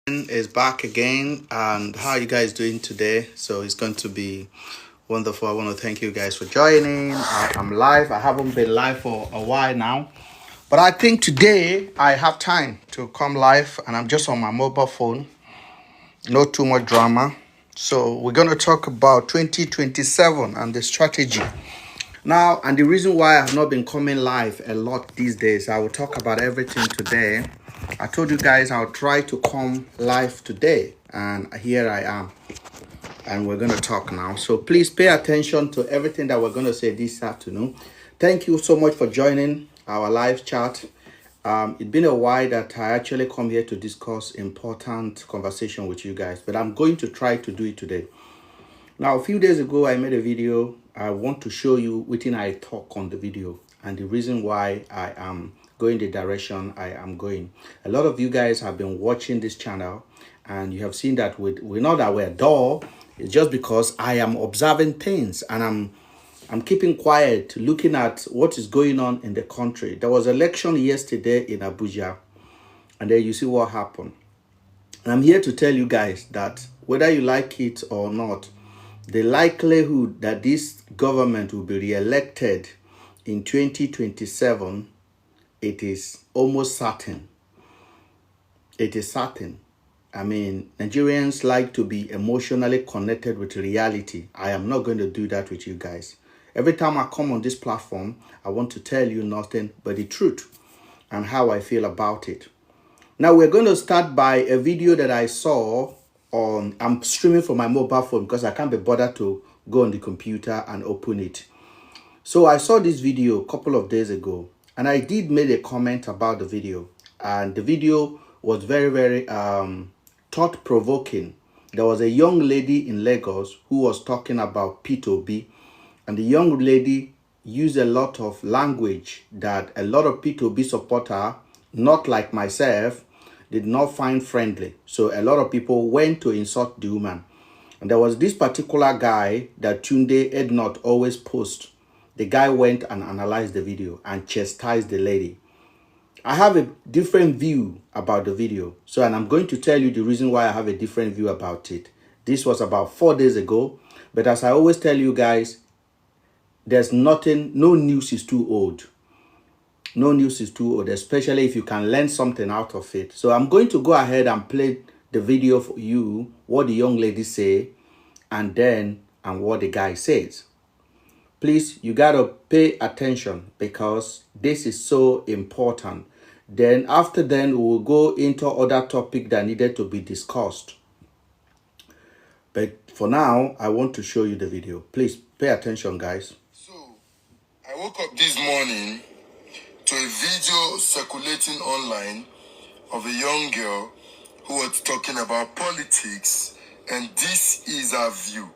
Is back again, and how are you guys doing today? So it's going to be wonderful. I want to thank you guys for joining. I'm live. I haven't been live for a while now, but I think today I have time to come live, and I'm just on my mobile phone. No too much drama. So we're going to talk about 2027 and the strategy. Now, and the reason why I have not been coming live a lot these days, I will talk about everything today. I told you guys I'll try to come live today, and here I am. And we're going to talk now. So please pay attention to everything that we're going to say this afternoon. Thank you so much for joining our live chat. It's been a while that I actually come here to discuss important conversation with you guys, but I'm going to try to do it today. Now, a few days ago, I made a video. I want to show you within I talk on the video and the reason why I am going the direction I am going. A lot of you guys have been watching this channel and you have seen that we're not that we're dull. It's just because I am observing things and I'm keeping quiet, looking at what is going on in the country. There was election yesterday in Abuja, and then you see what happened. And I'm here to tell you guys that whether you like it or not, the likelihood that this government will be re-elected in 2027, it is almost certain. It is certain. I mean, Nigerians like to be emotionally connected with reality. I am not going to do that with you guys. Every time I come on this platform, I want to tell you nothing but the truth and how I feel about it. Now, we're going to start by a video that I saw on, I'm streaming from my mobile phone because I can't be bothered to go on the computer and open it. So I saw this video a couple of days ago and I did make a comment about the video, and the video was very thought-provoking. There was a young lady in Lagos who was talking about P2B, and the young lady used a lot of language that a lot of P2B supporters, not like myself, did not find friendly. So a lot of people went to insult the woman. And there was this particular guy that Tunde Ednot always post. The guy went and analyzed the video and chastised the lady. I have a different view about the video. So, and I'm going to tell you the reason why I have a different view about it. This was about 4 days ago. But as I always tell you guys, there's nothing, no news is too old. No news is too old, especially if you can learn something out of it. So I'm going to go ahead and play the video for you, what the young lady say, and what the guy says. Please, you got to pay attention because this is so important. Then after we will go into other topic that needed to be discussed. But for now, I want to show you the video. Please pay attention, guys. So, I woke up this morning to a video circulating online of a young girl who was talking about politics, and this is her view.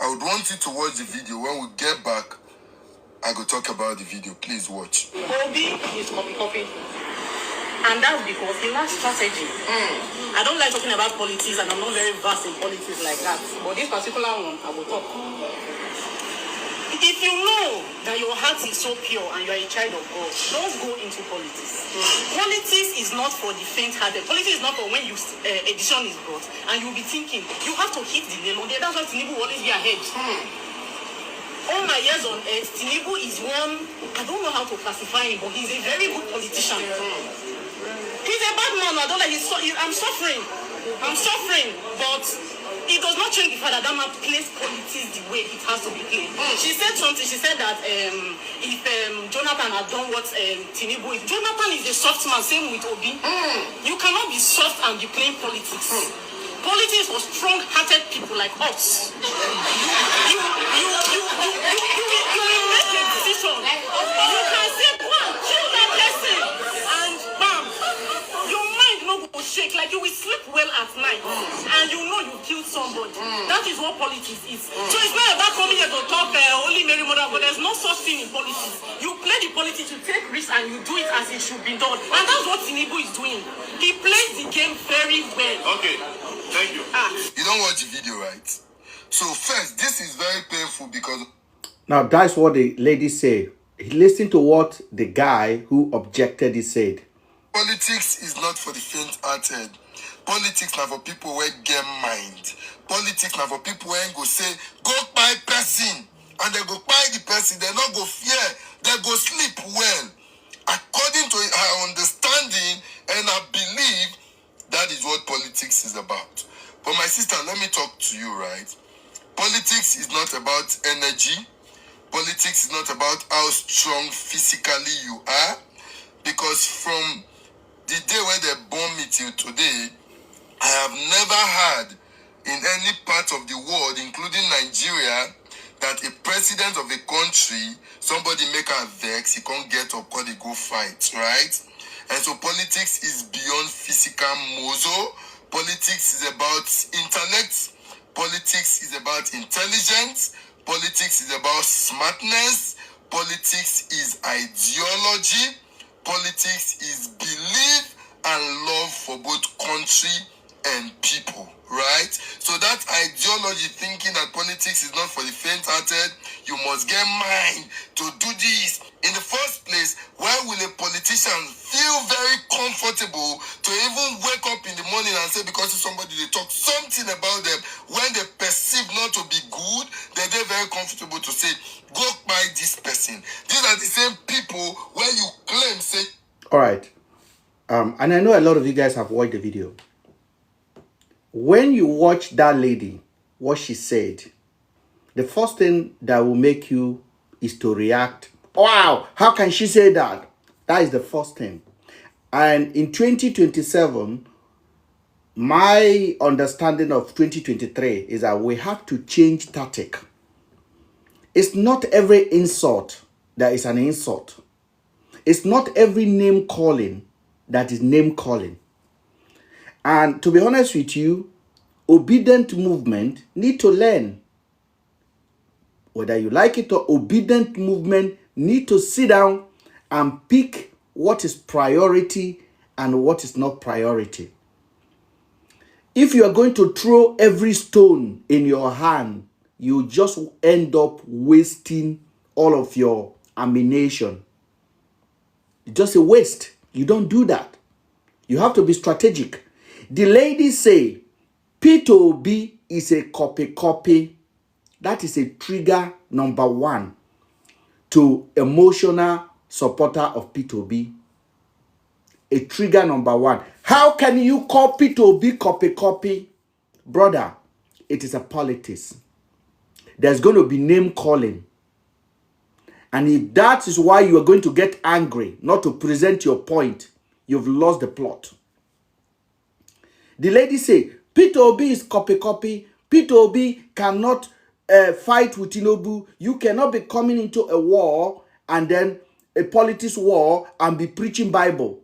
I would want you to watch the video. When we get back, I go talk about the video. Please watch. Obi is copy. And that's because he lacks strategy. I don't like talking about politics, and I'm not very versed in politics like that. But this particular one, I will talk. If you know that your heart is so pure and you are a child of God, don't go into politics. Politics is not for the faint-hearted. Politics is not for when edition is brought and you'll be thinking, you have to hit the nail on the head. That's why Tinubu will always be ahead. All my years on earth, Tinubu is one, I don't know how to classify him, but he's a very good politician. He's a bad man. I don't like I'm suffering, but it does not change the fact that that man plays politics the way it has to be played. She said something. She said that if Jonathan had done what Tinubu is, Jonathan is a soft man. Same with Obi. You cannot be soft and be playing politics. Politics for strong-hearted people like us. You will make a decision. You can say, "Wow, kill that person," and bam, your mind no go shake. Like you will sleep well at night, and you know you killed somebody. That is what politics is. So it's not about coming here to talk Holy Mary Mother, but there's no such thing in politics. You play the politics, you take risks, and you do it as it should be done. And that's what Tinubu is doing. He plays the game very well. Okay, thank you. You don't watch the video, right? So first, this is very painful because... Now, that's what the lady said. Listen to what the guy who objected he said. Politics is not for the faint-hearted. Politics now for people who get mind. Politics now for people who go say, go buy person. And they go buy the person. They not go fear. They go sleep well. According to our understanding and I believe, that is what politics is about. But my sister, let me talk to you, right? Politics is not about energy. Politics is not about how strong physically you are. Because from the day when they born me till today, I have never heard in any part of the world, including Nigeria, that a president of a country, somebody make a vex, he can't get up, call they go fight, right? And so politics is beyond physical mozo. Politics is about intellect. Politics is about intelligence. Politics is about smartness. Politics is ideology. Politics is belief and love for both country and people, right? So that ideology thinking that politics is not for the faint-hearted, you must get mind to do this. In the first place, why will a politician feel very comfortable to even wake up in the morning and say, because of somebody they talk something about them, when they perceive not to be good, they're very comfortable to say, go buy this person. These are the same people where you claim, say... All right. And I know a lot of you guys have watched the video. When you watch that lady, what she said, the first thing that will make you is to react. Wow, how can she say that? That is the first thing. And in 2027, my understanding of 2023 is that we have to change tactic. It's not every insult that is an insult. It's not every name calling that is name calling. And to be honest with you, obedient movement need to learn. Whether you like it or obedient movement need to sit down and pick what is priority and what is not priority. If you are going to throw every stone in your hand, you just end up wasting all of your ammunition. It's just a waste. You don't do that. You have to be strategic. The ladies say P2B is a copy. That is a trigger number one to emotional supporter of P2B. A trigger number one. How can you call P2B copy? Brother, it is a politics. There's going to be name calling. And if that is why you are going to get angry, not to present your point, you've lost the plot. The lady say, P2B is copy. P2B cannot fight with Tinubu. You cannot be coming into a war and then a politics war and be preaching Bible.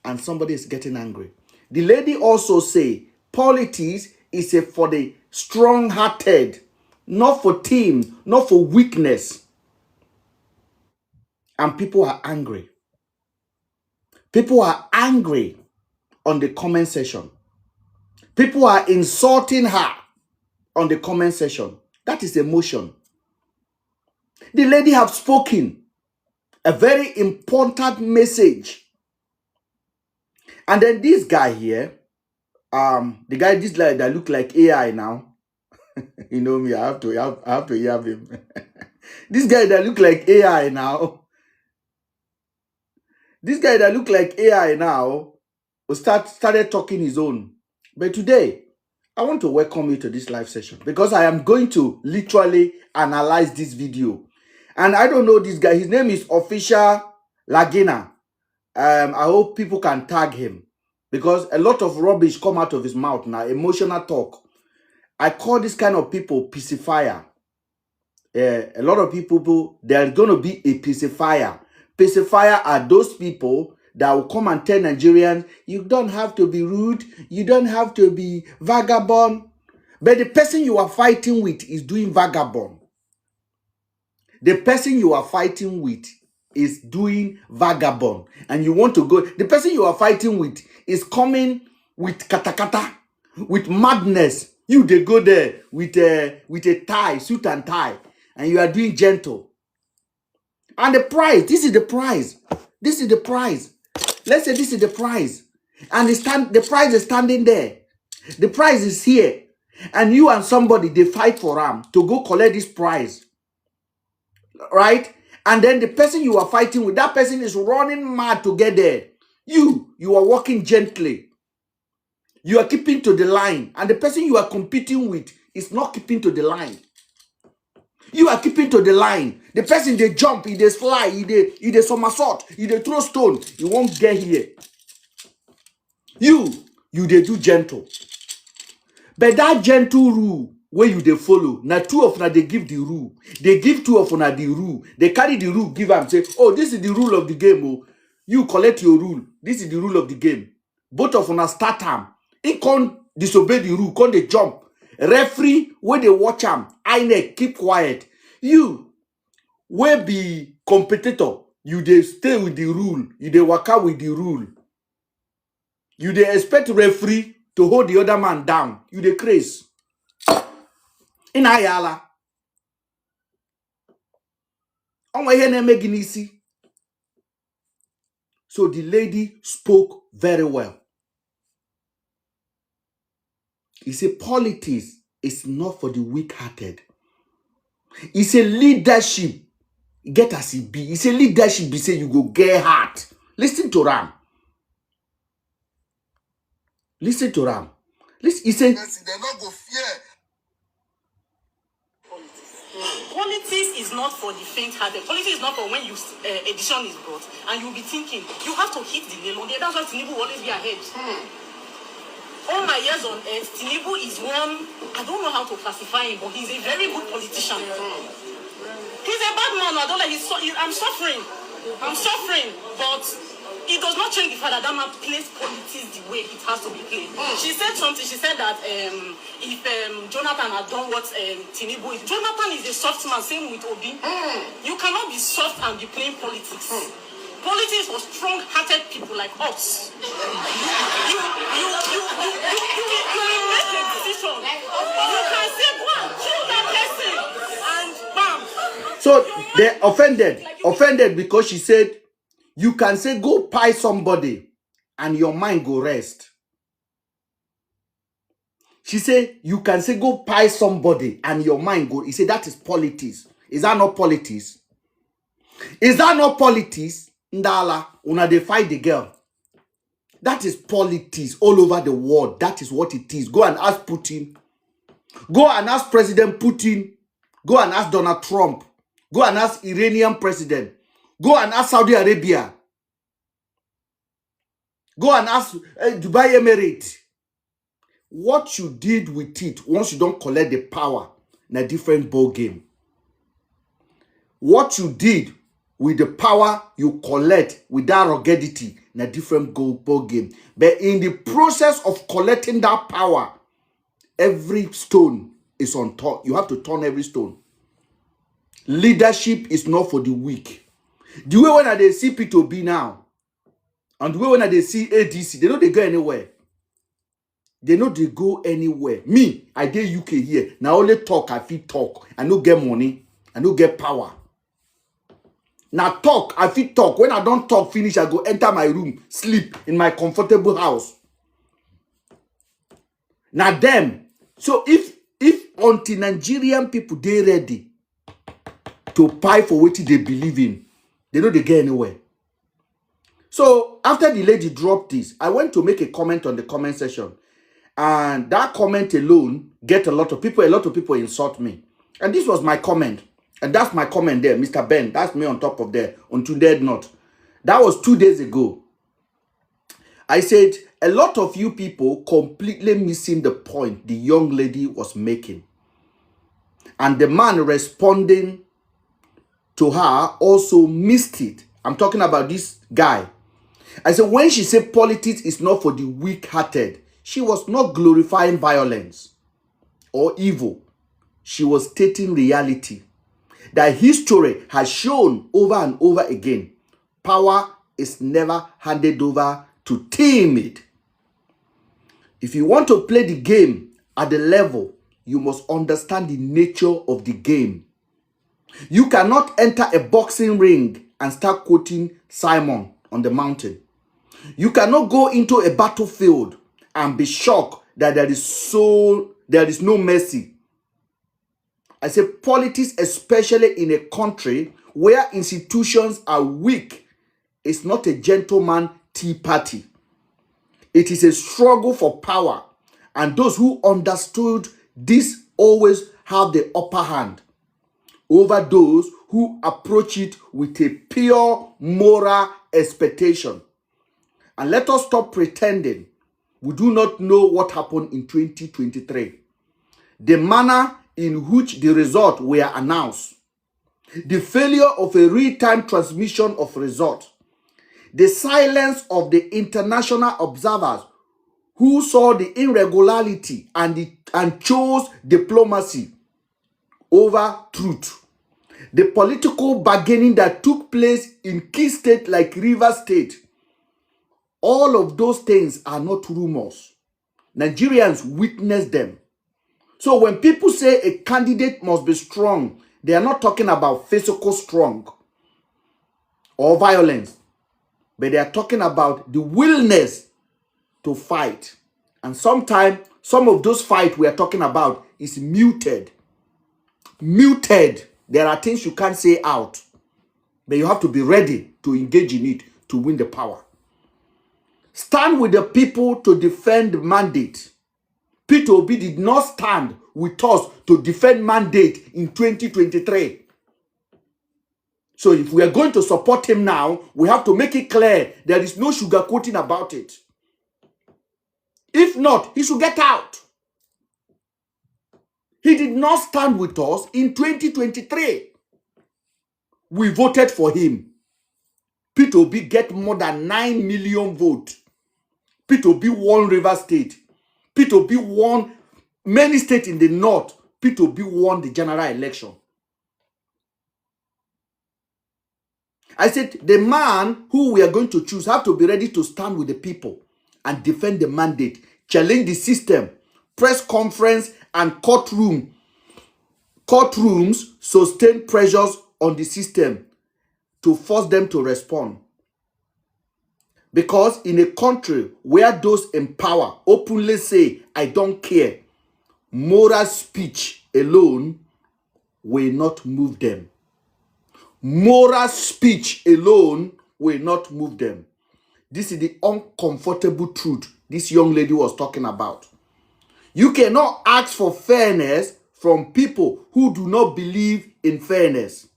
And somebody is getting angry. The lady also say, politics is for the strong-hearted, not for team, not for weakness. And people are angry. People are angry on the comment section. People are insulting her on the comment section. That is emotion. The lady have spoken a very important message. And then this guy here, this guy that look like AI now. You know me, I have to hear him. This guy that look like AI now. This guy that look like AI now started talking his own. But today, I want to welcome you to this live session because I am going to literally analyze this video. And I don't know this guy. His name is Official Lagina. I hope people can tag him because a lot of rubbish come out of his mouth now. Emotional talk. I call this kind of people pacifier. A lot of people, there's going to be a pacifier. Pacifier are those people that will come and tell Nigerians, you don't have to be rude, you don't have to be vagabond. But the person you are fighting with is doing vagabond. The person you are fighting with is doing vagabond. And you want to go, the person you are fighting with is coming with katakata, with madness. You, they go there with a tie, suit and tie, and you are doing gentle. And the price, this is the price. This is the price. Let's say this is the prize, and the prize is standing there. The prize is here, and you and somebody, they fight for to go collect this prize, right? And then the person you are fighting with, that person is running mad to get there. You are walking gently. You are keeping to the line, and the person you are competing with is not keeping to the line. You are keeping to the line. The person, they jump, they fly, they somersault, they throw stone. You won't get here. You they do gentle. But that gentle rule where you they follow, now two of them they give the rule. They give two of them the rule. They carry the rule, give them, say, oh, this is the rule of the game. Oh, you collect your rule. This is the rule of the game. Both of them start time. He can't disobey the rule, can't they jump. Referee, where they watch him, INEC, keep quiet. You, where be competitor, you they stay with the rule. You they work out with the rule. You they expect referee to hold the other man down. You they craze. In Ayala. So the lady spoke very well. He said politics is not for the weak-hearted. He said leadership, get as it be. He said leadership be say you go get heart. Listen to Ram. Listen to Ram. Listen, he said they're not go fear. Politics is not for the faint-hearted. Politics is not for when you edition is brought and you'll be thinking you have to hit the nail on the. That's why Tinubu will always be ahead. All my years on earth, Tinubu is one. I don't know how to classify him, but he's a very good politician. He's a bad man. I don't like. I'm suffering. I'm suffering, but it does not change the fact that that man plays politics the way it has to be played. She said something. She said that if Jonathan had done what Tinubu is, Jonathan is a soft man. Same with Obi. You cannot be soft and be playing politics. Politics for strong-hearted people like us. You will make a decision. You can say, go and kill that person, and bam. So they offended because she said, you can say go pie somebody and your mind go rest. She said, you can say go pie somebody and your mind go. He said, that is politics. Is that not politics? Is that not politics? Ndala, una they fight the girl. That is politics all over the world. That is what it is. Go and ask Putin. Go and ask President Putin. Go and ask Donald Trump. Go and ask Iranian president. Go and ask Saudi Arabia. Go and ask Dubai Emirates. What you did with it, once you don't collect the power, in a different ball game. What you did with the power you collect with that ruggedity, in a different ball game. But in the process of collecting that power, every stone is on top. You have to turn every stone. Leadership is not for the weak. The way when they see P2B now, and the way when they see ADC, they know they go anywhere. They know they go anywhere. Me, I did UK here. Now only talk, I feel talk. I no get money. I no get power. Now talk, I feel talk. When I don't talk finish, I go enter my room, sleep in my comfortable house. Now them. So if until Nigerian people they ready to pay for what they believe in, they know they get anywhere. So after the lady dropped this, I went to make a comment on the comment section. And that comment alone get a lot of people insult me. And this was my comment. And that's my comment there, Mr. Ben. That's me on top of there, on Today Not. That was 2 days ago. I said, a lot of you people completely missing the point the young lady was making. And the man responding to her also missed it. I'm talking about this guy. I said, when she said politics is not for the weak-hearted, she was not glorifying violence or evil. She was stating reality. That history has shown over and over again, power is never handed over to timid. If you want to play the game at the level, you must understand the nature of the game. You cannot enter a boxing ring and start quoting Simon on the mountain. You cannot go into a battlefield and be shocked that there is no mercy. I say politics, especially in a country where institutions are weak, is not a gentleman tea party. It is a struggle for power, and those who understood this always have the upper hand over those who approach it with a pure moral expectation. And let us stop pretending we do not know what happened in 2023. The manner in which the results were announced, the failure of a real-time transmission of results, the silence of the international observers who saw the irregularity and chose diplomacy over truth, the political bargaining that took place in key states like Rivers State, all of those things are not rumors. Nigerians witnessed them. So when people say a candidate must be strong, they are not talking about physical strong or violence, but they are talking about the willingness to fight. And sometimes some of those fights we are talking about is muted. Muted. There are things you can't say out, but you have to be ready to engage in it to win the power. Stand with the people to defend the mandate. Peter Obi did not stand with us to defend mandate in 2023. So if we are going to support him now, we have to make it clear there is no sugarcoating about it. If not, he should get out. He did not stand with us in 2023. We voted for him. Peter Obi get more than 9 million votes. Peter Obi won Rivers State. Peter Obi won many states in the north. Peter Obi won the general election. I said the man who we are going to choose have to be ready to stand with the people and defend the mandate, challenge the system, press conference and courtrooms sustain pressures on the system to force them to respond. Because in a country where those in power openly say, I don't care, moral speech alone will not move them. Moral speech alone will not move them. This is the uncomfortable truth this young lady was talking about. You cannot ask for fairness from people who do not believe in fairness.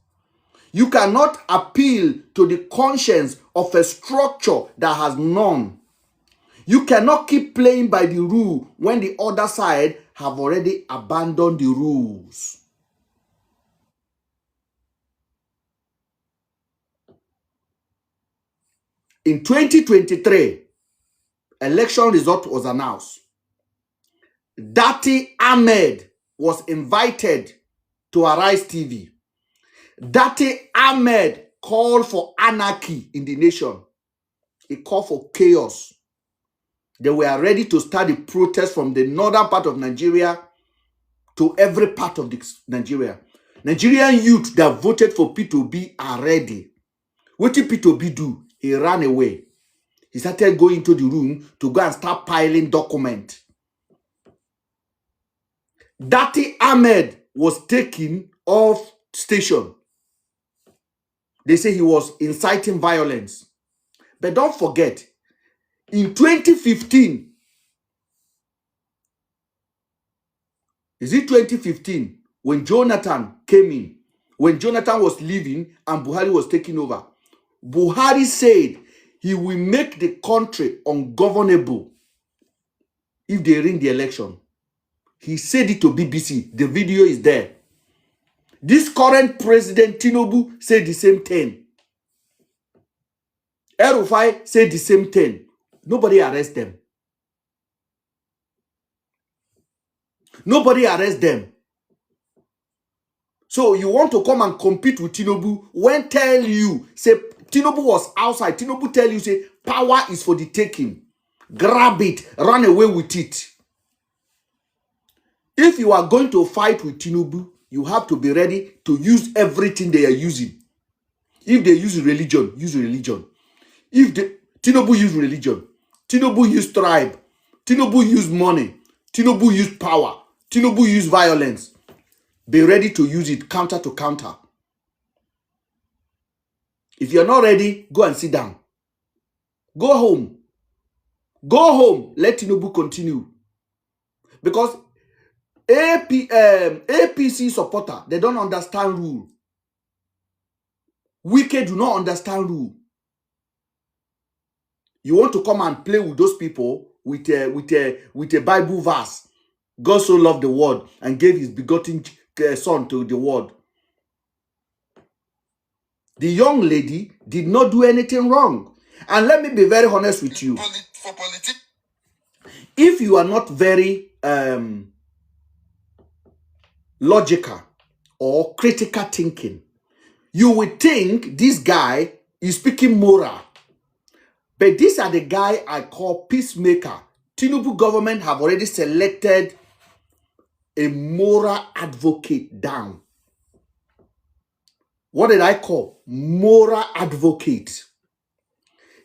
You cannot appeal to the conscience of a structure that has none. You cannot keep playing by the rule when the other side have already abandoned the rules. In 2023, election result was announced. Dati Ahmed was invited to Arise TV. Dati Ahmed called for anarchy in the nation. He called for chaos. They were ready to start the protest from the northern part of Nigeria to every part of Nigeria. Nigerian youth that voted for Peter Obi are ready. What did Peter Obi do? He ran away. He started going to the room to go and start piling documents. Dati Ahmed was taken off station. They say he was inciting violence. But don't forget, in 2015, is it 2015, when Jonathan came in, when Jonathan was leaving and Buhari was taking over, Buhari said he will make the country ungovernable if they win the election. He said it to BBC. The video is there. This current president, Tinubu, said the same thing. El-Rufai said the same thing. Nobody arrest them. Nobody arrest them. So you want to come and compete with Tinubu when tell you, say, Tinubu was outside. Tinubu tell you, say, power is for the taking. Grab it. Run away with it. If you are going to fight with Tinubu, you have to be ready to use everything they are using. If they use religion, use religion. Tinubu used religion. Tinubu used tribe. Tinubu used money. Tinubu used power. Tinubu used violence. Be ready to use it counter to counter. If you're not ready, go and sit down. Go home. Go home. Let Tinubu continue. Because APC supporter, they don't understand rule. Wicked do not understand rule. You want to come and play with those people with a Bible verse. God so loved the world and gave his begotten son to the world. The young lady did not do anything wrong. And let me be very honest with you. If you are not very logical or critical thinking, you will think this guy is speaking moral. But these are the guy I call peacemaker. Tinubu government have already selected a moral advocate down. What did I call? Moral advocate.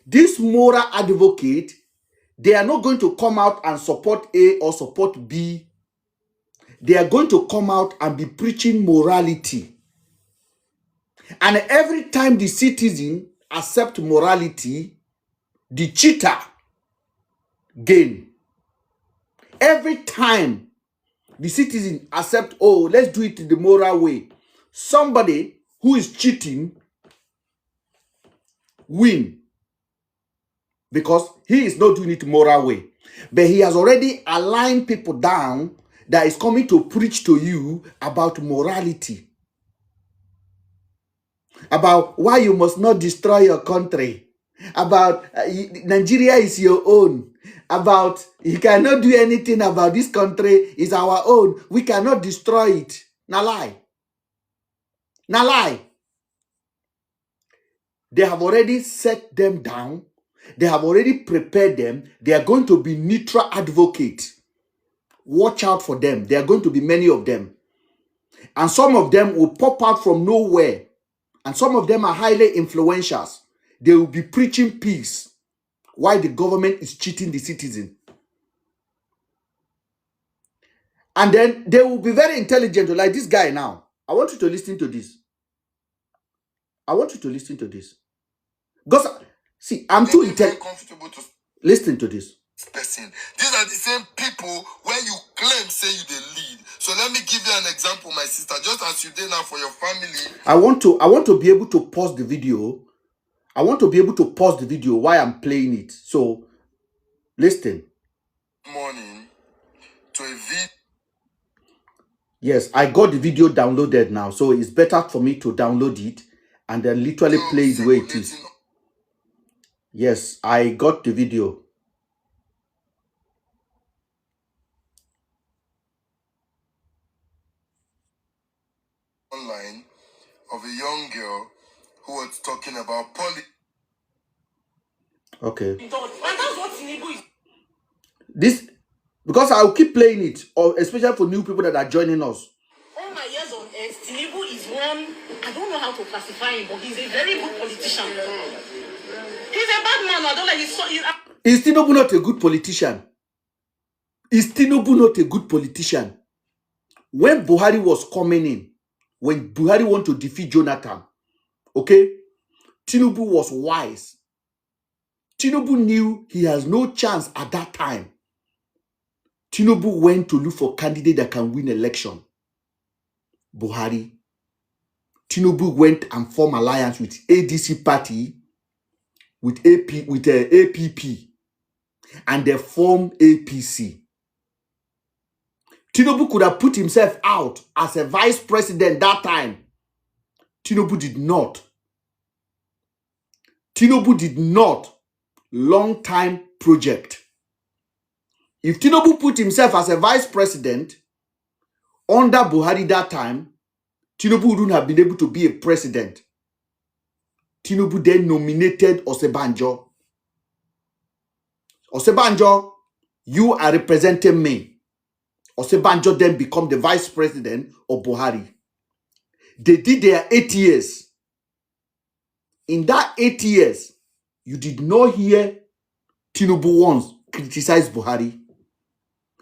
This moral advocate, they are not going to come out and support A or support B. They are going to come out and be preaching morality. And every time the citizen accept morality, the cheater gain. Every time the citizen accept, oh, let's do it the moral way, somebody who is cheating win. Because he is not doing it moral way. But he has already aligned people down that is coming to preach to you about morality. About why you must not destroy your country. About Nigeria is your own. About you cannot do anything about this country, is our own. We cannot destroy it. Now lie. Now lie. They have already set them down. They have already prepared them. They are going to be neutral advocates. Watch out for them. There are going to be many of them. And some of them will pop out from nowhere. And some of them are highly influential. They will be preaching peace while the government is cheating the citizen. And then they will be very intelligent, like this guy now. I want you to listen to this. I want you to listen to this. Because, see, I'm too intelligent. Listen to this. Person. These are the same people where you claim say you the lead. So let me give you an example, my sister. Just as you did now for your family. I want to be able to pause the video. I want to be able to pause the video while I'm playing it. So, listen. Morning to a video. Yes, I got the video downloaded now. So it's better for me to download it and then literally play it the way it is. Yes, I got the video. Online of a young girl who was talking about politics. Okay. And that's what Tinubu is. This, because I'll keep playing it, or especially for new people that are joining us. All my years on earth, Tinubu is one, I don't know how to classify him, but he's a very good politician. He's a bad man. I don't like his. Is Tinubu not a good politician? Is Tinubu not a good politician? When Buhari was coming in, when Buhari wanted to defeat Jonathan, okay, Tinubu was wise. Tinubu knew he has no chance at that time. Tinubu went to look for a candidate that can win election. Buhari. Tinubu went and formed alliance with ADC party, with APP, and they formed APC. Tinubu could have put himself out as a vice president that time. Tinubu did not. Tinubu did not. Long time project. If Tinubu put himself as a vice president under Buhari that time, Tinubu wouldn't have been able to be a president. Tinubu then nominated Osebanjo. Osebanjo, you are representing me. Osebanjo then become the vice president of Buhari. They did their 8 years. In that 8 years, you did not hear Tinubu once criticize Buhari.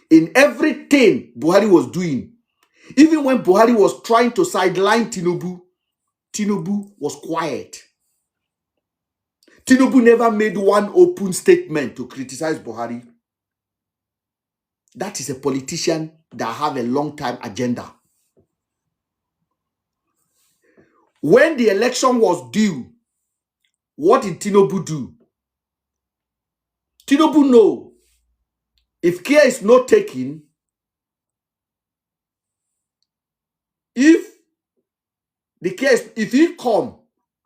In everything Buhari was doing, even when Buhari was trying to sideline Tinubu, Tinubu was quiet. Tinubu never made one open statement to criticize Buhari. That is a politician that have a long-time agenda. When the election was due, what did Tinubu do? Tinubu know if care is not taken, if he come,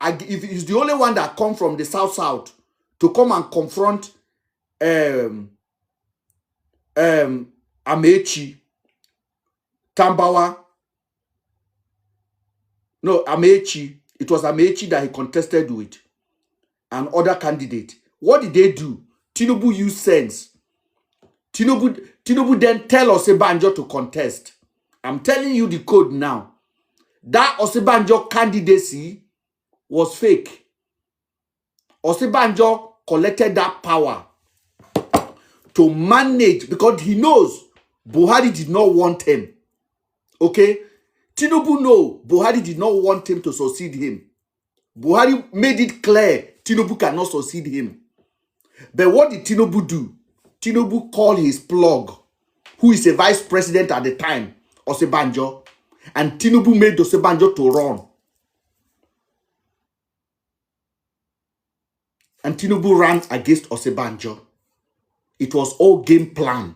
if he's the only one that come from the south to come and confront Amechi, Tambawa. No, Amechi. It was Amechi that he contested with and other candidate. What did they do? Tinubu used sense. Tinubu then tell Osinbajo to contest. I'm telling you the code now. That Osinbajo candidacy was fake. Osinbajo collected that power to manage because he knows Buhari did not want him. Okay? Tinubu know Buhari did not want him to succeed him. Buhari made it clear Tinubu cannot succeed him. But what did Tinubu do? Tinubu called his plug, who is a vice president at the time, Osinbajo, and Tinubu made Osinbajo to run. And Tinubu ran against Osinbajo. It was all game plan.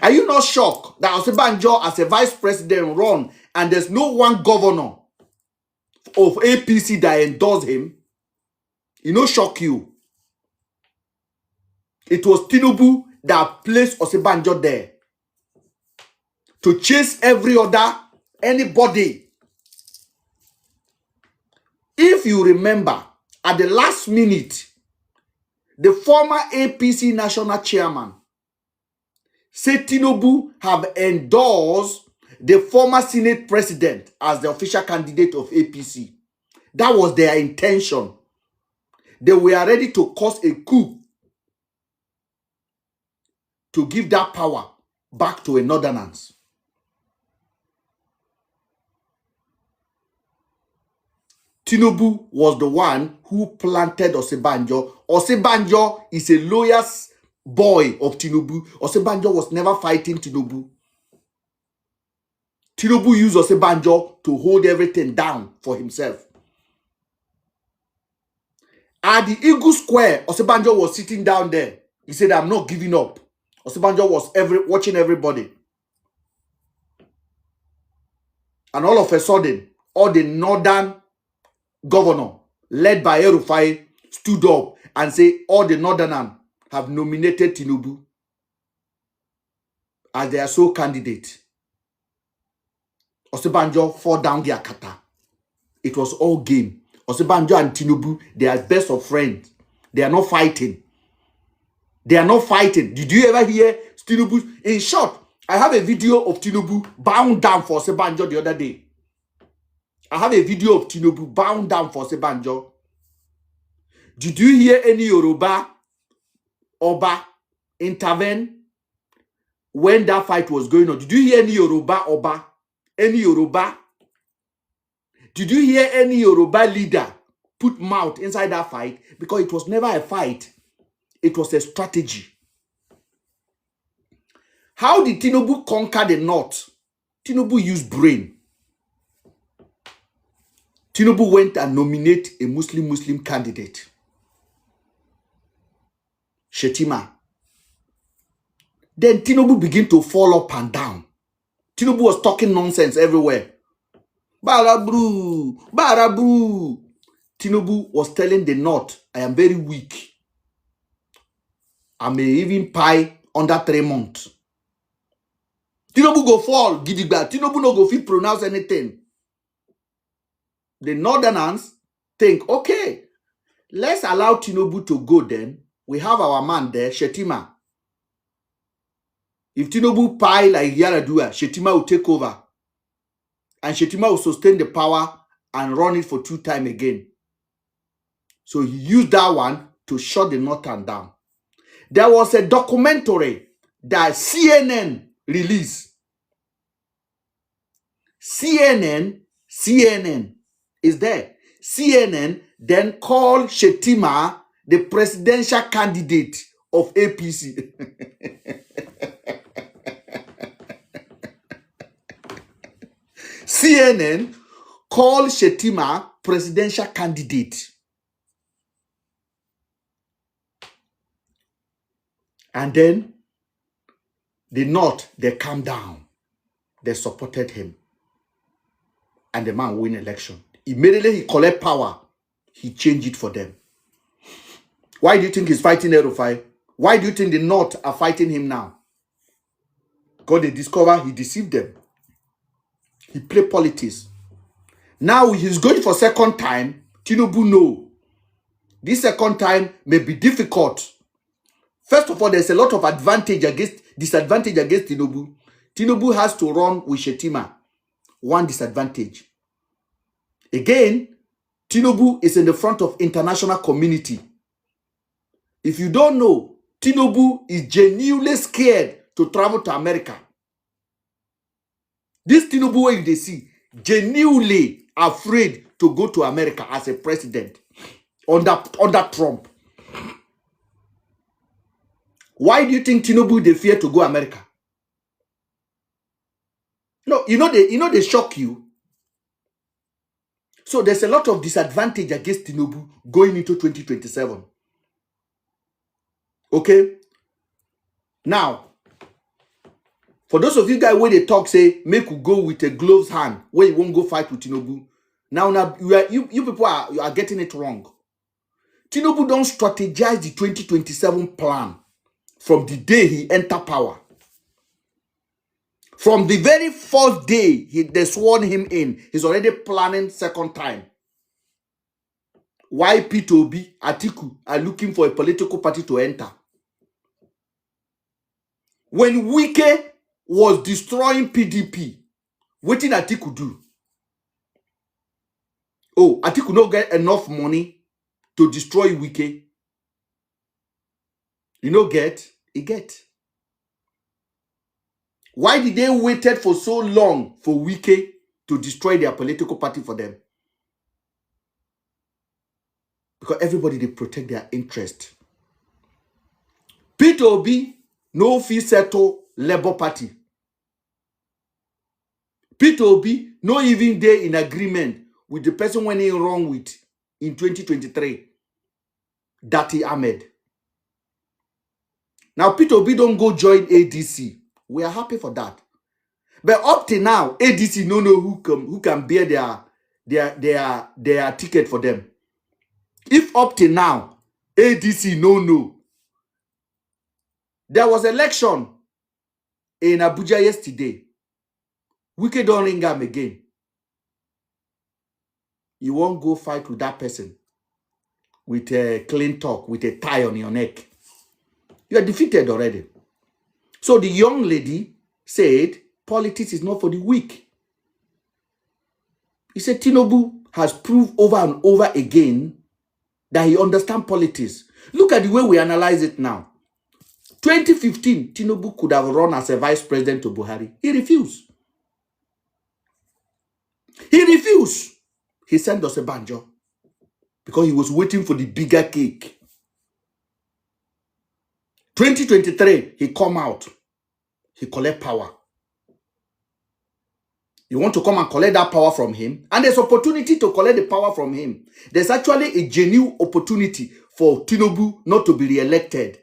Are you not shocked that Osinbajo as a vice president run and there's no one governor of APC that endorsed him? It no shock you. It was Tinubu that placed Osinbajo there to chase anybody. If you remember, at the last minute, the former APC national chairman said Tinubu have endorsed the former Senate president as the official candidate of APC. That was their intention. They were ready to cause a coup to give that power back to a northerners. Tinubu was the one who planted Osinbajo. Osinbajo is a loyal boy of Tinubu. Osinbajo was never fighting Tinubu. Tinubu used Osinbajo to hold everything down for himself. At the Eagle Square, Osinbajo was sitting down there. He said, I'm not giving up. Osinbajo was watching everybody. And all of a sudden, all the northern governor, led by El-Rufai, stood up and said, all the northerners have nominated Tinubu as their sole candidate. Osinbajo fall down their kata. It was all game. Osinbajo and Tinubu, they are best of friends. They are not fighting. They are not fighting. Did you ever hear Tinubu? In short, I have a video of Tinubu bound down for Osinbajo the other day. I have a video of Tinubu bound down for Osinbajo. Did you hear any Yoruba Oba intervene when that fight was going on? Did you hear any Yoruba Oba? Any Yoruba? Did you hear any Yoruba leader put mouth inside that fight? Because it was never a fight. It was a strategy. How did Tinubu conquer the North? Tinubu used brain. Tinubu went and nominated a Muslim candidate. Shetima. Then Tinubu began to fall up and down. Tinubu was talking nonsense everywhere. Barabru, Barabru. Tinubu was telling the North, I am very weak. I may even pie under 3 months. Tinubu go fall, gidigba. Tinubu no go fit pronounce anything. The Northerners think, okay, let's allow Tinubu to go then. We have our man there, Shetima. If Tinubu pie like Yaradua, Shetima will take over. And Shetima will sustain the power and run it for 2 times again. So he used that one to shut the Northern down. There was a documentary that CNN released. CNN is there. CNN then called Shettima the presidential candidate of APC. CNN called Shettima presidential candidate. And then the North, they calmed down. They supported him. And the man win election. Immediately he collect power. He changed it for them. Why do you think he's fighting El-Rufai? Why do you think the North are fighting him now? Because they discover he deceived them. He played politics. Now he's going for second time. Tinubu know. This second time may be difficult. First of all, there's a lot of disadvantage against Tinubu. Tinubu has to run with Shettima. One disadvantage. Again, Tinubu is in the front of international community. If you don't know, Tinubu is genuinely scared to travel to America. This Tinubu way they see, genuinely afraid to go to America as a president under Trump. Why do you think Tinubu they fear to go America? No, they shock you. So there's a lot of disadvantage against Tinubu going into 2027. Okay? Now, for those of you guys where they talk, say, make you go with a gloves hand, where you won't go fight with Tinubu. Now you people are getting it wrong. Tinubu don't strategize the 2027 plan from the day he enter power. From the very first day they sworn him in, he's already planning second time. Why Peter Obi, Atiku are looking for a political party to enter. When Wike was destroying PDP, what did Atiku do? Oh, Atiku not get enough money to destroy Wike. You know get? He get. Why did they waited for so long for Wike to destroy their political party for them? Because everybody, they protect their interest. Peter Obi, no fee settle Labour Party. Peter Obi, no even day in agreement with the person when he wrong with in 2023. Dati Ahmed. Now, Peter Obi don't go join ADC. We are happy for that. But up to now, ADC no know who can bear their ticket for them. If up to now, ADC no know. There was election in Abuja yesterday. Wike don't ring him again. You won't go fight with that person with a clean talk, with a tie on your neck. You are defeated already. So the young lady said, politics is not for the weak. He said, Tinubu has proved over and over again that he understands politics. Look at the way we analyze it now. 2015, Tinubu could have run as a vice president to Buhari. He refused. He refused. He sent us a banjo because he was waiting for the bigger cake. 2023, he come out. He collect power. You want to come and collect that power from him? And there's opportunity to collect the power from him. There's actually a genuine opportunity for Tinubu not to be re-elected.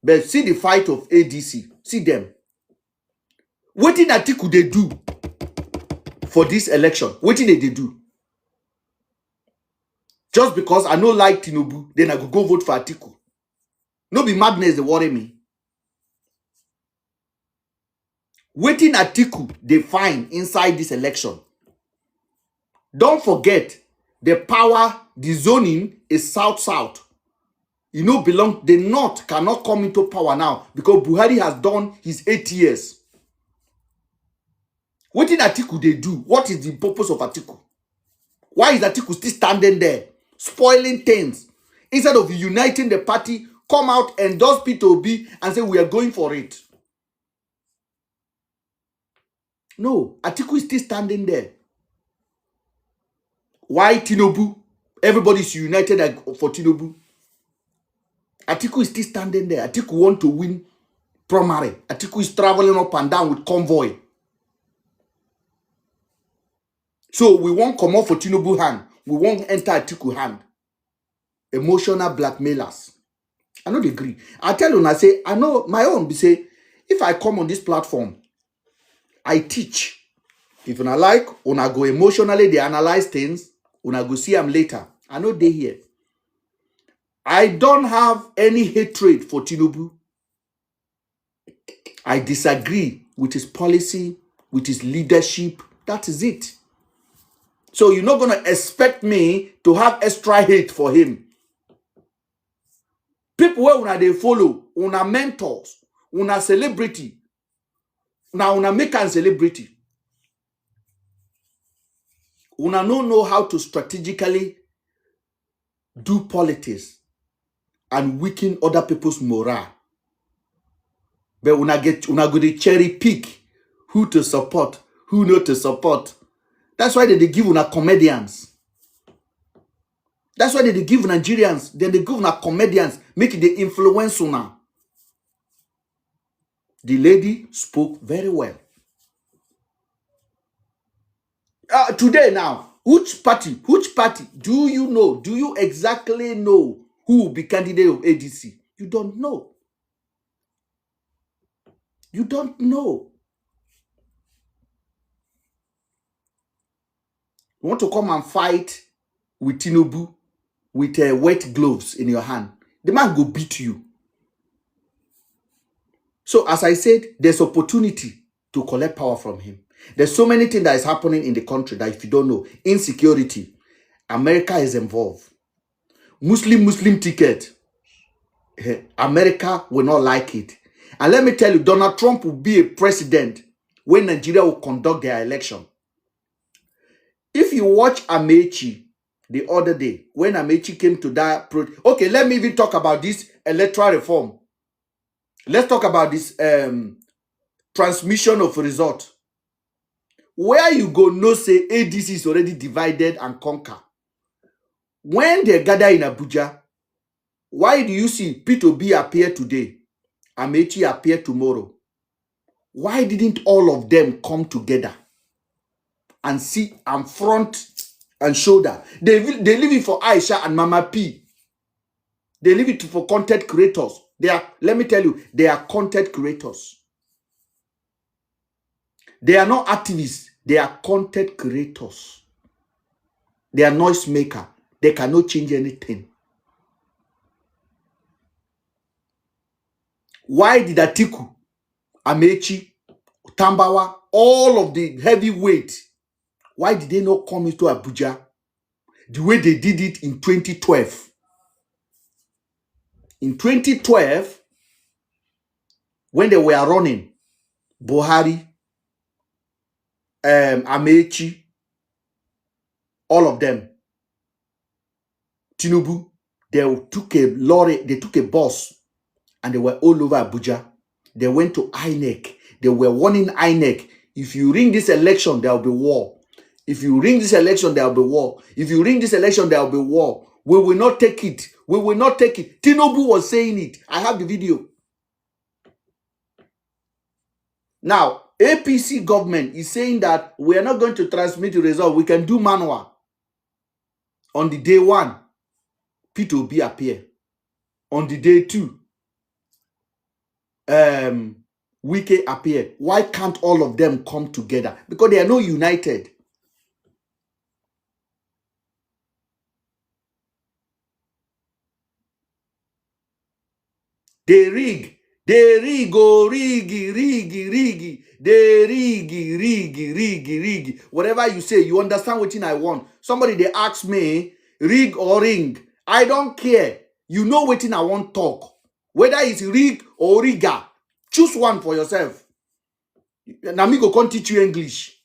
But see the fight of ADC. See them. What did Atiku they do for this election? What did they do? Just because I don't like Tinubu, then I could go vote for Atiku. No be madness, they worry me. Waiting Atiku, they find inside this election. Don't forget, the power, the zoning is south-south. You know, the North cannot come into power now because Buhari has done his 8 years. What did Atiku they do? What is the purpose of Atiku? Why is Atiku still standing there? spoiling things. Instead of uniting the party, come out, endorse Peter Obi, and say we are going for it. No, Atiku is still standing there. Why Tinubu? Everybody's united for Tinubu. Atiku is still standing there. Atiku want to win primary. Atiku is traveling up and down with convoy. So we won't come off for Tinubu hand. We won't enter Atiku hand. Emotional blackmailers. I know they agree. I tell you, I say, I know my own. Be say, if I come on this platform, I teach. If una like, una go emotionally, they analyze things. Una go see them later. I know they here. I don't have any hatred for Tinubu. I disagree with his policy, with his leadership. That is it. So you're not going to expect me to have extra hate for him. People where una they follow, una mentors, una celebrity. Now una make a celebrity. Una no know how to strategically do politics and weaken other people's morale. But una go to cherry pick who to support, who not to support. That's why they give una comedians. That's why they give Nigerians, then they give una comedians, make it the influence una. The lady spoke very well. Today now, which party do you know? Do you exactly know who will be candidate of ADC? You don't know. You don't know. You want to come and fight with Tinubu with wet gloves in your hand. The man go beat you. So as I said, there's opportunity to collect power from him. There's so many things that is happening in the country that if you don't know, insecurity, America is involved. Muslim ticket, America will not like it. And let me tell you, Donald Trump will be a president when Nigeria will conduct their election. If you watch Amechi the other day, when Amechi came to that, okay, let me even talk about this electoral reform. Let's talk about this transmission of result. Where you go no say ADC is already divided and conquer. When they gather in Abuja, why do you see Peter Obi appear today? Amechi appear tomorrow. Why didn't all of them come together and see and front and shoulder? They leave it for Aisha and Mama P. They leave it for content creators. Let me tell you, they are content creators. They are not activists. They are content creators. They are noise maker. They cannot change anything. Why did Atiku, Amechi, Tambawa, all of the heavyweight, why did they not come into Abuja the way they did it in 2012? In 2012, when they were running, Buhari, Amechi, all of them, Tinubu, they took a lorry, they took a bus, and they were all over Abuja. They went to INEC. They were warning INEC, if you ring this election, there will be war. If you ring this election, there will be war. If you ring this election, there will be war. We will not take it. We will not take it. Tinubu was saying it. I have the video. Now, APC government is saying that we are not going to transmit the result. We can do manual. On the day one, Peter Obi appear. On the day two, Wike appear. Why can't all of them come together? Because they are not united. They rig, oh, riggy. They riggy. Whatever you say, you understand what I want. Somebody, they ask me, rig or ring. I don't care. You know what I want talk. Whether it's rig or rigger. Choose one for yourself. Now me go come teach you English.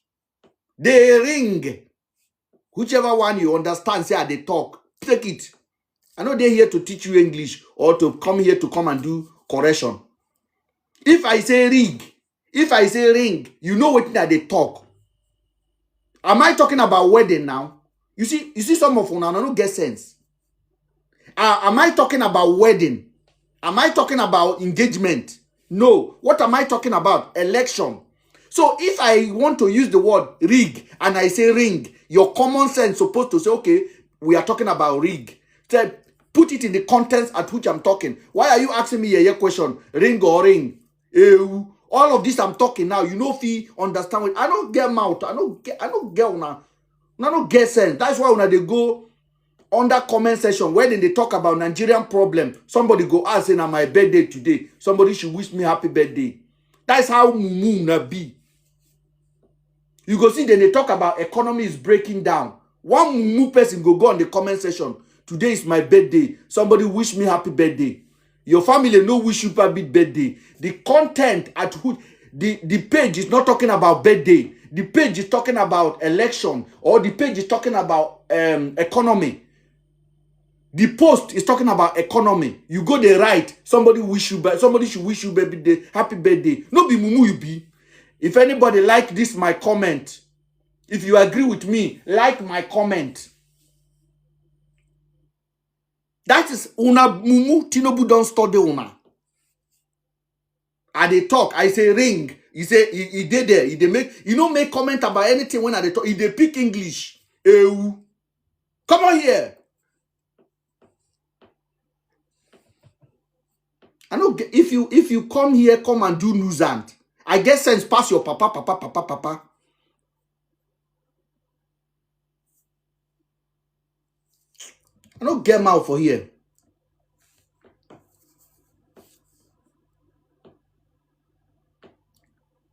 They ring. Whichever one you understand, say they talk. Take it. I know they're here to teach you English or to come here to come and do correction. If I say rig, if I say ring, you know what that they talk. Am I talking about wedding now? You see some of you now don't get sense. Am I talking about wedding? Am I talking about engagement? No. What am I talking about? Election. So if I want to use the word rig and I say ring, your common sense supposed to say, okay, we are talking about rig. So put it in the context at which I'm talking. Why are you asking me a question? Ring or ring? All of this I'm talking now, you know if you understand it. I don't get mouth. I don't get sense. That's why when they go under comment section where they talk about Nigerian problem, somebody go ask saying, my birthday today. Somebody should wish me happy birthday. That's how mumu na be. You go see then they talk about economy is breaking down. One mumu person go on the comment section. Today is my birthday. Somebody wish me happy birthday. Your family no wish you happy birthday. The content at who the page is not talking about birthday. The page is talking about election, or the page is talking about economy. The post is talking about economy. You go there right. Somebody should wish you birthday, happy birthday. No be mumu you be. If anybody like this my comment, if you agree with me, like my comment. That is una mumu Tinubu don't study una. I they talk, I say ring. He say he did there. He make comment about anything when I they talk. He they pick English. Come on here. I know if you come here, come and do nuisance. I get sense pass your papa. I don't get mouth for here.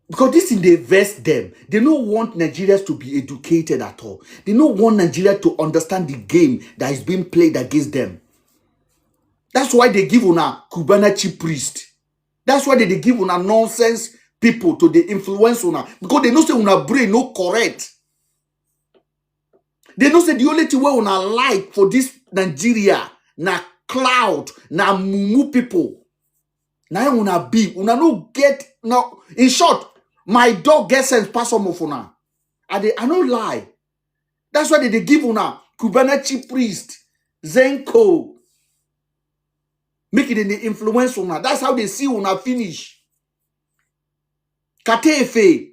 Because this in they vest them. They don't want Nigerians to be educated at all. They don't want Nigeria to understand the game that is being played against them. That's why they give una Cubana chief priest. That's why they give una nonsense people to the influence una. Because they know say una brain no correct. They know say the only thing where una like for this Nigeria na cloud, na mumu people. Na una be, una no get now. In short, my dog gets sense pass some of una. I no lie. That's why they give una Cubana chief priest, Zenko. Make it in the influence una. That's how they see una finish. Katefe.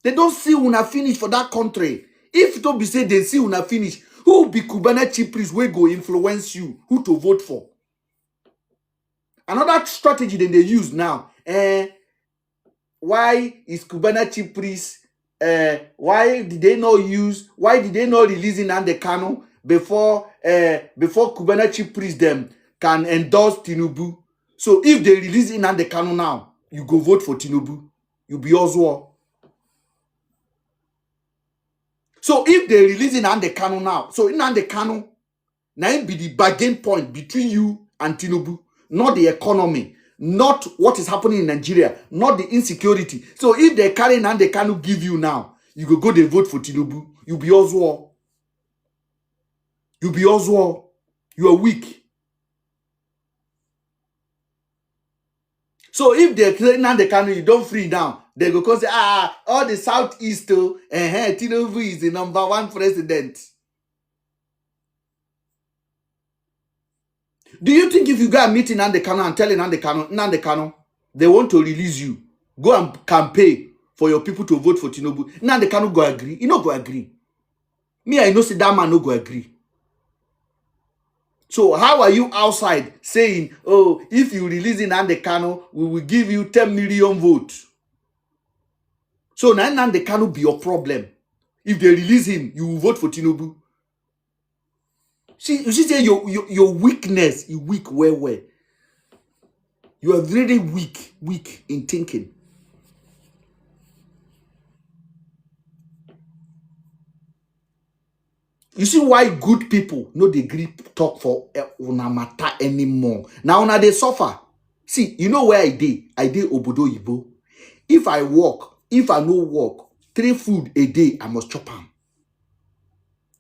They don't see una finish for that country. If don't be say they see una finish, who will be Cubana chief priest will go influence you? Who to vote for? Another strategy that they use now. Why is Cubana chief priest? Why did they not release Nnamdi Kanu before Cubana chief priest them can endorse Tinubu? So if they release Nnamdi Kanu now, you go vote for Tinubu. You be Oswald. So if they release Nnamdi Kanu now, so Nnamdi Kanu now be the bargain point between you and Tinubu, not the economy, not what is happening in Nigeria, not the insecurity. So if they carry Nnamdi Kanu give you now, you go they vote for Tinubu. You be Oswald. You be Oswald. You are weak. So if they carry Nnamdi Kanu, you don't free now. They go say, all the Southeast, Tinubu is the #1 president. Do you think if you go and meet Nnamdi Kanu and tell Nnamdi Kanu, they want to release you, go and campaign for your people to vote for Tinubu, Nnamdi Kanu go agree? He no go agree. Me, I know see that man no go agree. So how are you outside saying, oh, if you release Nnamdi Kanu, we will give you 10 million votes? So now Nnamdi Kanu be your problem. If they release him, you will vote for Tinubu. See, you see, your weakness, you weak where. You are really weak in thinking. You see why good people no dey gree talk for una matter anymore. Now una they suffer. See, you know where I dey? I dey Obodo Ibo. If I work, if I no work, 3 food a day, I must chop am.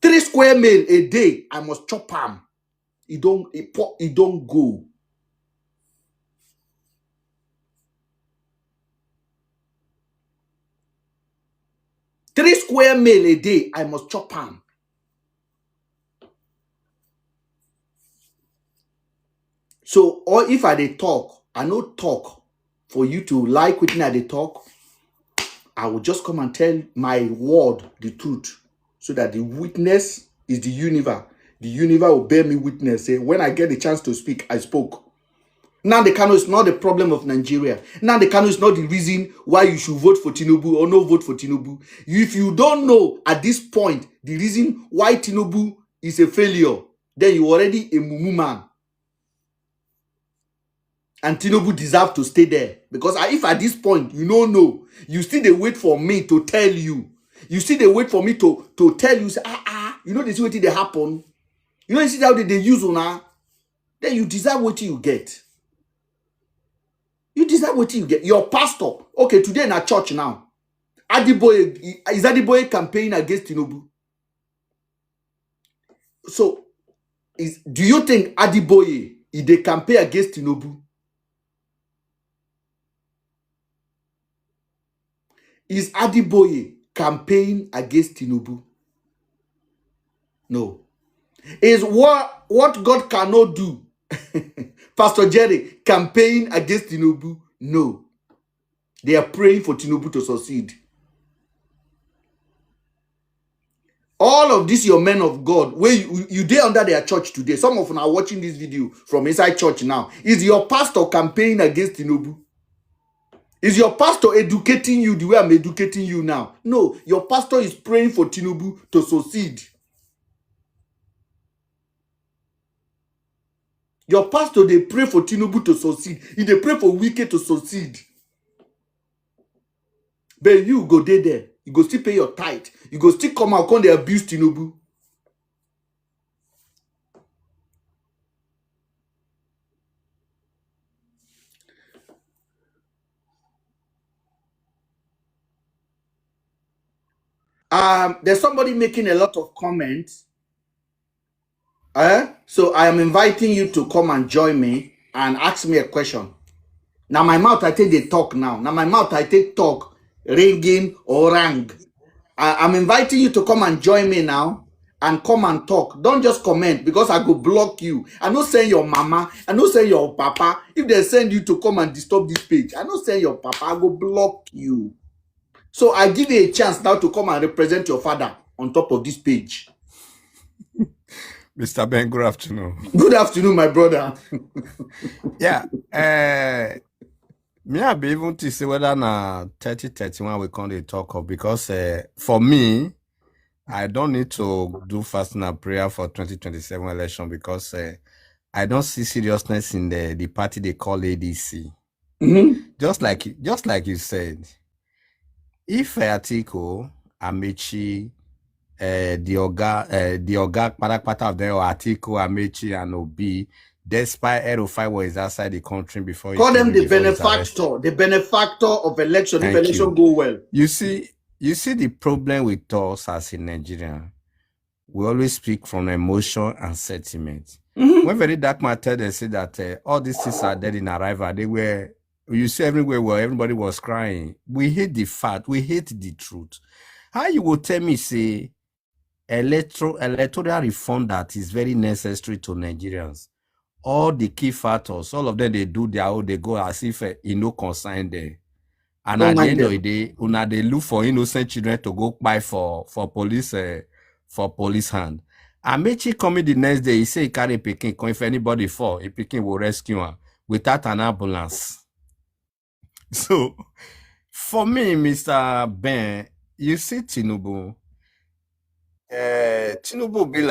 3 square meal a day, I must chop am. It don't go. Three square meal a day, I must chop am. So, or if I dey talk, I no talk for you to like wetin I dey talk. I will just come and tell my word the truth, so that the witness is the universe. The universe will bear me witness. Say, when I get the chance to speak, I spoke. Nnamdi Kanu is not the problem of Nigeria. Nnamdi Kanu is not the reason why you should vote for Tinubu or no vote for Tinubu. If you don't know at this point the reason why Tinubu is a failure, then you already a mumu man. And Tinubu deserve to stay there. Because if at this point you don't know, you still dey wait for me to tell you. You still dey wait for me to tell you, say, you know this wetin dey happen. You know you see how they use una. Then you deserve what you get. You deserve what you get. Your pastor, okay, today in a church now, is Adiboye campaigning against Tinubu? So, do you think Adiboye is the campaign against Tinubu? Is Adiboye campaign against Tinubu? No. Is what God cannot do, Pastor Jerry, campaign against Tinubu? No. They are praying for Tinubu to succeed. All of this, your men of God, where you dey under their church today. Some of them are watching this video from inside church now. Is your pastor campaigning against Tinubu? Is your pastor educating you the way I'm educating you now? No, your pastor is praying for Tinubu to succeed. Your pastor, they pray for Tinubu to succeed. If they pray for Wike to succeed. But you go there. You go still pay your tithe. You go still come out, come they abuse Tinubu. There's somebody making a lot of comments. So I am inviting you to come and join me and ask me a question. Now my mouth I take the talk now. Now my mouth I take talk, ringing or rang. I'm inviting you to come and join me now and come and talk. Don't just comment because I go block you. I no send your mama. I no send your papa. If they send you to come and disturb this page, I no send your papa. I go block you. So I give you a chance now to come and represent your father on top of this page. Mr. Ben, good afternoon. Good afternoon, my brother. Yeah. Me, I be even to say whether na 30-31 we can't talk of, because for me, I don't need to do fasting and prayer for 2027 election, because I don't see seriousness in the party they call ADC. Just like you said, if Atiku, Amechi, the Oga Parakpata of them, or Atiku, Amechi, and Obi, despite Erufai was outside the country before, call them the benefactor of election. Thank if election you. go well. You see the problem with us as in Nigeria. We always speak from emotion and sentiment. When very dark matter, they say that all these things are dead in arrival. You see everywhere where everybody was crying. We hate the fact. We hate the truth. How you will tell me, say, electoral reform that is very necessary to Nigerians? All the key factors, all of them, they do their own, they go as if it no concern them. And at the end of the day, they look for innocent children to go buy for police hand. Amechi coming the next day, he say he carry Peking. If anybody fall, a Peking will rescue him without an ambulance. So, for me, Mr. Ben, you see Tinubu. Tinubu be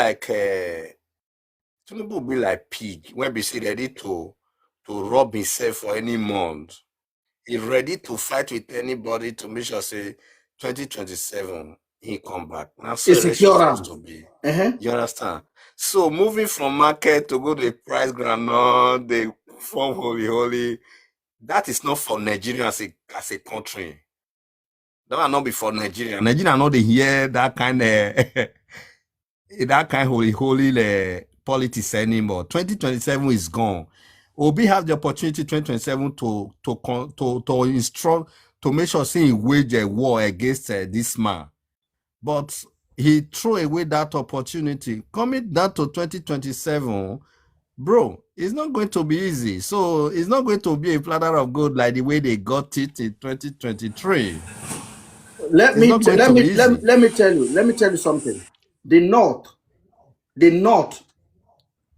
like pig when we see ready to rob himself for any month. He's ready to fight with anybody to make sure say 2027 he come back. Now so it's supposed to be. You understand? So moving from market to go to the price ground, they form holy. That is not for Nigeria as a country. That are not before Nigeria. Nigeria know they hear that kind of that kind of holy politics anymore. 2027 is gone. Obi have the opportunity 2027 to instruct to make sure he wage a war against this man, but he threw away that opportunity. Coming down to 2027, bro, it's not going to be easy. So it's not going to be a platter of gold like the way they got it in 2023. Let me tell you something. The North,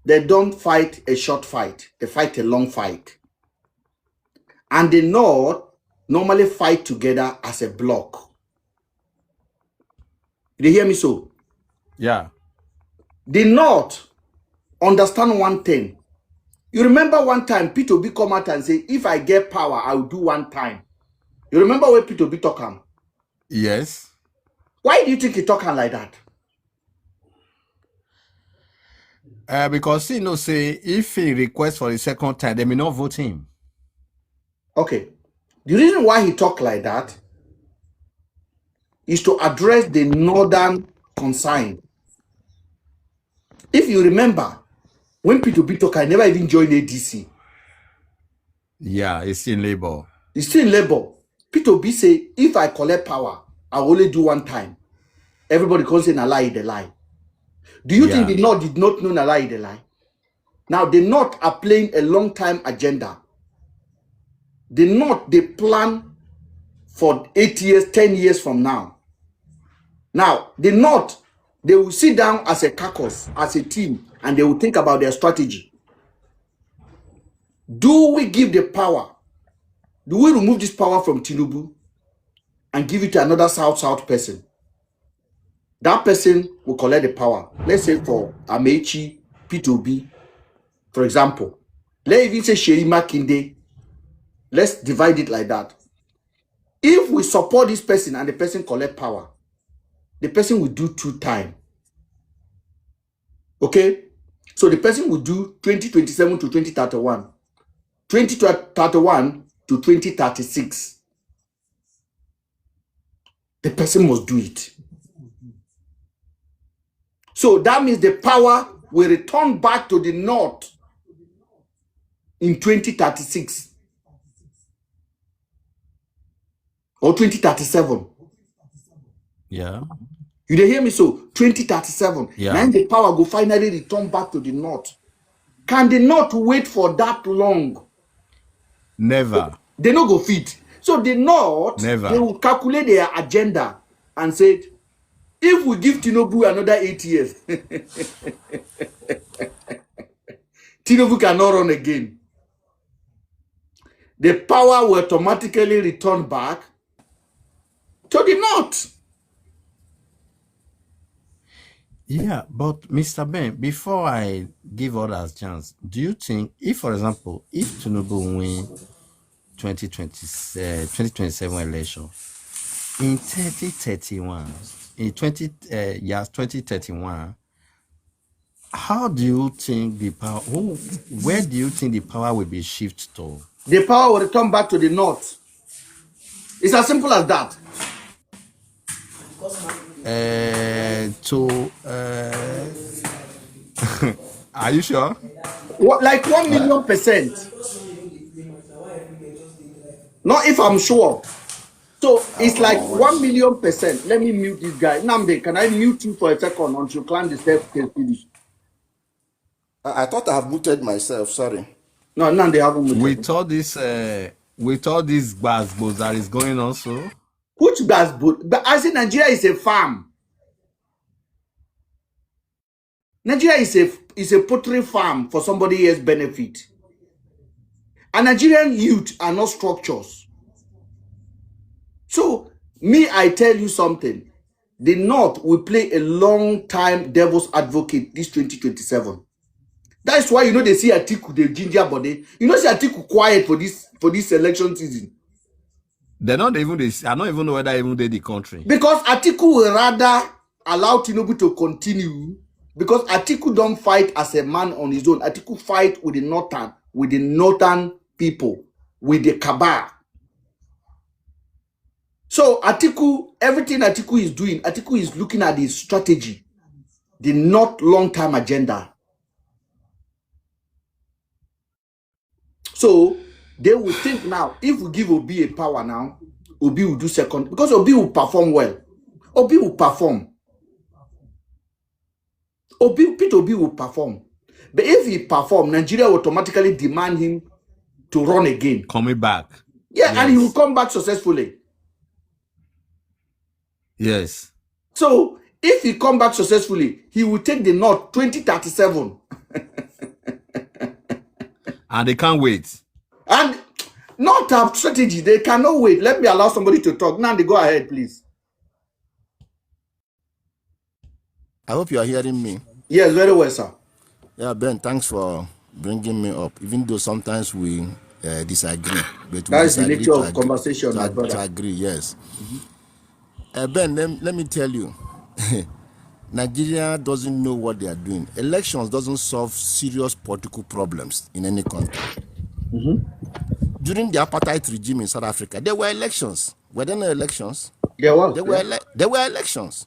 they don't fight a short fight. They fight a long fight. And the North normally fight together as a block. You hear me so? Yeah. The North understand one thing. You remember one time Peter Obi come out and say, if I get power, I will do one time. You remember where Peter Obi talk him? Yes. Why do you think he talking like that? Because he know say if he requests for the second time, they may not vote him. Okay. The reason why he talk like that is to address the northern concern. If you remember, when Peter Obi talk, I never even joined ADC. Yeah, he's still in labor. He's still in labor. Peter Obi say, if I collect power, I will only do one time. Everybody can say na lie, they lie. Do you think the North did not know na lie, they lie? Now, the North are playing a long-time agenda. The North, they plan for 8 years, 10 years from now. Now, the North, they will sit down as a caucus, as a team, and they will think about their strategy. Do we give the power? Do we remove this power from Tinubu and give it to another South person? That person will collect the power. Let's say for Amechi, Peter Obi, for example. Let's even say Sheyi Makinde. Let's divide it like that. If we support this person and the person collect power, the person will do 2 times. Okay? So the person will do 2027 to 2031. 2031 to 2036. The person must do it. So that means the power will return back to the North in 2036 or 2037. Yeah. You dey hear me so? 2037. Yeah. Then the power will finally return back to the North. Can the North wait for that long? Never. They no go fit. So the North, Never. They will calculate their agenda and say, if we give Tinubu another 8 years, Tinubu cannot run again. The power will automatically return back to the North. Yeah, but Mr. Ben, before I give others chance, do you think, if, for example, if Tinubu win 2027 election, in 2031, in 2031, how do you think the power, where do you think the power will be shifted to? The power will return back to the North. It's as simple as that. Are you sure? Like 1 million %. Not if I'm sure. So it's like 1 million %. Let me mute this guy. Namde, can I mute you for a second until you climb the steps till finish? I thought I have muted myself. Sorry. No, Namde haven't muted. With all these gbas that is going on, so Which gbas? But I say Nigeria is a farm. Nigeria is a poultry farm for somebody else's benefit. And Nigerian youth are not structures. So, me, I tell you something. The North will play a long time devil's advocate this 2027. That's why, they see Atiku, the ginger body. See Atiku quiet for this election season. I don't even know whether even they the country. Because Atiku will rather allow Tinubu to continue. Because Atiku don't fight as a man on his own. Atiku fight with the northern people, with the cabal. So Atiku, everything Atiku is doing, Atiku is looking at the strategy, the not long-term agenda. So they will think now, if we give Obi a power now, Obi will do second, because Obi will perform well. Obi will perform. Peter Obi will perform. But if he perform, Nigeria will automatically demand him to run again. Coming back. Yeah, yes. And he will come back successfully. Yes. So if he come back successfully, he will take the North 2037. And they can't wait. And not a strategy. They cannot wait. Let me allow somebody to talk. Now they go ahead, please. I hope you are hearing me. Yes, very well, sir. Yeah, Ben, thanks for bringing me up. Even though sometimes we disagree. But that is the nature of conversation, my brother. To agree, yes. Ben, let me tell you. Nigeria doesn't know what they are doing. Elections doesn't solve serious political problems in any country. During the apartheid regime in South Africa, there were elections. Were there no elections? There was. There were elections.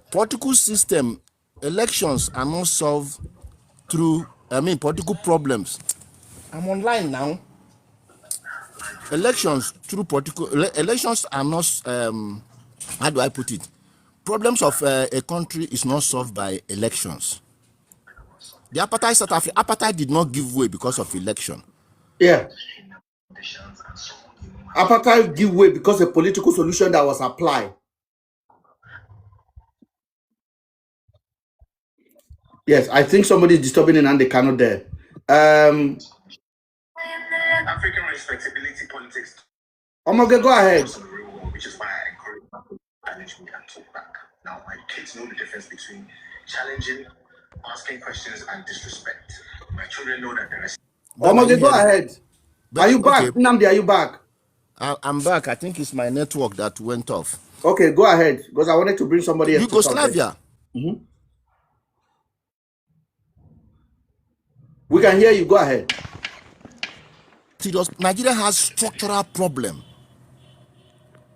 Political system, elections are not solved through, political problems. I'm online now. Elections are not, how do I put it? Problems of a country is not solved by elections. The apartheid South Africa, apartheid did not give way because of election. Yeah. Apartheid give way because of a political solution that was applied. Yes, I think somebody is disturbing in and they cannot there. African respectability politics. Omoge, go ahead. Which is why I encourage management and talk back. Now, my kids know the difference between challenging, asking questions, and disrespect. My children know that there is. Omoge, go ahead. Are you back? Okay. Nnamdi, are you back? I'm back. I think it's my network that went off. Okay, go ahead. Because I wanted to bring somebody else. Yugoslavia. We can hear you. Go ahead. Nigeria has structural problem.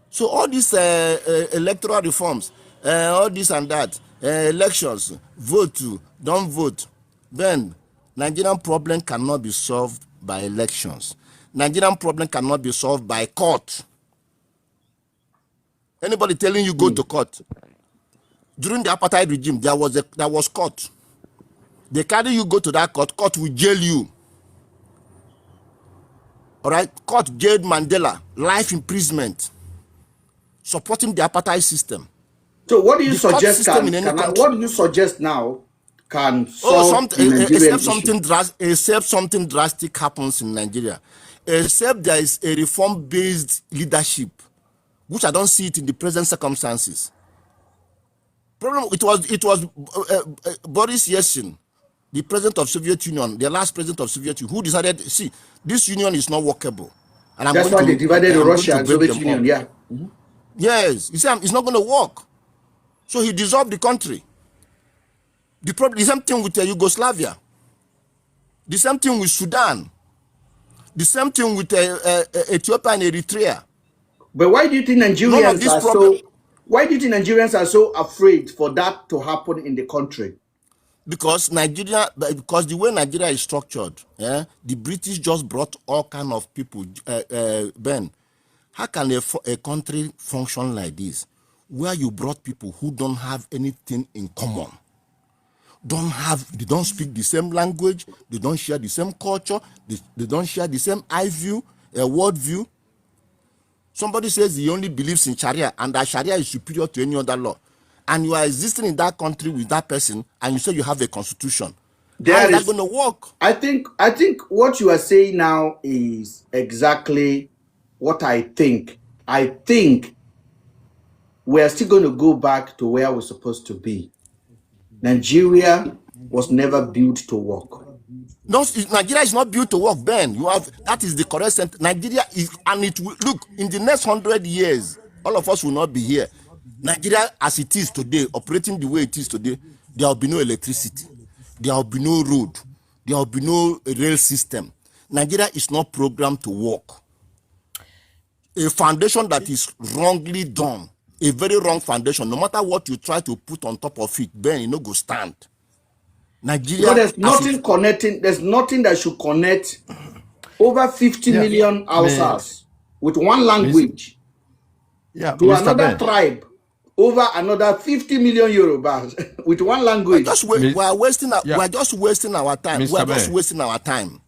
So all these electoral reforms, all this and that, elections, vote to, don't vote. Then Nigerian problem cannot be solved by elections. Nigerian problem cannot be solved by court. Anybody telling you go to court? During the apartheid regime, there was court. They carry you go to that court will jail you. All right, court jailed Mandela, life imprisonment, supporting the apartheid system. So what do you suggest? What do you suggest now can solve except something drastic happens in Nigeria, except there is a reform-based leadership, which I don't see it in the present circumstances. Problem. It was Boris Yeltsin, the president of Soviet Union, the last president of Soviet Union, who decided, see, this union is not workable. And that's why they divided Russia and Soviet Union, yeah. Yes, you see, it's not going to work. So he dissolved the country. The same thing with Yugoslavia. The same thing with Sudan. The same thing with Ethiopia and Eritrea. But why do you think Nigerians are so afraid for that to happen in the country? Because the way Nigeria is structured, the British just brought all kind of people. Ben, how can a country function like this, where you brought people who don't have anything in common? They don't speak the same language, they don't share the same culture, they don't share the same world view. Somebody says he only believes in Sharia and that Sharia is superior to any other law. And you are existing in that country with that person, and you say you have a constitution. How is that going to work? I think what you are saying now is exactly what I think. I think we are still going to go back to where we're supposed to be. Nigeria was never built to work. No, Nigeria is not built to work, Ben. That is the correct sentence. Nigeria is, and it will look in the next 100 years. All of us will not be here. Nigeria, as it is today, operating the way it is today, there will be no electricity, there will be no road, there will be no rail system. Nigeria is not programmed to work. a foundation that is wrongly done, a very wrong foundation, no matter what you try to put on top of it, then you no go stand. Nigeria, So there's nothing connecting. There's nothing that should connect over 50 million Hausas with one language to Mr. another Ben. tribe over another 50 million Yorubas with one language. we are wasting. We are just wasting our time. Mr. We are just Ben. wasting our time.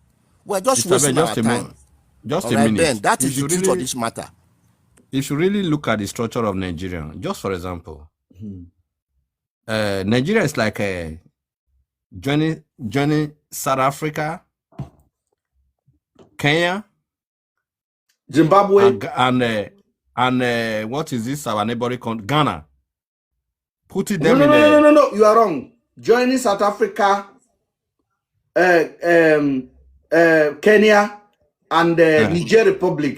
We are just Mr. wasting Ben, our time. Just All a right, minute. Ben, that is You the should truth of really- this matter. If you really look at the structure of Nigeria, just for example, Nigeria is like a joining South Africa, Kenya, Zimbabwe. and what is this? Our neighboring country, Ghana. Put it No, them in no. You are wrong. Joining South Africa, Kenya, and Niger Republic.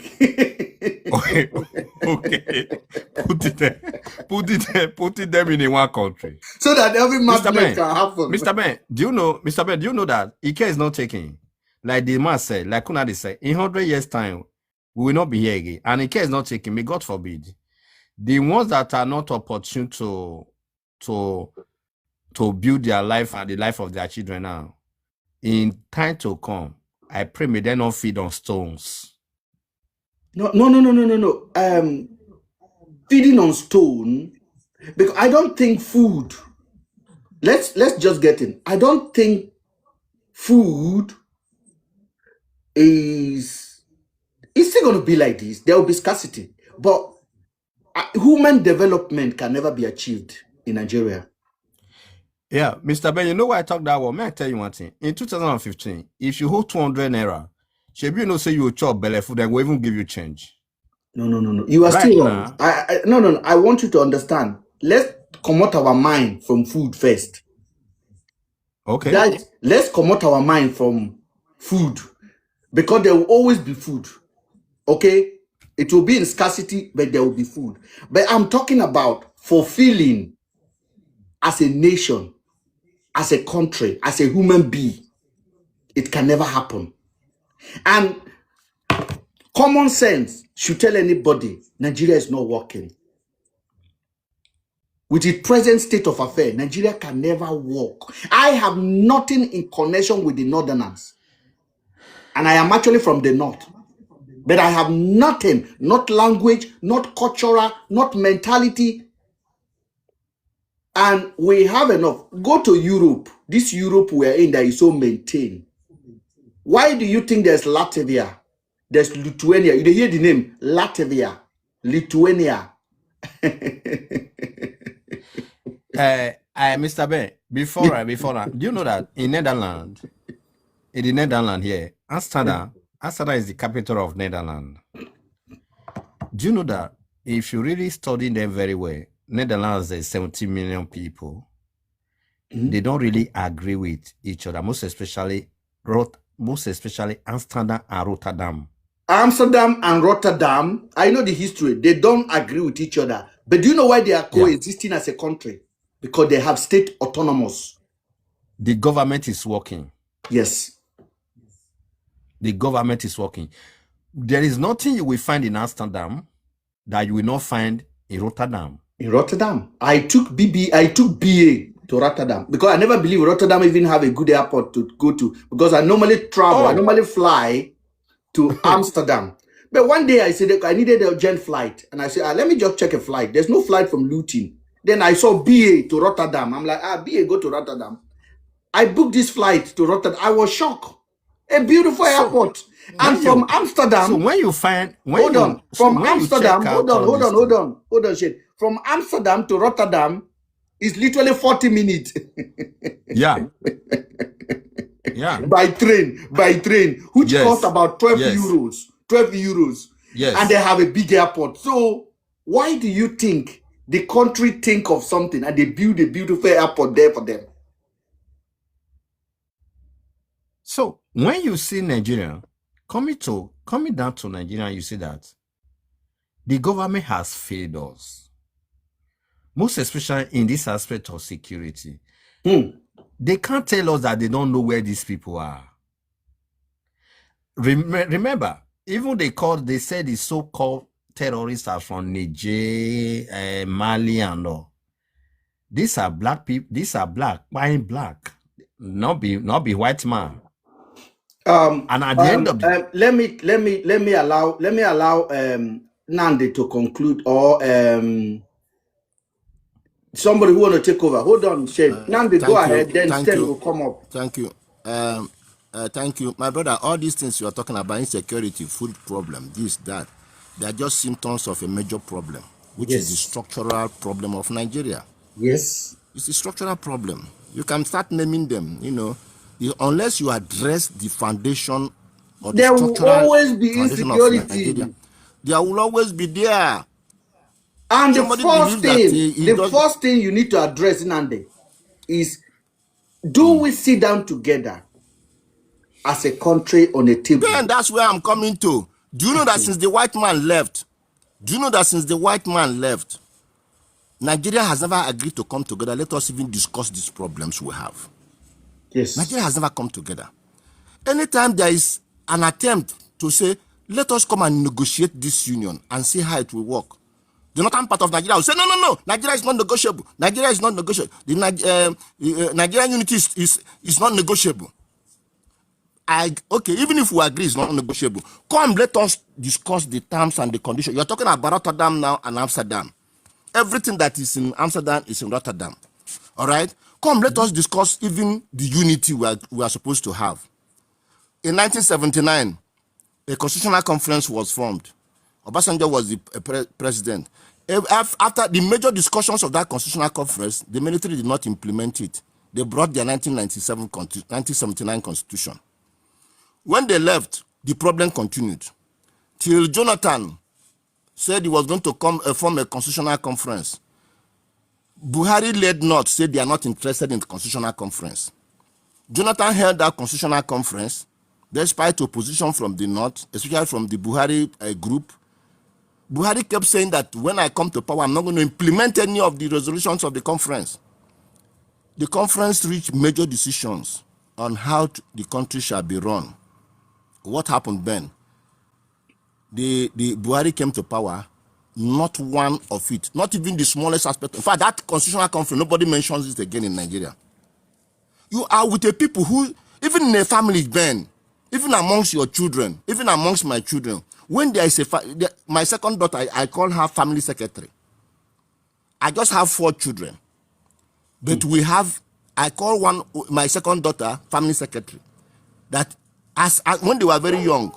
Okay. Put it them in one country. So that every Mr. madness Ben, can happen. Mr. Ben, do you know that Ike is not taking? Like the man said, like Kunadi said, in 100 years' time, we will not be here again. And Ike is not taking, may God forbid. The ones that are not opportune to build their life and the life of their children now, in time to come, I pray may they not feed on stones. No. Feeding on stone, because I don't think food. Let's just get in. I don't think food is. It's still going to be like this. There will be scarcity, but human development can never be achieved in Nigeria. Yeah, Mr. Ben, you know why I talk that one? May I tell you one thing? In 2015, if you hold 200 naira, should you know say you will chop belly food and will even give you change? No. You are Right still now. wrong. No. I want you to understand. Let's come out our mind from food first. Okay. Guys, let's come out our mind from food, because there will always be food. Okay? It will be in scarcity, but there will be food. But I'm talking about fulfilling as a nation, as a country, as a human being. It can never happen. And common sense should tell anybody Nigeria is not working. With the present state of affairs, Nigeria can never work. I have nothing in connection with the Northerners. And I am actually from the North. But I have nothing, not language, not cultural, not mentality. And we have enough. Go to Europe. This Europe we're in that is so maintained. Why do you think there's Latvia? There's Lithuania. You hear the name Latvia, Lithuania. Mr. Ben, before that, do you know that in the Netherlands here, Amsterdam is the capital of Netherlands. Do you know that if you really study them very well, Netherlands there's 70 million people. They don't really agree with each other, most especially Amsterdam and Rotterdam. Amsterdam and Rotterdam, I know the history. They don't agree with each other. But do you know why they are coexisting as a country? Because they have state autonomous. The government is working. Yes. The government is working. There is nothing you will find in Amsterdam that you will not find in Rotterdam. In Rotterdam, I took BA to Rotterdam because I never believe Rotterdam even have a good airport to go to, because I normally travel, I normally fly to Amsterdam. But one day I said I needed a urgent flight, and I said, let me just check a flight. There's no flight from Luton. Then I saw BA to Rotterdam. I'm like, BA, go to Rotterdam. I booked this flight to Rotterdam. I was shocked. A beautiful airport. And from Amsterdam. So when you find, hold on, shit. From Amsterdam to Rotterdam is literally 40 minutes. Yeah. By train, which cost about 12 euros. 12 euros. Yes. And they have a big airport. So why do you think the country think of something and they build a beautiful airport there for them? So when you see Nigeria coming down to Nigeria, you see that the government has failed us, most especially in this aspect of security. They can't tell us that they don't know where these people are. Remember, even they said the so-called terrorists are from Niger, Mali, and all. These are black people. These are black, buying black, not be white man. And at the end of the let me allow Nandi to conclude, or somebody who want to take over. Hold on, Shane. Nandi, go ahead. Then Sten will come up. Thank you. Thank you, my brother. All these things you are talking about, insecurity, food problem, this, that, they are just symptoms of a major problem, which is the structural problem of Nigeria. Yes, it's a structural problem. You can start naming them. You know, unless you address the foundation or the there will always be insecurity. There will always be there. And the first thing you need to address, Nandi, is do we sit down together as a country on a table? Then that's where I'm coming to. Do you know that since the white man left, Nigeria has never agreed to come together? Let us even discuss these problems we have. Yes. Nigeria has never come together. Anytime there is an attempt to say, let us come and negotiate this union and see how it will work, the northern part of Nigeria will say, no, Nigeria is not negotiable. Nigeria is not negotiable. The Nigerian unity is not negotiable. Okay, even if we agree it's not negotiable, come, let us discuss the terms and the conditions. You're talking about Rotterdam now and Amsterdam. Everything that is in Amsterdam is in Rotterdam. All right? Come, let us discuss even the unity we are supposed to have. In 1979, a constitutional conference was formed. Obasanjo was the president. After the major discussions of that constitutional conference, the military did not implement it. They brought their 1979 constitution. When they left, the problem continued till Jonathan said he was going to form a constitutional conference. Buhari led North said they are not interested in the constitutional conference. Jonathan held that constitutional conference despite opposition from the North, especially from the Buhari group. Buhari kept saying that when I come to power, I'm not going to implement any of the resolutions of the conference. The conference reached major decisions on how the country shall be run. What happened then? The Buhari came to power, not one of it, not even the smallest aspect. In fact, that constitutional conference, nobody mentions it again in Nigeria. You are with a people who, even in a family, Ben, even amongst your children, even amongst my children, when there is my second daughter, I call her family secretary. I just have 4 children, but I call my second daughter family secretary. That when they were very young,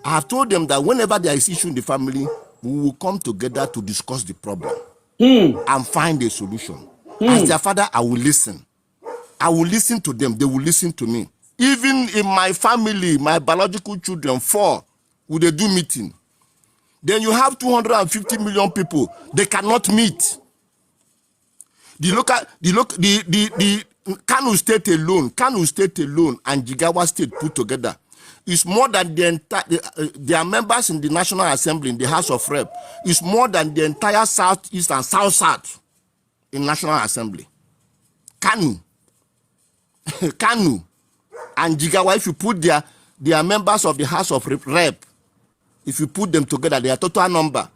I have told them that whenever there is issue in the family, we will come together to discuss the problem and find a solution. As their father, I will listen. I will listen to them. They will listen to me. Even in my family, my biological children, 4, will they do meeting? Then you have 250 million people. They cannot meet. The Kano State alone, and Jigawa State put together is more than the entire. Their members in the National Assembly, in the House of Rep, is more than the entire Southeast and South in National Assembly. Kano and Jigawa, if you put their members of the House of Rep, if you put them together, their total number,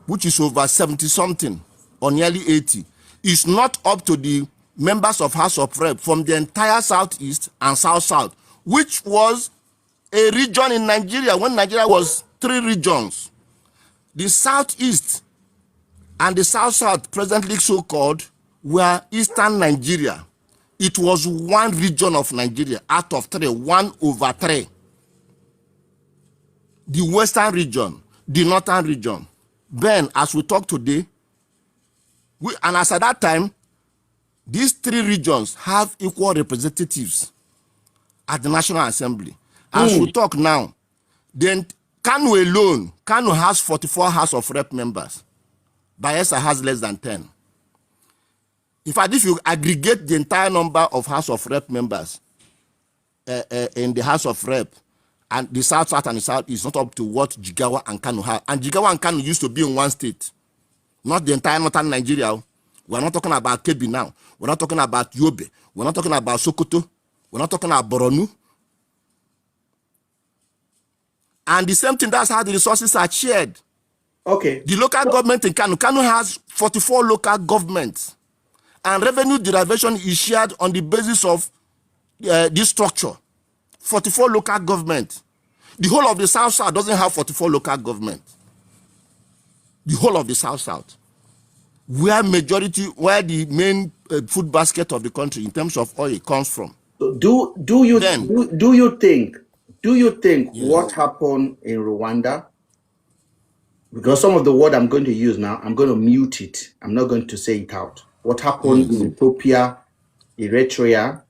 which is over 70-something or nearly 80, is not up to the members of House of Rep from the entire Southeast and South, which was a region in Nigeria when Nigeria was 3 regions. The Southeast and the South, presently so-called, were Eastern Nigeria. It was 1 region of Nigeria out of 3, 1/3. The Western region, the Northern region. Then, as we talk today, and as at that time, these 3 regions have equal representatives at the National Assembly. As we talk now, then Kano alone, Kano has 44 House of Rep members. Bayelsa has less than 10. In fact, if you aggregate the entire number of House of Rep members in the House of Rep, and the South and the South is not up to what Jigawa and Kano have. And Jigawa and Kano used to be in one state, not the entire northern Nigeria. We're not talking about Kebbi now. We're not talking about Yobe. We're not talking about Sokoto. We're not talking about Boronu. And the same thing, that's how the resources are shared. Okay. The local government in Kano has 44 local governments, and revenue derivation is shared on the basis of this structure. 44 local government. The whole of the South doesn't have 44 local government. The whole of the South, where the main food basket of the country in terms of oil comes from. So do you think what happened in Rwanda? Because some of the word I'm going to use now, I'm going to mute it. I'm not going to say it out. What happened in Ethiopia, Eritrea?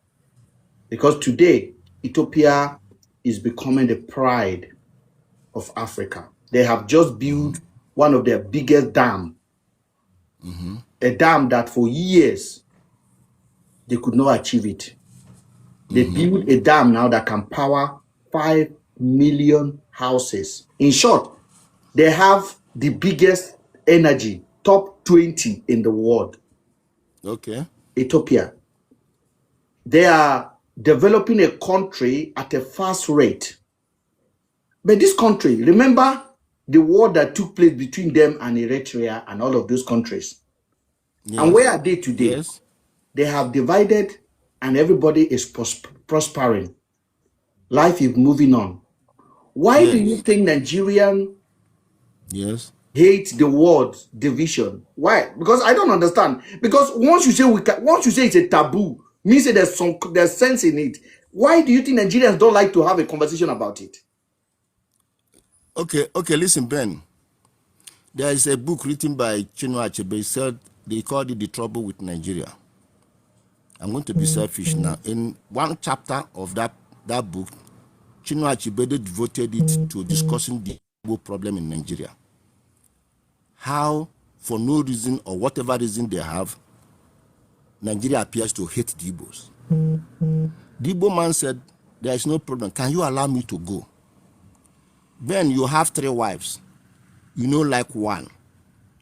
Because today, Ethiopia is becoming the pride of Africa. They have just built one of their biggest dams. A dam that for years, they could not achieve it. They built a dam now that can power 5 million houses. In short, they have the biggest energy, top 20 in the world. Okay. Ethiopia. They are developing a country at a fast rate. But this country, remember the war that took place between them and Eritrea and all of those countries. Yes. And where are they today? Yes. They have divided and everybody is prospering. Life is moving on. Why do you think Nigerian hate the word division? Why? Because I don't understand. Because once you say it's a taboo, means that there's sense in it. Why do you think Nigerians don't like to have a conversation about it? Okay, listen, Ben. There is a book written by Chinua Achebe. Said they called it The Trouble with Nigeria. I'm going to be selfish now. In one chapter of that book, Chinua Achebe devoted it to discussing the Igbo problem in Nigeria. How, for no reason or whatever reason they have, Nigeria appears to hate the Igbos. The Igbo man said, there is no problem. Can you allow me to go? Then you have 3 wives. You know, like one.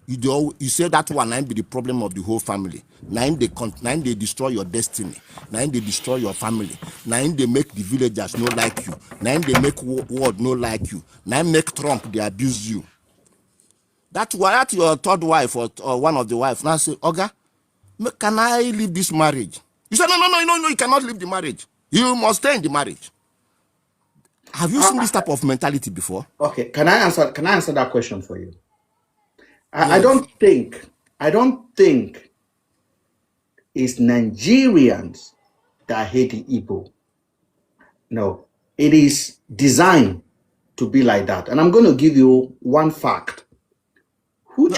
You say that one might be the problem of the whole family. Now they destroy your destiny. Now they destroy your family. Now they make the villagers not like you. Now they make world not like you. Now make Trump, they abuse you. That's why your 3rd wife or one of the wives now say, Oga, can I leave this marriage? You say, no, you cannot leave the marriage. You must stay in the marriage. Have you seen this type of mentality before? Okay, can I answer that question for you? I don't think it's Nigerians that hate the Igbo. No, it is designed to be like that. And I'm going to give you one fact.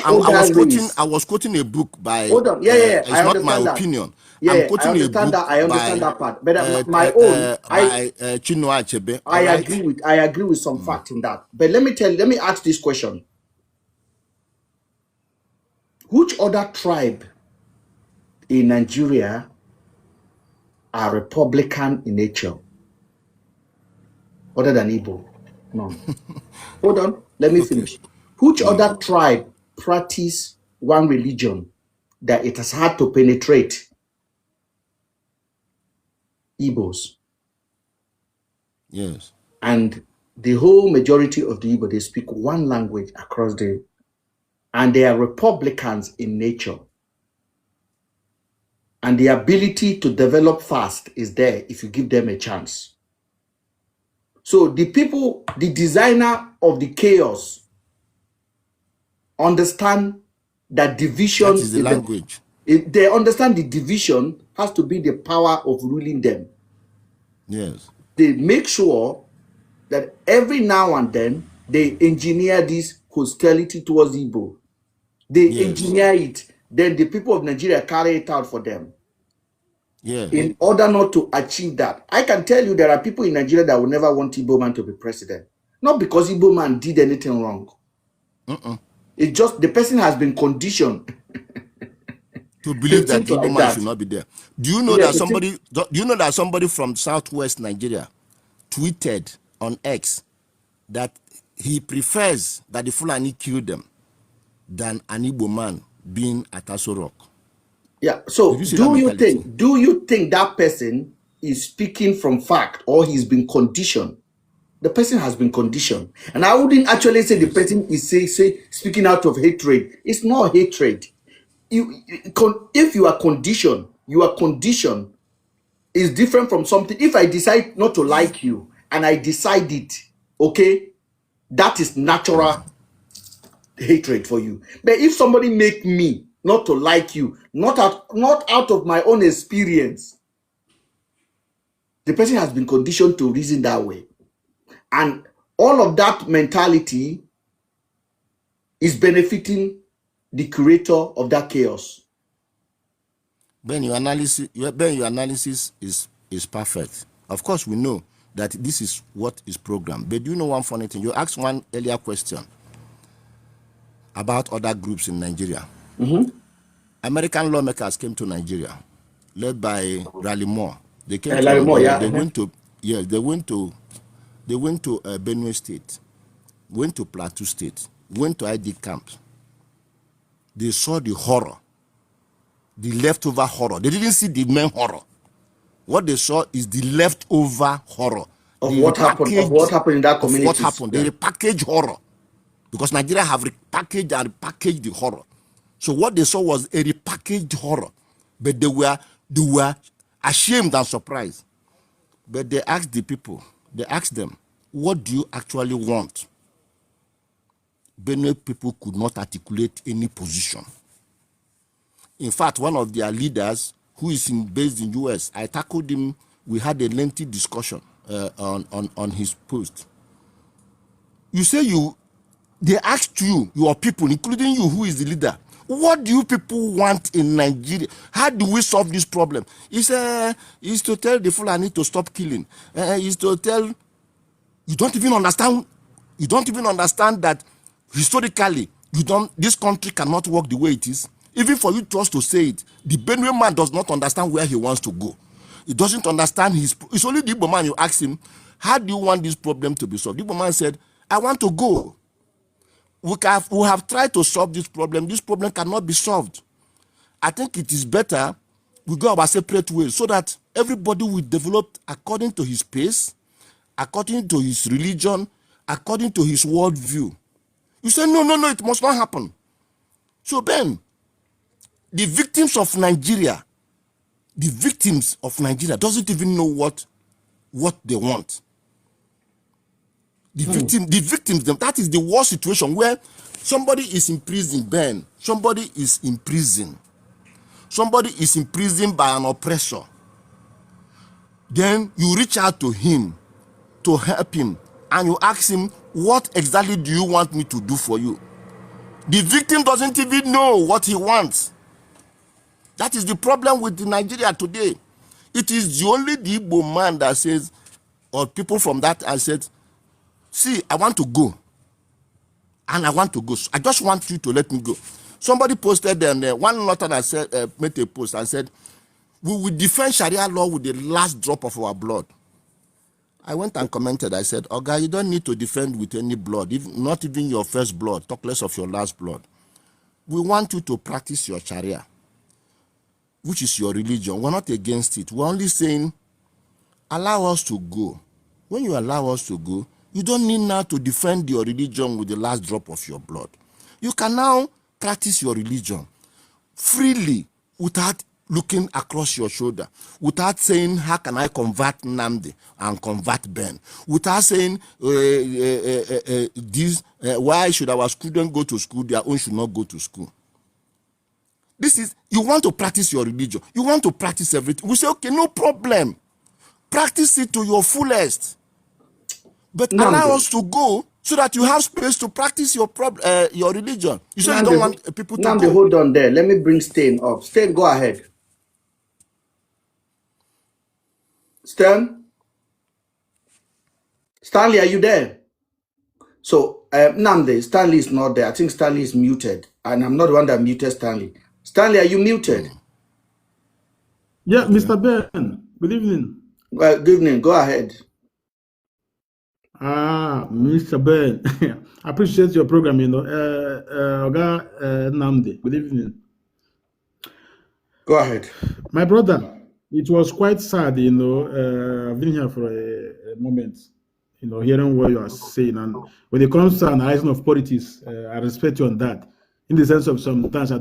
I was quoting a book by. Hold on. It's I not my that. opinion. Yeah, I'm quoting I understand a book that. I understand by, that part. But my own, by Chinua Achebe. I agree with some fact in that. But let me ask this question. Which other tribe in Nigeria are Republican in nature other than Igbo? No. Hold on. Let me finish. Which other tribe practice one religion that it has had to penetrate? Igbos. Yes. And the whole majority of the Igbo, they speak one language across and they are Republicans in nature. And the ability to develop fast is there if you give them a chance. So the people, the designer of the chaos, understand that division is the language. They understand the division has to be the power of ruling them. Yes. They make sure that every now and then they engineer this hostility towards Igbo. They engineer it. Then the people of Nigeria carry it out for them. Yeah. In order not to achieve that. I can tell you there are people in Nigeria that will never want Igbo man to be president. Not because Igbo man did anything wrong. It's just the person has been conditioned to believe that Igbo man should not be there. Do you know that somebody from Southwest Nigeria tweeted on X that he prefers that the Fulani kill them than an Igbo man being at Aso Rock? Yeah. So do you think that person is speaking from fact or he's been conditioned the person has been conditioned. And I wouldn't actually say the person is speaking out of hatred. It's not hatred. If you are conditioned, is different from something. If I decide not to like you and I decide it, okay, that is natural hatred for you. But if somebody make me not to like you, not out of my own experience, the person has been conditioned to reason that way. And all of that mentality is benefiting the creator of that chaos. Ben, your analysis is perfect. Of course, we know that this is what is programmed. But do you know one funny thing? You asked one earlier question about other groups in Nigeria. American lawmakers came to Nigeria, led by Raleigh Moore. They came to Nigeria. They went to Benue State, went to Plateau State, went to ID camps. They saw the horror, the leftover horror. They didn't see the main horror. What they saw is the leftover horror of what happened in that community. What happened? They repackaged horror, because Nigeria have repackaged the horror. So what they saw was a repackaged horror, but they were ashamed and surprised. But they asked the people, they asked them, what do you actually want? Benue people could not articulate any position. In fact, one of their leaders, who is based in US, I tackled him. We had a lengthy discussion on his post. You say they asked you, your people, including you, who is the leader, what do you people want in Nigeria? How do we solve this problem? It's to tell the Fulani to stop killing. It's to tell, you don't even understand that historically, this country cannot work the way it is. Even for you just to say it, the Benue man does not understand where he wants to go. He doesn't understand it's only the Igbo man. You ask him, how do you want this problem to be solved? The Igbo man said, I want to go. We have tried to solve this problem. This problem cannot be solved. I think it is better we go our separate ways, so that everybody will develop according to his pace, according to his religion, according to his worldview. You say, no, it must not happen. So Ben, the victims of Nigeria doesn't even know what they want. The victims, that is the worst situation, where somebody is in prison, Ben. Somebody is in prison. Somebody is in prison by an oppressor. Then you reach out to him to help him, and you ask him, what exactly do you want me to do for you? The victim doesn't even know what he wants. That is the problem with Nigeria today. It is only the Igbo man that says, or people from that, I said, see, I want to go. And I want to go. I just want you to let me go. Somebody posted, and one Northerner said, made a post and said, we will defend Sharia law with the last drop of our blood. I went and commented. I said, Oga, you don't need to defend with any blood, not even your first blood, talk less of your last blood. We want you to practice your Sharia, which is your religion. We're not against it. We're only saying, allow us to go. When you allow us to go, you don't need now to defend your religion with the last drop of your blood. You can now practice your religion freely, without looking across your shoulder, without saying, how can I convert Nnamdi and convert Ben? Without saying, why should our students go to school, their own should not go to school. This is, you want to practice your religion. You want to practice everything. We say, okay, no problem. Practice it to your fullest. But allow us to go, so that you have space to practice your religion. You say you don't want people to go. Hold on there. Let me bring Stain up. Stain, go ahead. Stanley, are you there? So, Nnamdi, Stanley is not there. I think Stanley is muted. And I'm not the one that muted Stanley. Stanley, are you muted? Yeah, Mr. Ben, good evening. Good evening. Go ahead. Mr. Ben, I appreciate your program, Oga Nnamdi, good evening. Go ahead. My brother, it was quite sad, I've been here for a moment. hearing what you are saying. And when it comes to analyzing of politics, I respect you on that. In the sense of sometimes I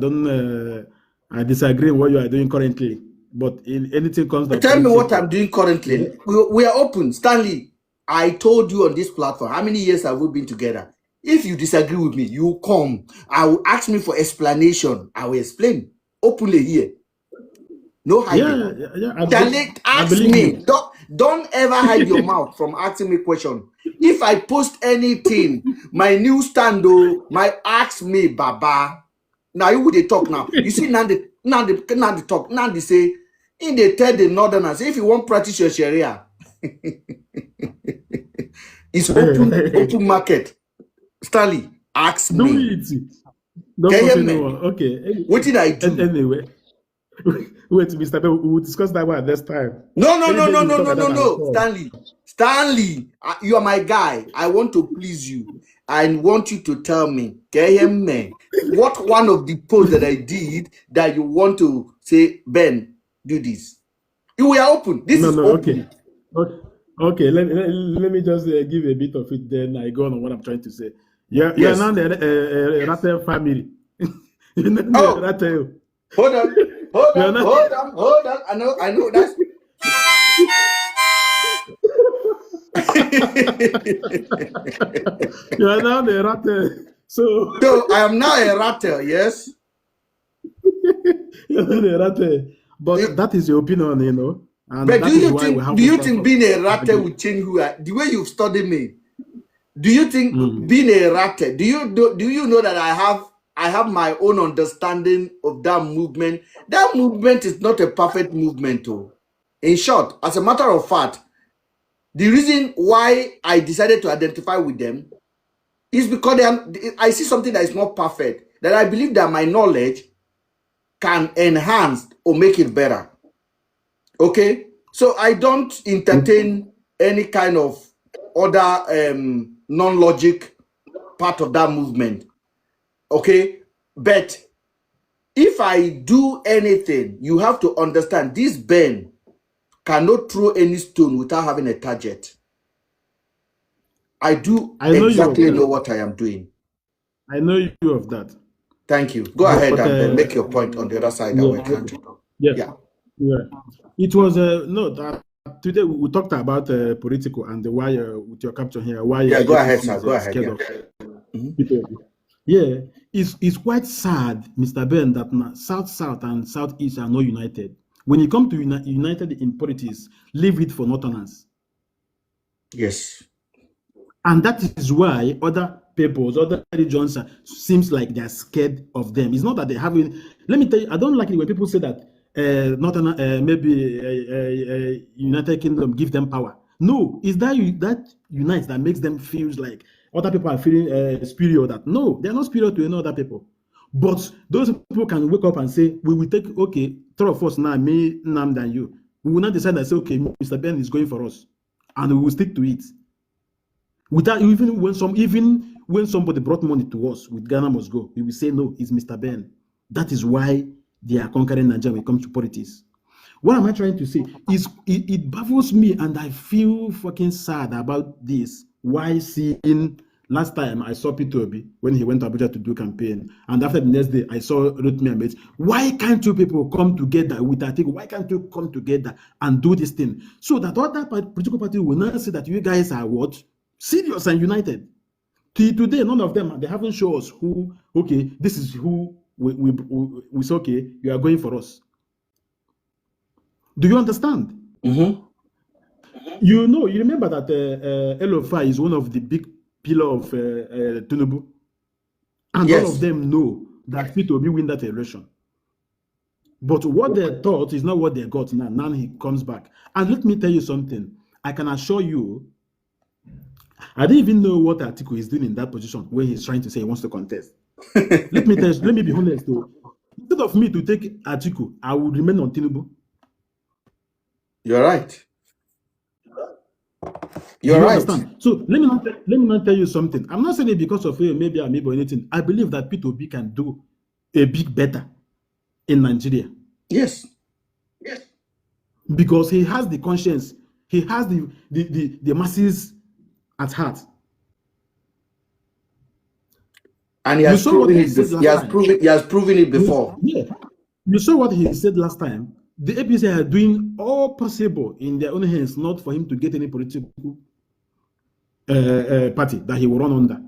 disagree with what you are doing currently. But in anything comes to Tell me what politics, I'm doing currently. We are open. Stanley, I told you on this platform, how many years have we been together? If you disagree with me, you come. I will ask me for explanation. I will explain openly here. No hiding. I Ask believe me. you. Don't ever hide your mouth from asking me question. If I post anything, my new stand, my ask me, Baba. Now you would they talk now. You see now they talk. Now they say, in they tell the northerners, if you want practice your Sharia, it's open market. Stanley, ask Do me. it. Don't Can you force hear me? anyone. Okay. What did I do? Anyway, wait, Mr. Bell, we will discuss that one next time. No. Anything we talk about that at all. Stanley, you are my guy. I want to please you. I want you to tell me, what one of the posts that I did that you want to say, Ben, do this. We are open. This is open. Okay. Let me just give a bit of it. Then I go on what I'm trying to say. You are now the Rattel family. Rattel. Hold on. I know. That's. You are now the Rattel. So I am now a Rattel, yes? You're not a Rattel. But that is your opinion, And but do you think being a Rattel will change who I, the way you've studied me? Do you think being a Rattel, do you know that I have my own understanding of that movement? That movement is not a perfect movement, though. In short, as a matter of fact, the reason why I decided to identify with them is because I see something that is not perfect, that I believe that my knowledge can enhance or make it better. Okay? So I don't entertain any kind of other non-logic part of that movement. Okay? But if I do anything, you have to understand this Ben cannot throw any stone without having a target. I exactly know what I am doing. I know you of that. Thank you. Go ahead and make your point on the other side. Yeah. It was today we talked about political and the why with your caption here. Why? Yeah, go ahead, sir. Go ahead. Yeah, it's quite sad, Mr. Ben, that South and Southeast are not united. When you come to united in politics, leave it for Northerners. Yes. And that is why other peoples, other regions seems like they're scared of them. It's not that they haven't. Let me tell you, I don't like it when people say that maybe United Kingdom give them power. No, it's that unites that makes them feel like other people are feeling superior. That no, they're not superior to any other people. But those people can wake up and say, we will take, okay, three of us now, me, Nam, than you. We will not decide and say, okay, Mr. Ben is going for us. And we will stick to it. Without even when somebody brought money to us with Ghana Must Go, we will say, no, it's Mr. Ben. That is why they are conquering Nigeria when it comes to politics. What am I trying to say? It baffles me and I feel fucking sad about this. Why seeing... Last time I saw Peter Obi when he went to Abuja to do campaign, and after the next day I saw Rotimi Amaechi. Why can't you people come together with Atiku? Why can't you come together and do this thing so that other political party will not say that you guys are what? Serious and united. Till today, none of them, they haven't shown us who. Okay, this is who we say. Okay, you are going for us. Do you understand? You remember that El-Rufai is one of the big pillar of Tinubu, and yes, all of them know that Peter Obi win that election. But what they thought is not what they got now. Now he comes back. And let me tell you something. I can assure you, I didn't even know what Atiku is doing in that position where he's trying to say he wants to contest. Let me be honest though. Instead of me to take Atiku, I would remain on Tinubu. You're right. You're right. Understand? So let me not tell you something. I'm not saying it because of maybe or anything. I believe that Peter Obi can do a big better in Nigeria. Yes. Because he has the conscience, he has the masses at heart. And he You has saw what proven he it. said last time. He has proven it before. Yeah. You saw what he said last time. The APC are doing all possible in their own hands, not for him to get any political party that he will run under.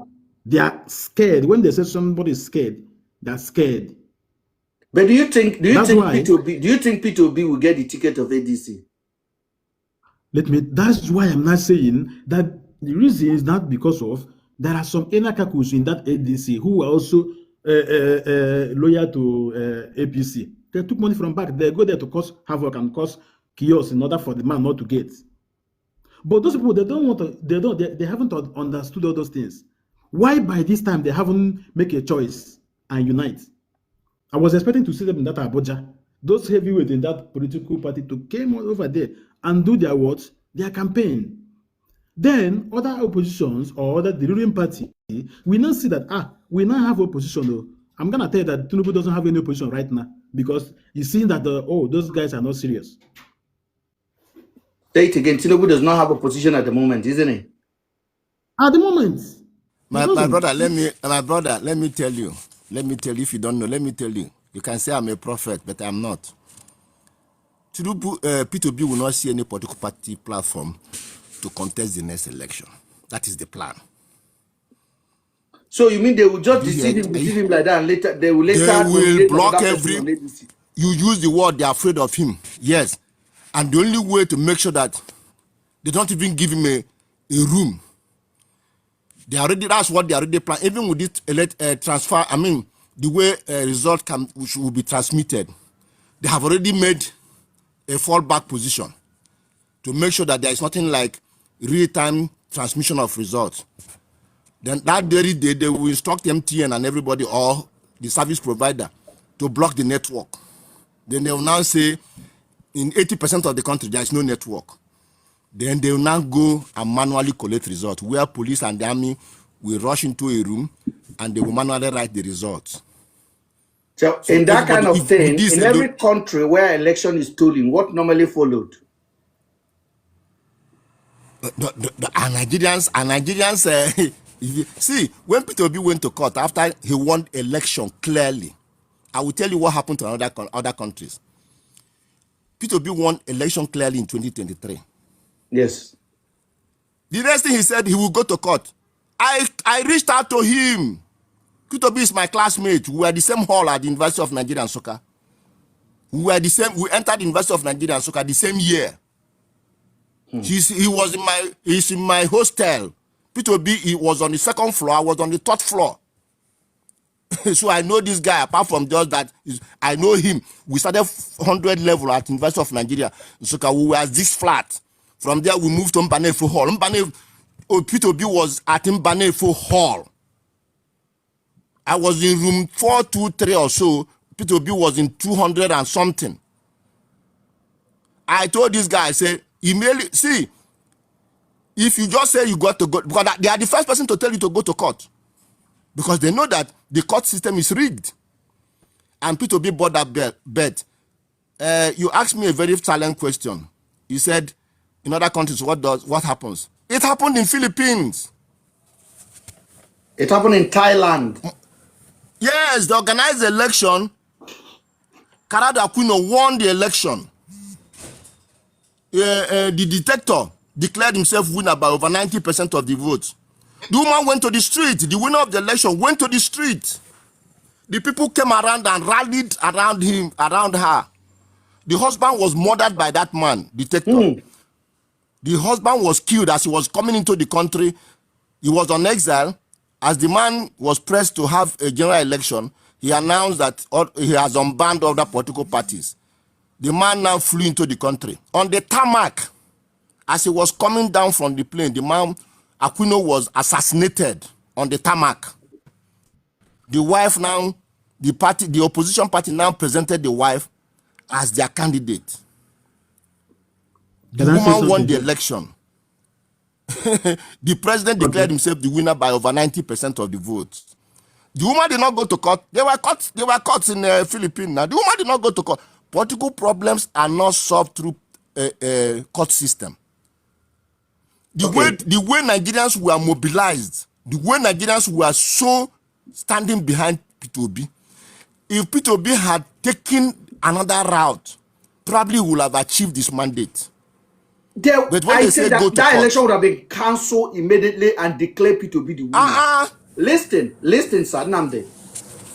They are scared. When they say somebody is scared, they're scared. But do you think That's why- P2B will get the ticket of ADC? That's why I'm not saying that the reason is not because of there are some Enakakus in that ADC who are also loyal to APC. They took money from back. They go there to cause havoc and cause chaos in order for the man not to get. But those people, they don't want to. They haven't understood all those things. Why by this time they haven't make a choice and unite? I was expecting to see them in that Abuja. Those heavyweights in that political party to came over there and do their what? Their campaign. Then other oppositions or other the ruling party, we now see that we now have opposition. Though. I'm gonna tell you that Tinubu doesn't have any opposition right now because he's seeing that those guys are not serious. Say it again. Tinubu does not have a position at the moment, isn't he? At the moment, My brother, let me tell you. Let me tell you, if you don't know, let me tell you. You can say I'm a prophet, but I'm not. Tinubu, P2B will not see any political party platform to contest the next election. That is the plan. So you mean they will just deceive him like that, and later they will block every. You use the word they're afraid of him. Yes, and the only way to make sure that they don't even give him a room. That's what they already plan. Even with this transfer, I mean, the way result will be transmitted, they have already made a fallback position to make sure that there is nothing like real-time transmission of results. Then that very day, they will instruct MTN and everybody or the service provider to block the network. Then they will now say, in 80% of the country, there is no network. Then they will now go and manually collect results, where police and the army will rush into a room and they will manually write the results. So in that kind of thing, in every country where election is stolen, what normally followed? Nigerians, see, when P2B went to court after he won election clearly, I will tell you what happened to other countries. P2B won election clearly in 2023. Yes. The next thing he said, he will go to court. I reached out to him. P2B is my classmate. We were the same hall at the University of Nigeria and Soka. We entered the University of Nigeria and Soka the same year. He's in my hostel. P2B, he was on the second floor, I was on the third floor. So I know this guy, apart from just that, I know him. We started 100 level at University of Nigeria. So we were this flat. From there, we moved to Mbanefo Hall. P2B was at Mbanefo Hall. I was in room 423 or so. P2B was in 200 and something. I told this guy, I said, see, if you just say you got to go, because they are the first person to tell you to go to court. Because they know that the court system is rigged. And P2B bought that bet. You asked me a very silent question. You said, in other countries, what happens? It happened in Philippines. It happened in Thailand. Yes, the organized election, Karado Aquino won the election. The detector declared himself winner by over 90% of the votes. The woman went to the street. The winner of the election went to the street. The people came around and rallied around her. The husband was murdered by that man, detector. The husband was killed as he was coming into the country. He was on exile. As the man was pressed to have a general election, he announced that he has unbanned other political parties. The man now flew into the country. On the tarmac, as he was coming down from the plane, the man, Aquino, was assassinated on the tarmac. The wife now, the opposition party now presented the wife as their candidate. The woman won the election. The president declared himself the winner by over 90% of the votes. The woman did not go to court. They were caught in the Philippines. Now, the woman did not go to court. Political problems are not solved through a court system. The way Nigerians were mobilized, the way Nigerians were so standing behind P2B, if P2B had taken another route, probably would have achieved this mandate. But when I say that election would have been cancelled immediately and declared P2B the winner. Listen, Sir Nnamdi.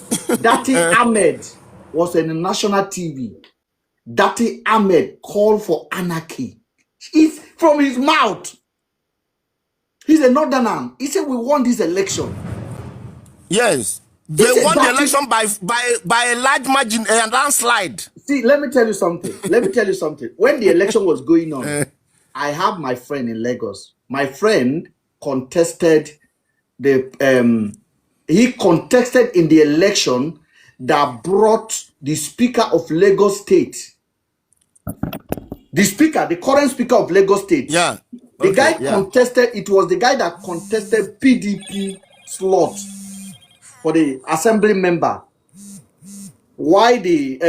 Dati Ahmed was on the national TV. Dati Ahmed called for anarchy. It's from his mouth. He's a northerner. He said, we won this election. Yes. They won the election by a large margin, a landslide. See, let me tell you something. When the election was going on, I have my friend in Lagos. My friend contested he contested in the election that brought the Speaker of Lagos State. The current Speaker of Lagos State. Yeah. The guy contested, it was the guy that contested PDP slot for the assembly member. Why the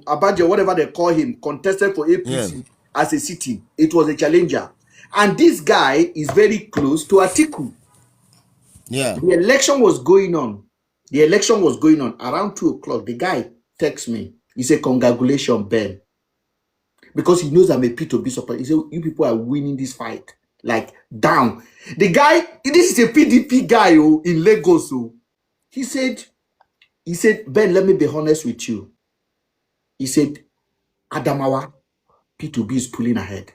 Abajo, whatever they call him, contested for APC as a sitting. It was a challenger. And this guy is very close to Atiku. Yeah. The election was going on. Around 2 o'clock. The guy texts me. He said, congratulations, Ben. Because he knows I'm a P2B supporter. He said, you people are winning this fight. Like, down. The guy, this is a PDP guy in Lagos. He said, Ben, let me be honest with you. He said, Adamawa, P2B is pulling ahead.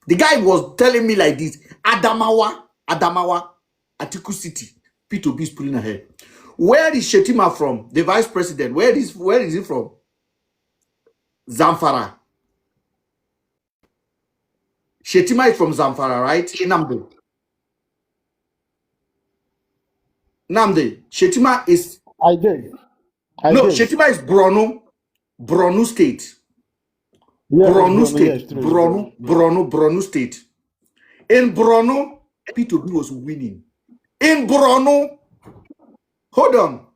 The guy was telling me like this, Adamawa, Atiku City, P2B is pulling ahead. Where is Shetima from? The vice president. Where is he from? Zamfara. Shetima is from Zamfara, right? Nnamdi. Shetima is... I did. Shetima is Borno State. Yeah, Borno State. Yes, Borno State. In Borno, P2B was winning. In Borno, hold on.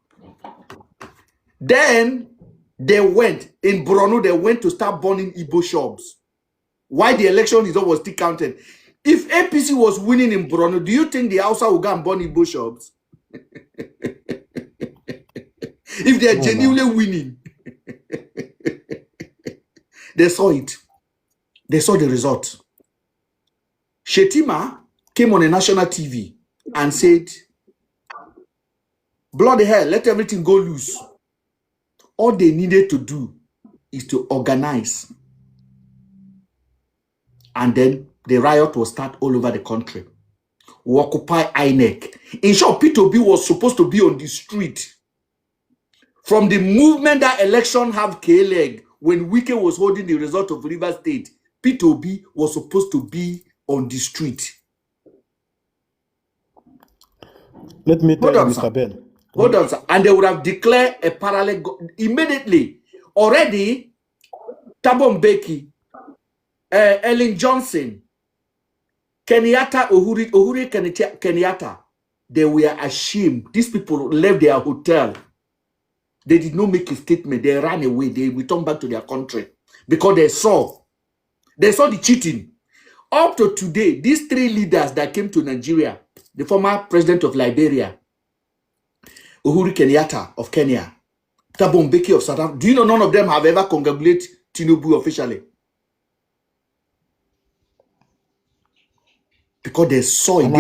Then they went to start burning Igbo shops. Why the election result was still counted. If APC was winning in Borno, do you think the Hausa would go and burn Igbo shops? If they are genuinely winning. They saw it. They saw the result. Shetima came on a national TV and said, bloody hell, let everything go loose. All they needed to do is to organize. And then the riot will start all over the country. We occupy INEC. In short, P2B was supposed to be on the street. From the movement that election have K-leg, when Wike was holding the result of Rivers State, P2B was supposed to be on the street. Let me tell you, Mr. Ben. Hold on, sir. And they would have declared a parallel immediately. Already, Thabo Mbeki, Ellen Johnson, Kenyatta, Uhuru Kenyatta, they were ashamed. These people left their hotel. They did not make a statement. They ran away. They returned back to their country because they saw the cheating. Up to today, these 3 leaders that came to Nigeria, the former president of Liberia, Uhuru Kenyatta of Kenya, Thabo Mbeki of South Africa, do you know none of them have ever congratulated Tinubu officially? Because they saw it.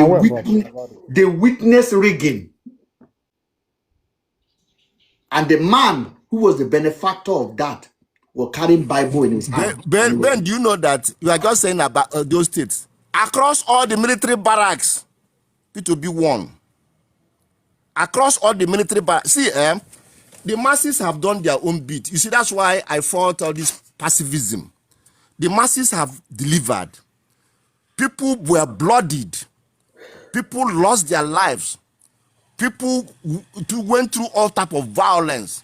They witnessed rigging. And the man who was the benefactor of that was carrying Bible in his hand. Ben, do you know that you are just saying about those states? Across all the military barracks, P2B won. Across all the military barracks. See, the masses have done their own bit. You see, that's why I fought all this pacifism. The masses have delivered. People were bloodied. People lost their lives. People went through all type of violence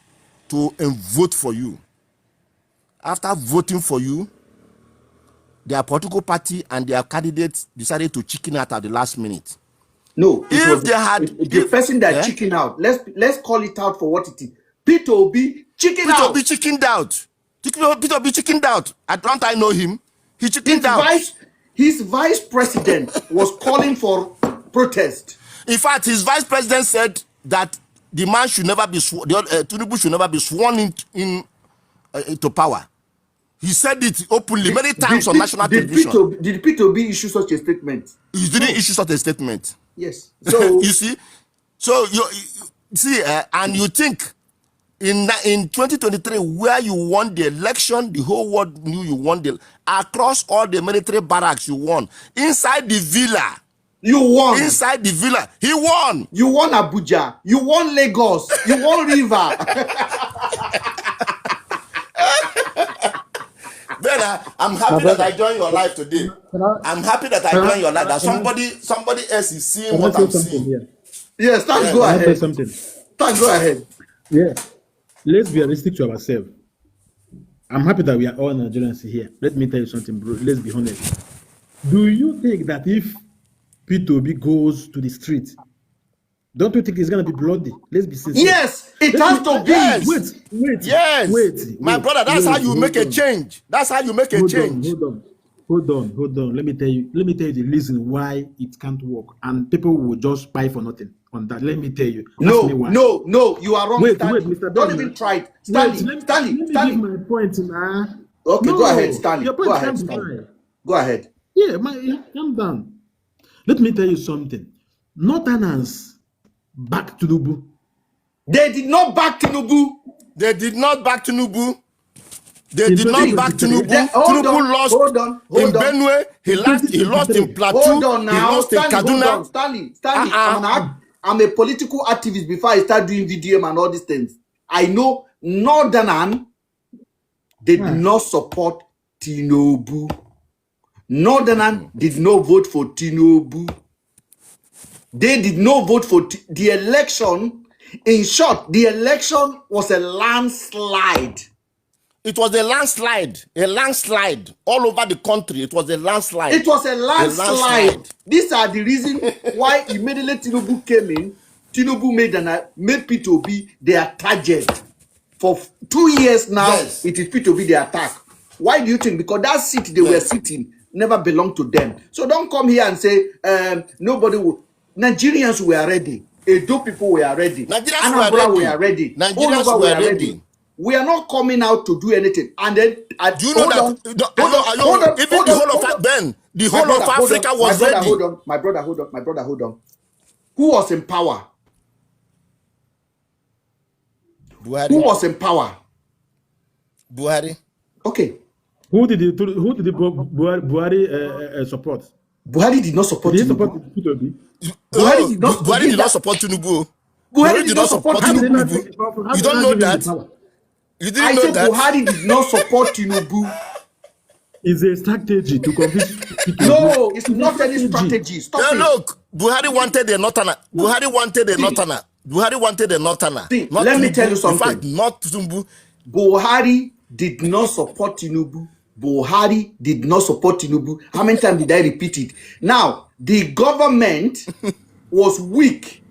to vote for you. After voting for you, their political party and their candidates decided to chicken out at the last minute. No, the person that chicken out, let's call it out for what it is. P2B chicken out. P2B chickened out. P2B chickened out. Don't I know him? He chickened out. his vice president was calling for protest. In fact, his vice president said that the man should never be Tinubu should never be sworn into power. He said it openly many times on national television. Did P2B issue such a statement? He didn't issue such a statement. Yes. So you see, so you see, and you think in 2023, where you won the election, the whole world knew you won across all the military barracks, you won. Inside the villa, you won. Inside the villa, he won. You won Abuja. You won Lagos. You won River. Then I'm happy that I joined your life today. I'm happy that I joined your life. That somebody else is seeing what I'm seeing. Here? Yes, go ahead. Something. Go ahead. Yeah. Let's be realistic to ourselves. I'm happy that we are all Nigerians here. Let me tell you something, bro. Let's be honest. Do you think that if P2B goes to the street, don't you think it's gonna be bloody? Let's be sincere. Yes, it has to be. Yes. Wait. My brother, that's how you make a change. That's how you make a change. Hold on. Let me tell you the reason why it can't work, and people will just buy for nothing on that. Let me tell you. No, you are wrong. Wait, Mr. Don't even try it. Stanley. Let me give my point now. Okay, go ahead, Stanley. Go ahead. Go ahead. Yeah, calm down. Let me tell you something. Northerners back Tinubu. They did not back Tinubu. They did not back Tinubu. Tinubu lost in Benue. He lost in Plateau. Hold on now. He lost in Kaduna. Stanley. I'm a political activist before I start doing VDM and all these things. I know Northern did not support Tinubu. Northern did not vote for Tinubu. They did not vote for the election. In short, the election was a landslide. It was a landslide all over the country. It was a landslide. It was a landslide. These are the reasons why immediately Tinubu came in. Tinubu made P2B their target. For 2 years now, yes. It is P2B their attack. Why do you think? Because that seat they were sitting never belonged to them. So don't come here and say nobody will. Nigerians were ready. Edo people were ready. Nigerians were ready. Nigerians were ready. We are not coming out to do anything. And then, do you know that? Even the whole of Africa was ready. Hold on, my brother, hold on. Who was in power? Buhari. Who was in power? Buhari. Okay. Who did Buhari support? Buhari did not support Tinubu. Buhari did not support Tinubu. Buhari did not support Tinubu. You don't know that? You didn't know that? Buhari did not support Tinubu. It's a strategy to convince people. No, it's not any strategy. Stop it. Look, Buhari wanted a northerner. Buhari wanted a northerner. See, let me tell you something. In fact, not Tinubu. Buhari did not support Tinubu. Buhari did not support Tinubu. How many times did I repeat it? Now, the government was weak.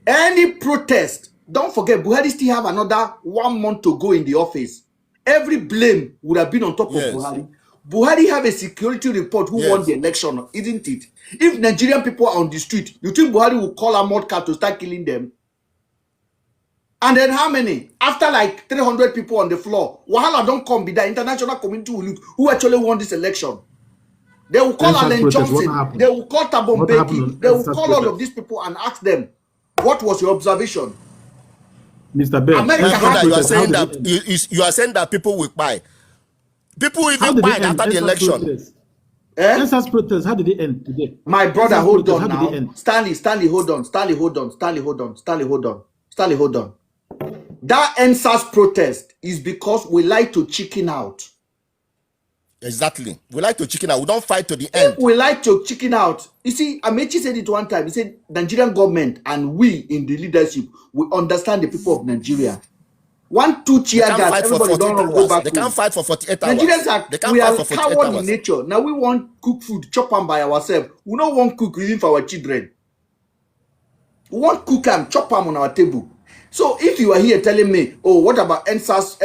Any protest, don't forget, Buhari still have another 1 month to go in the office. Every blame would have been on top of Buhari. Buhari have a security report who won the election, isn't it? If Nigerian people are on the street, you think Buhari will call a Modka to start killing them? And then how many? After like 300 people on the floor, Wahala don't come, be the international community will look who actually won this election. They will call Alan Johnson, they will call Thabo Mbeki, they will call all of these people and ask them, what was your observation? Mr. Ben, you are saying that people will buy. People even buy after the election. NSAS protests, how did they end today? My brother, hold on now. Stanley, hold on. That NSAS protest is because we like to chicken out. Exactly. We like to chicken out. We don't fight to the end. We like to chicken out. You see, Amechi said it one time. He said, Nigerian government and we in the leadership, we understand the people of Nigeria. 1, 2 cheer gas, everybody don't go back. They can't fight for 48 hours. Nigerians we are coward in nature. Now we want cook food, chop them by ourselves. We don't want cook even for our children. We want cook them, chop them on our table. So if you are here telling me, oh, what about NSAS?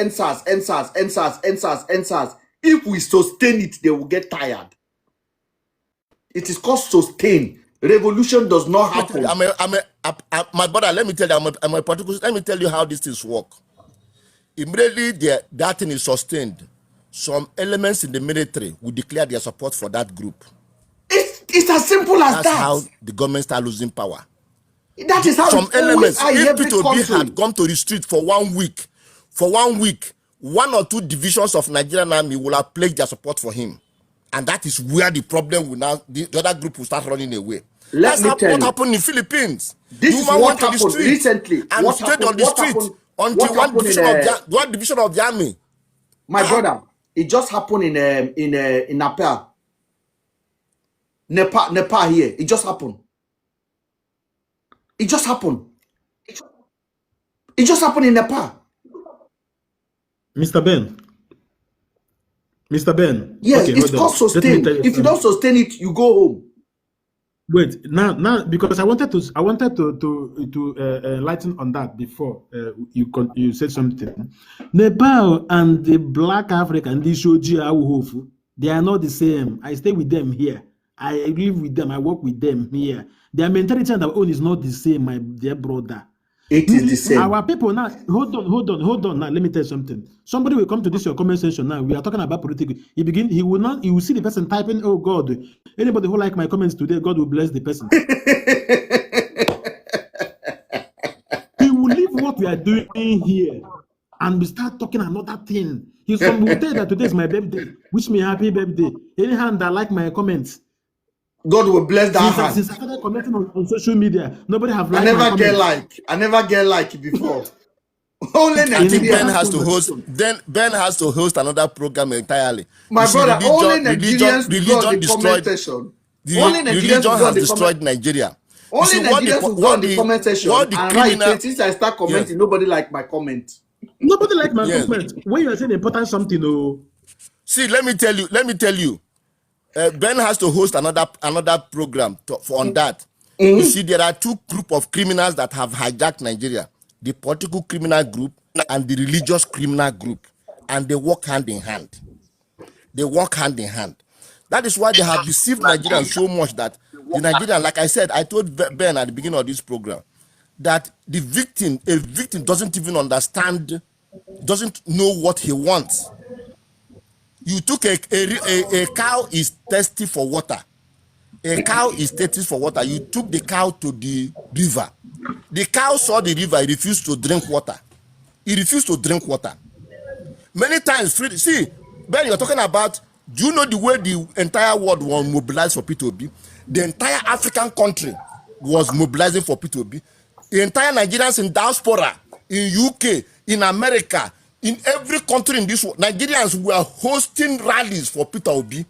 If we sustain it, they will get tired. It is called sustain. Revolution does not happen. My brother, let me tell you, I'm a particular. Let me tell you how these things work. Immediately, that thing is sustained. Some elements in the military will declare their support for that group. It's as simple as That's that. how the government start losing power. That is how some elements. If P2B had come to the street for 1 week, 1 or 2 divisions of Nigerian army will have pledged their support for him, and that is where the problem will now. The other group will start running away. That's what happened in the Philippines. This is what happened recently. And stayed on the street until one division of the army. My brother, it just happened in Nepal here. It just happened. It just happened. It just happened in Nepal. Mr. Ben. Yes, okay, it's called sustain. If you don't sustain it, you go home. Wait, now, because I wanted to enlighten on that before you said something. Nepal and the Black African, the Shoji Awuhofu, they are not the same. I stay with them here. I live with them. I work with them here. Their mentality and our own is not the same, my dear brother. It is the same. Our people now, hold on. Now, let me tell you something. Somebody will come to this your comment section now. We are talking about politics. He will see the person typing, oh God, anybody who like my comments today, God will bless the person. He will leave what we are doing here and we start talking another thing. Will tell you that today is my birthday. Wish me happy birthday. Any hand that like my comments, God will bless that hand. Since I started commenting on social media, nobody have liked I never get like before. Only Nigerians. Ben has to host another program entirely. My brother, only Nigerians go on the comment section. Religion has destroyed Nigeria. Only Nigerians will go on the comment section and write. Since I start commenting, nobody like my comment. Nobody like my comment. When you are saying important something, oh. See, let me tell you. Ben has to host another program on that. You see, there are 2 groups of criminals that have hijacked Nigeria: the political criminal group and the religious criminal group, and they work hand in hand. That is why they have deceived Nigerians so much that the Nigerian, like I said, I told Ben at the beginning of this program, that a victim doesn't even understand, doesn't know what he wants. You took a cow is thirsty for water. A cow is thirsty for water. You took the cow to the river. The cow saw the river. He refused to drink water. Many times, see, Ben, you're talking about, do you know the way the entire world was mobilized for P2B? The entire African country was mobilizing for P2B. The entire Nigerians in diaspora, in UK, in America, in every country in this world, Nigerians were hosting rallies for Peter Obi.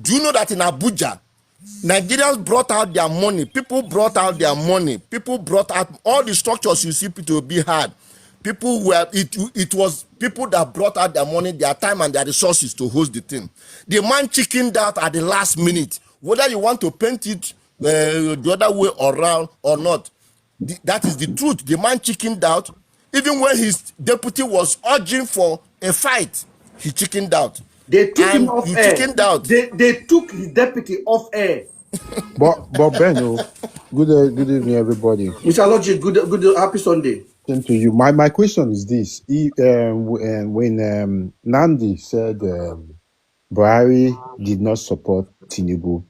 Do you know that in Abuja, Nigerians brought out their money. People brought out all the structures you see Peter Obi had. It was people that brought out their money, their time, and their resources to host the thing. The man chickened out at the last minute. Whether you want to paint it the other way around or not, that is the truth. The man chickened out. Even when his deputy was urging for a fight, he chickened out. They took him off air. They took his deputy off air. but Ben, good evening, everybody. Mr. Logic, good happy Sunday. Same to you. My question is this: when Nandi said Buhari did not support Tinubu,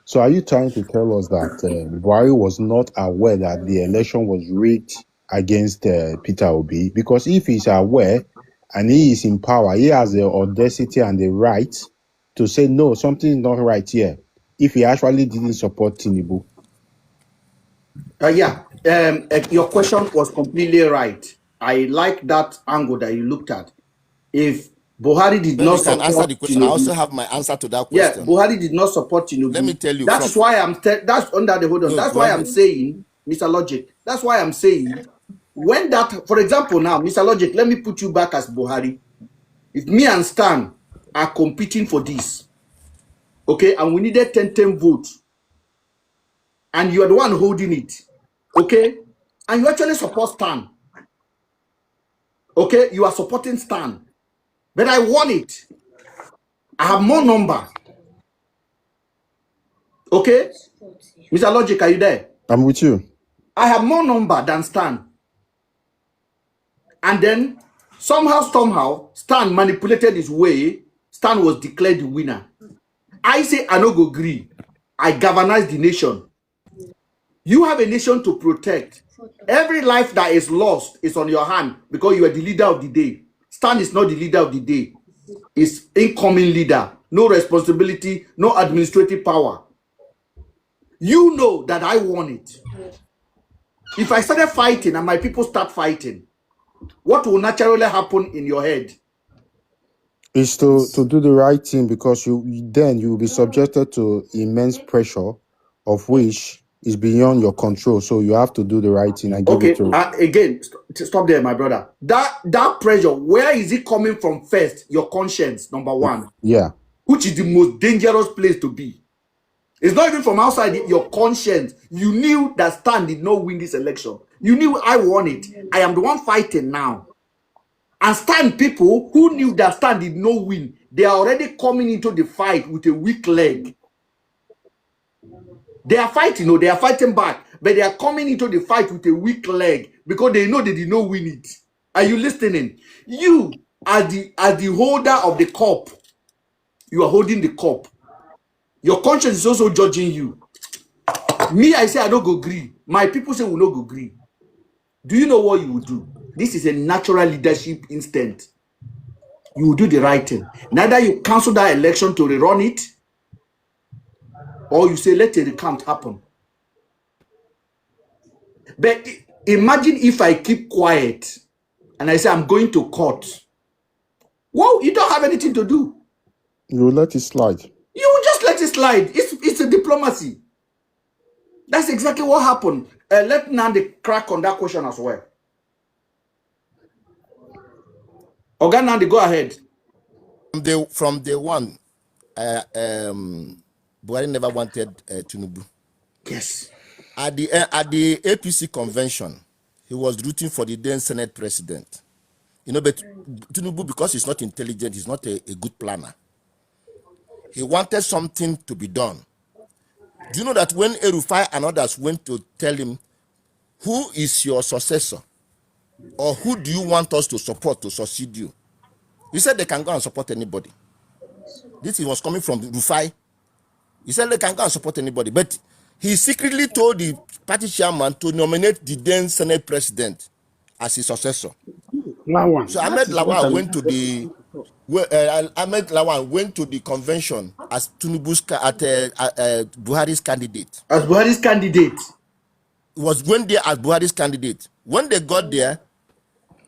so are you trying to tell us that Buhari was not aware that the election was rigged against Peter Obi? Because if he's aware and he is in power, he has the audacity and the right to say, no, something is not right here, if he actually didn't support Tinubu. Your question was completely right. I like that angle that you looked at. If Buhari did not support answer the question. Tinubu, I also have my answer to that question. Yeah, Buhari did not support Tinubu. Let me tell you. That's why that's under the hold on. That's why I'm saying, Mr. Logic. That's why I'm saying, when that, for example, now, Mr. Logic, let me put you back as Buhari. If me and Stan are competing for this, okay, and we needed 10 votes, and you are the one holding it, okay, and you actually support Stan, okay, you are supporting Stan, but I won it. I have more number. Okay? Mr. Logic, are you there? I'm with you. I have more number than Stan. And then somehow, Stan manipulated his way. Stan was declared the winner. I say I no go agree. I galvanize the nation. You have a nation to protect. Every life that is lost is on your hand because you are the leader of the day. Stan is not the leader of the day. It's incoming leader. No responsibility, no administrative power. You know that I won it. If I started fighting and my people start fighting, what will naturally happen in your head? Is to do the right thing, because you will be subjected to immense pressure, of which is beyond your control. So you have to do the right thing and give Okay, it to. again, stop there, my brother. That pressure, where is it coming from first? Your conscience, number one. Yeah. Which is the most dangerous place to be. It's not even from outside your conscience. You knew that Stan did not win this election. You knew I won it. I am the one fighting now. And Stan people who knew that Stan did not win, they are already coming into the fight with a weak leg. They are fighting, they are fighting back, but they are coming into the fight with a weak leg because they know they did not win it. Are you listening? You are the holder of the cup. You are holding the cup. Your conscience is also judging you. Me, I say I don't go agree. My people say we don't go agree. Do you know what you will do? This is a natural leadership instinct. You will do the right thing. Neither you cancel that election to rerun it, or you say let a recount happen. But imagine if I keep quiet and I say I'm going to court. Well, you don't have anything to do. You will let it slide. You will just let it slide. It's a diplomacy. That's exactly what happened. Let Nandi crack on that question as well. Oga Nandi, go ahead. From day one, Buhari never wanted Tinubu. Yes. At the APC convention, he was rooting for the then Senate president. But Tinubu, because he's not intelligent, he's not a good planner. He wanted something to be done. Do you know that when El-Rufai and others went to tell him, who is your successor? Or who do you want us to support to succeed you? He said they can go and support anybody. This was coming from Rufai. He said they can go and support anybody. But he secretly told the party chairman to nominate the then Senate president as his successor. Lawan. So Ahmed Lawan went to the convention as Tinubu's Buhari's candidate. As Buhari's candidate. He was went there as Buhari's candidate. When they got there,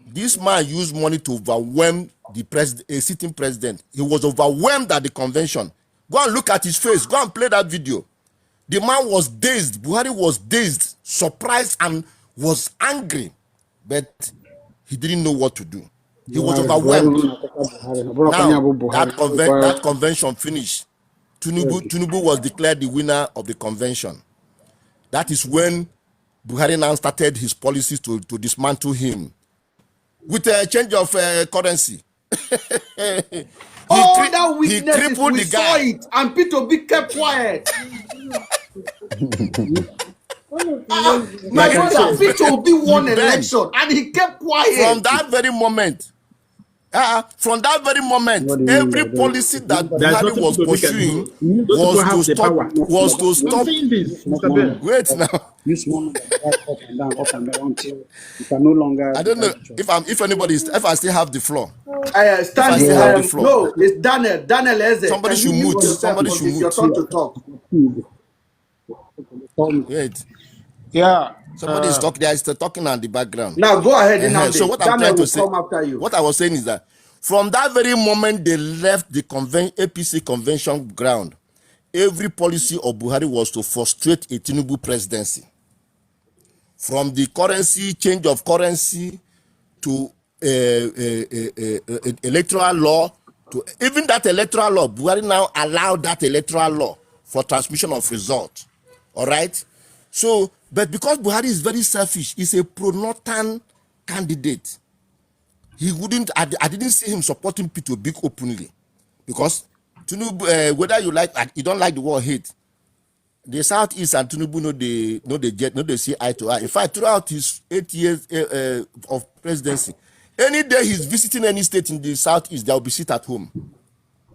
this man used money to overwhelm the sitting president. He was overwhelmed at the convention. Go and look at his face. Go and play that video. The man was dazed. Buhari was dazed, surprised, and was angry. But he didn't know what to do. He was overwhelmed. Now, that convention finished. Tinubu was declared the winner of the convention. That is when Buhari now started his policies to dismantle him. With a change of currency. That weakness, we saw it, and Peter B kept quiet. My brother, Peter B won an election, and he kept quiet. From that very moment, every policy that Buhari was pursuing was to stop. Wait now. This moment, up and down until you can no longer. I don't know if I still have the floor. No, it's Daniel Eze. Somebody should mute. Somebody should mute. It's your turn to talk. Wait. Yeah. Somebody is talking. There is talking on the background. Now go ahead. So what I'm trying to say, what I was saying is that from that very moment they left the APC convention ground, every policy of Buhari was to frustrate a Tinubu presidency. From the currency, change of currency, to electoral law, to even that electoral law, Buhari now allowed that electoral law for transmission of results. All right? So, but because Buhari is very selfish, he's a pro-Northern candidate. He wouldn't, I didn't see him supporting Peter Big openly. Because, whether you don't like the word hate, the Southeast and Tinubu no they see eye to eye. In fact, throughout his 8 years of presidency, any day he's visiting any state in the Southeast, there will be seat at home.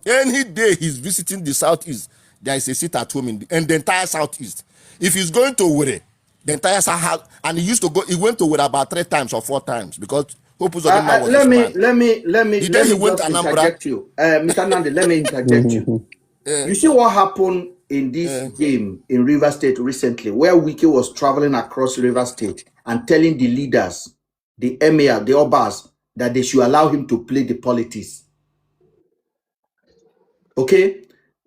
Any day he's visiting the Southeast, there is a seat at home in the entire Southeast. If he's going to Owerri, the entire South, and he went to Owerri about 3 times or 4 times because Hope Uzodinma was let me The day he went to Anambra, interject you. Mr. Nandi, let me interject you. You see what happened in this game in River State recently, where Wike was traveling across River State and telling the leaders, the emir, the obas, that they should allow him to play the politics. Okay?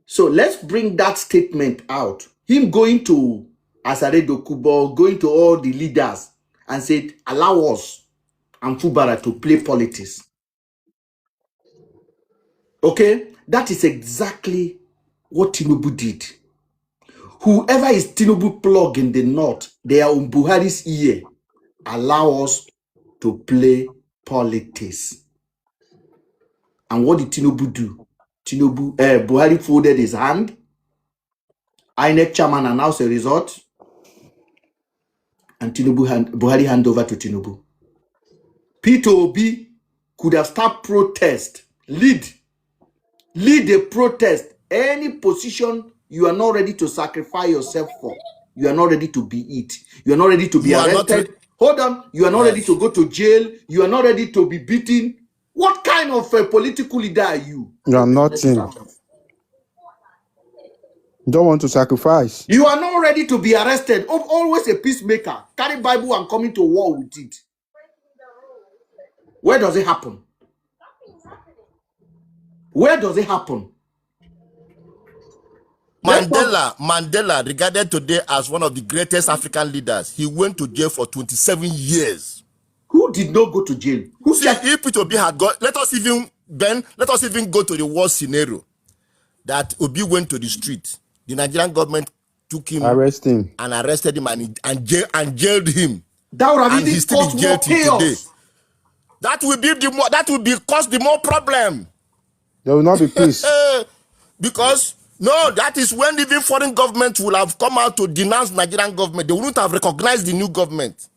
So let's bring that statement out. Him going to Asare Dokubo, going to all the leaders and said, allow us and Fubara to play politics. Okay? That is exactly what Tinubu did. Whoever is Tinubu plug in the north, they are on Buhari's ear. Allow us to play politics. And what did Tinubu do? Buhari folded his hand. INEC chairman announced a result. And Buhari hand over to Tinubu. Peter Obi could have started protest, lead a protest. Any position you are not ready to sacrifice yourself for, you are not ready to be it. You are not ready to be arrested. Hold on. You are not ready to go to jail. You are not ready to be beaten. What kind of a political leader are you? You are nothing. You don't want to sacrifice. You are not ready to be arrested. Always a peacemaker. Carry Bible and come into war with it. Where does it happen? Where does it happen? Mandela, regarded today as one of the greatest African leaders, he went to jail for 27 years. Who did not go to jail? Who said if Peter Obi had gone? Let us even go to the worst scenario that Obi went to the street. The Nigerian government took him, arrested him, and jailed him. That would have and he's still in jail till today. That will cause the more problem. There will not be peace. Because no, that is when even foreign governments will have come out to denounce Nigerian government. They wouldn't have recognized the new government.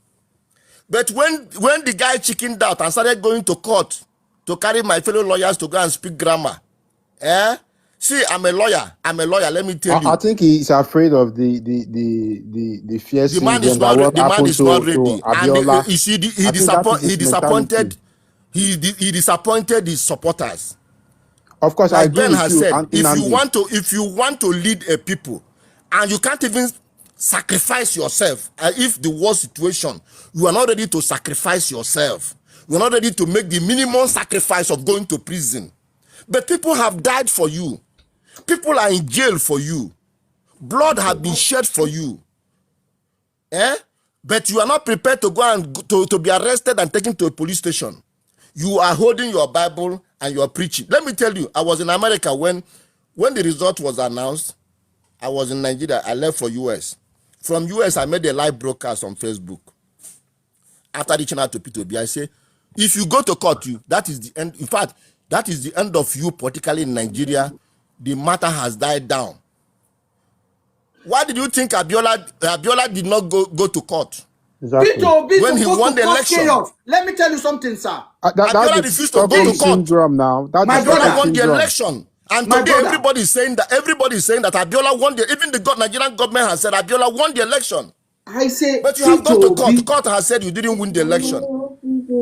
But when the guy chickened out and started going to court to carry my fellow lawyers to go and speak grammar, see, I'm a lawyer. Let me tell you. I think he's afraid of the fierce. The man is not ready. And you see, he disappointed his supporters. Of course, like I agree Ben with has you. said, if you want to lead a people, and you can't even sacrifice yourself, if the worst situation, you are not ready to sacrifice yourself. You are not ready to make the minimum sacrifice of going to prison. But people have died for you. People are in jail for you. Blood has been shed for you. But you are not prepared to go and to be arrested and taken to a police station. You are holding your Bible and you are preaching. Let me tell you, I was in America when the result was announced. I was in Nigeria. I left for US. From US, I made a live broadcast on Facebook. After reaching out to Peter Obi, I say, if you go to court, that is the end. In fact, that is the end of you politically in Nigeria. The matter has died down. Why did you think Abiola did not go to court? Exactly. When he won the election. Chaos. Let me tell you something, sir. Abiola refused to go to court. Now. My brother won the election. And today everybody is saying that Abiola won even the Nigerian government has said Abiola won the election. I say, but you have gone to court. The court has said you didn't win the election.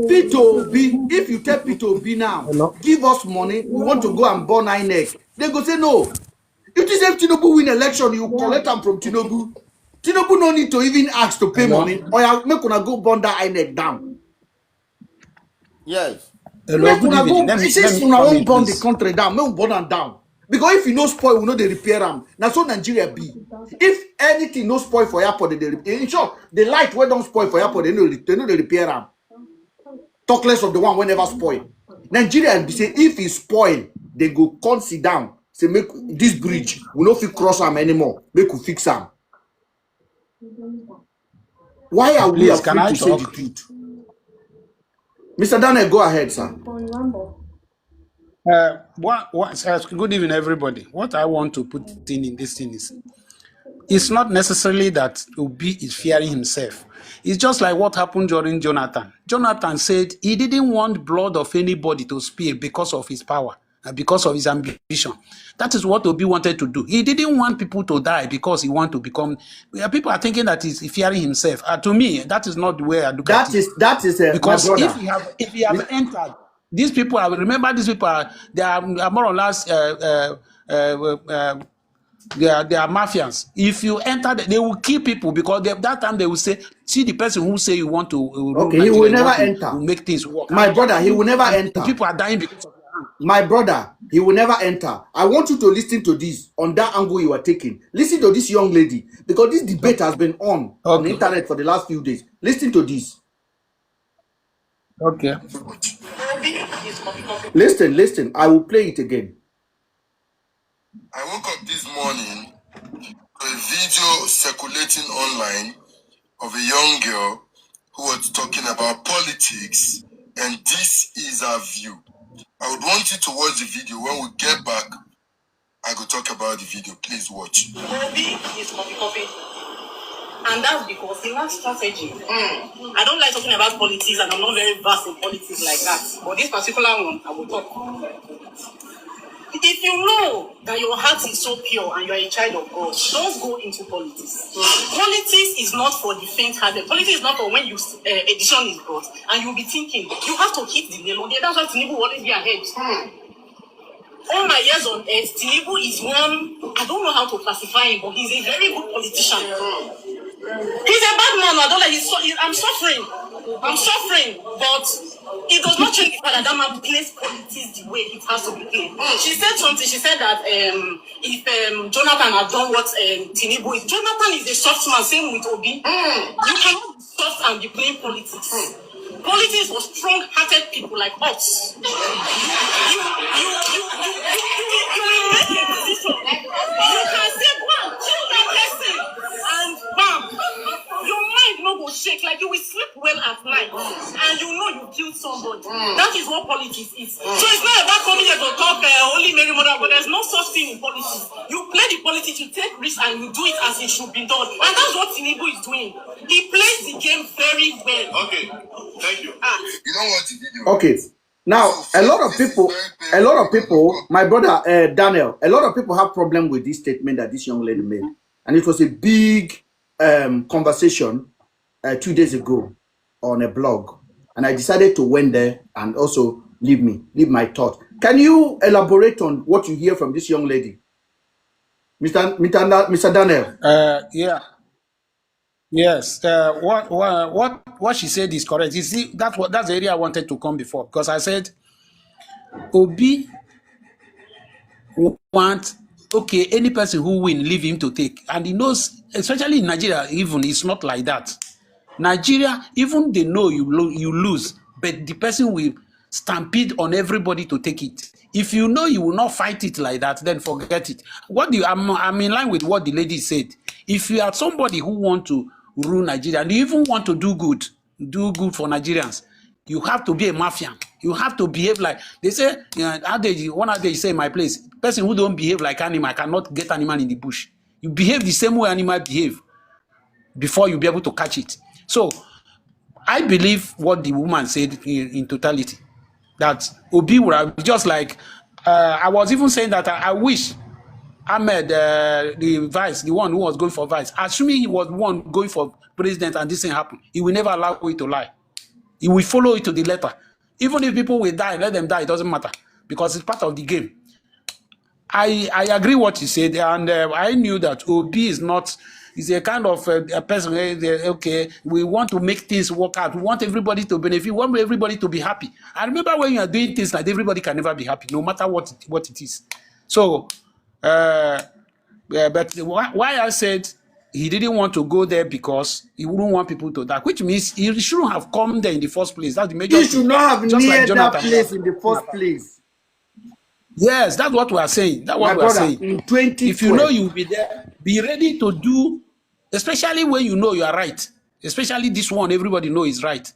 Peter Obi, if you tell Peter Obi now, give us money, we want to go and burn INEC. They go say no. If you say Tinubu win election, you collect them from Tinubu. Tinubu no need to even ask to pay money, or you make una go burn that INEC down. Yes. Make una go. It says una won't burn the country down. Make burn them down. Because if you no spoil, we know they repair them. Now so Nigeria be. If anything no spoil for airport, they repair. In short, the light where don't spoil for airport, they know they repair them. Talk less of the one whenever spoil. Nigeria be say if it spoil, they go come sit down. Say make this bridge, we no fit cross them anymore. Make we fix them. Why are we afraid to say the truth? Mr. Daniel, go ahead, sir. Good evening, everybody. What I want to put in this thing is, it's not necessarily that Obi is fearing himself. It's just like what happened during Jonathan. Jonathan said he didn't want blood of anybody to spill because of his power and because of his ambition. That is what Obi wanted to do. He didn't want people to die because he wanted to become. People are thinking that he's fearing himself. To me, that is not the way I look at it. That is my Because brother. if he have entered, these people are, remember, these people are, they are more or less they are mafians. If you enter, they will kill people because that time they will say, see the person who say you want to Okay, he will never enter. make things work. My brother, he will never enter. People are dying because of your hand. My brother, he will never enter. I want you to listen to this on that angle you are taking. Listen to this young lady because this debate has been on the internet for the last few days. Listen to this. Okay. Listen. I will play it again. I woke up this morning to a video circulating online of a young girl who was talking about politics, and this is her view. I would want you to watch the video. When we get back, I will talk about the video. Please watch. Obi is copy. And that's because he lacks strategy. I don't like talking about politics, and I'm not very versed in politics like that. But this particular one, I will talk. If you know that your heart is so pure and you're a child of God, don't go into politics. Politics is not for the faint-hearted. Politics is not for when edition is brought and you'll be thinking, you have to hit the nail on the head. That's why Tinubu will always be ahead. All my years on earth, Tinubu is one, I don't know how to classify him, but he's a very good politician. He's a bad man. I don't like. I'm suffering, but it does not change the fact that that man plays politics the way it has to be played. She said something. She said that if Jonathan had done what Tinubu is, Jonathan is a soft man. Same with Obi. You cannot be soft and be playing politics. Politics for strong-hearted people like us. You will make a decision. You can say, "Wow, kill that person," and bam, your mind no go shake. Like you will sleep well at night, and you know you killed somebody. That is what politics is. So it's not about coming here to talk Holy Mary Mother, but there's no such thing in politics. You play the politics, you take risks, and you do it as it should be done. And that's what Tinubu is doing. He plays the game very well. Okay, thank you. You don't watch the video. Okay. Now, a lot of people, my brother Daniel, a lot of people have problem with this statement that this young lady made. And it was a big conversation 2 days ago on a blog. And I decided to went there and also leave my thought. Can you elaborate on what you hear from this young lady? Mr. Daniel? Yeah. Yes, what she said is correct. You see, that's the area I wanted to come before, because I said Obi want any person who win, leave him to take, and he knows, especially in Nigeria, even it's not like that. Nigeria, even they know you lose, but the person will stampede on everybody to take it. If you know you will not fight it like that, then forget it. I'm in line with what the lady said. If you are somebody who want to rule Nigeria and you even want to do good for Nigerians, you have to be a mafia. You have to behave like they say. One of they say in my place, person who don't behave like animal cannot get animal in the bush. You behave the same way animal behave before you be able to catch it. So I believe what the woman said in totality, that Obi would have, just like I was even saying that I wish Ahmed, the vice, the one who was going for vice, assuming he was the one going for president and this thing happened, he will never allow it to lie. He will follow it to the letter. Even if people will die, let them die, it doesn't matter, because it's part of the game. I agree what you said, and I knew that Obi is a kind of a person, okay, we want to make things work out. We want everybody to benefit. We want everybody to be happy. I remember when you are doing things like everybody can never be happy, no matter what it is. So, but why I said he didn't want to go there because he wouldn't want people to die, which means he shouldn't have come there in the first place. That's the major He should not have just near like that place in the first place. Yes, that's what we are saying. That's what we are saying. In 2012, if you know you will be there, be ready to do, especially when you know you are right. Especially this one, everybody know is right.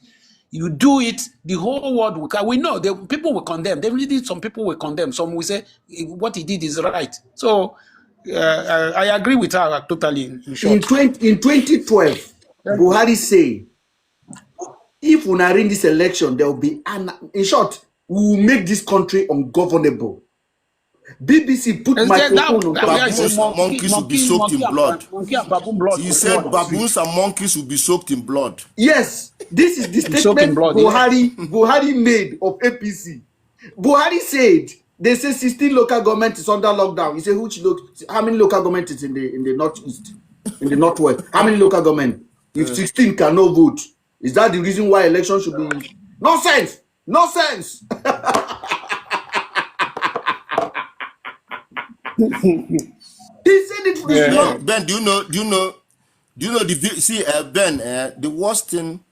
You do it, the whole world will. We know people will condemn. Definitely, some people will condemn. Some will say what he did is right. So I agree with her totally. In In short, 2012, Buhari say, if we are in this election, there will be in short, we will make this country ungovernable. BBC put microphone on top. Baboons and monkeys will be soaked in blood. Monkey and baboon blood. He said baboons and monkeys will be soaked in blood. Yes, this is the Soaked in statement blood, Buhari made of APC. Buhari said they say 16 local government is under lockdown. He said how many local government is in the northeast, in the northwest? How many local government? If 16 cannot vote, is that the reason why election should be nonsense? Nonsense. He said it for this long. Ben, do you know Ben, the worst thing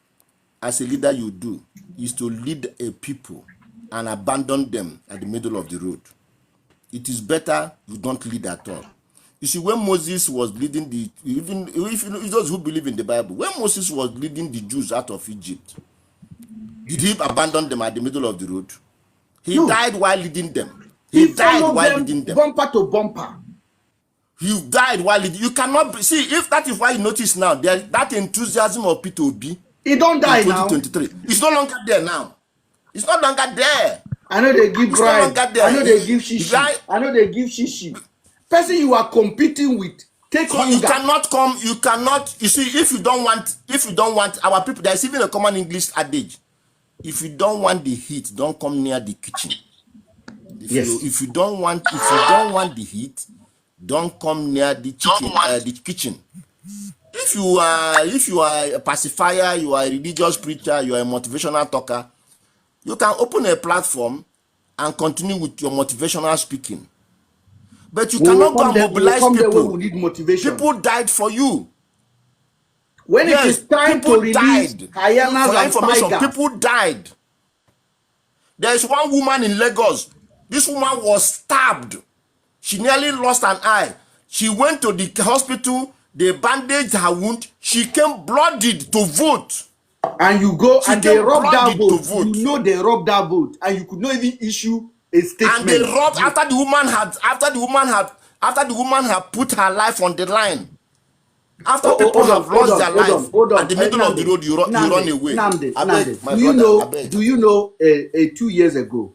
as a leader you do is to lead a people and abandon them at the middle of the road. It is better you don't lead at all. You see, when Moses was leading even if those who believe in the Bible, when Moses was leading the Jews out of Egypt, did he abandon them at the middle of the road? He died while leading them. He died while leading them. Bumper to bumper. You died while leading. You cannot see if that is why you notice now that enthusiasm of Peter Obi. He don't die now. 2023. It's no longer there now. It's no longer there. I know they give bribe. I know they give shishi. Right? I know they give shishi. Person you are competing with, take So hunger. you cannot, you see, if you don't want our people, there's even a common English adage. If you don't want the heat, don't come near the kitchen. If you don't want the heat, don't come near the kitchen. If you are a pacifier, you are a religious preacher, you are a motivational talker, you can open a platform and continue with your motivational speaking. But you cannot go and mobilize people. We need motivation. People died for you. When it is time to release hyenas and tigers. People died. There is one woman in Lagos. This woman was stabbed. She nearly lost an eye. She went to the hospital. They bandaged her wound. She came bloodied to vote. And you go and they robbed that vote. You know they robbed that vote, and you could not even issue a statement. And they robbed after the woman had put her life on the line. After people have lost their life at the middle of the road, you run away. Do you know 2 years ago,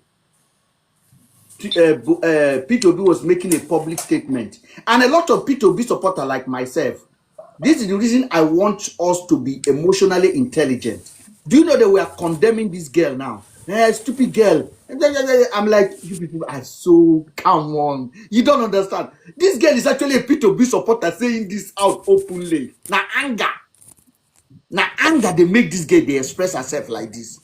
P2B was making a public statement, and a lot of P2B supporters like myself, this is the reason I want us to be emotionally intelligent. Do you know that we are condemning this girl now? Stupid girl. I'm like, you people are so, come on. You don't understand. This girl is actually a P2B supporter saying this out openly. Now anger, they make this girl, they express herself like this.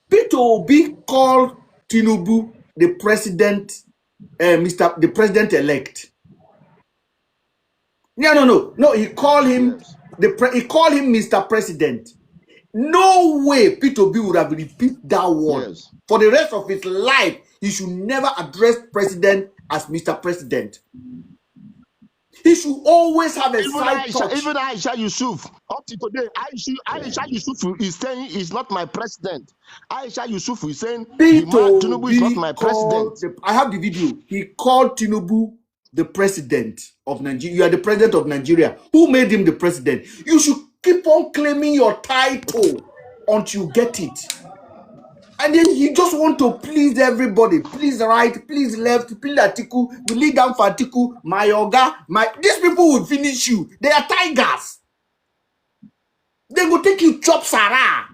P2B called Tinubu the president, the president-elect. No. He called him Mr. President. No way P2B would have repeated that word. Yes. For the rest of his life, he should never address president as Mr. President. He should always have a side touch. Even Aisha Yusuf, up to today, Aisha Yusuf is saying he's not my president. Aisha Yusuf is saying Tinubu is not my president. I have the video. He called Tinubu the president of Nigeria. You are the president of Nigeria. Who made him the president? You should keep on claiming your title until you get it. And then you just want to please everybody. Please right, please left, please Atiku. We lead down for Atiku, my Oga, these people will finish you. They are tigers. They will take you chop Sarah.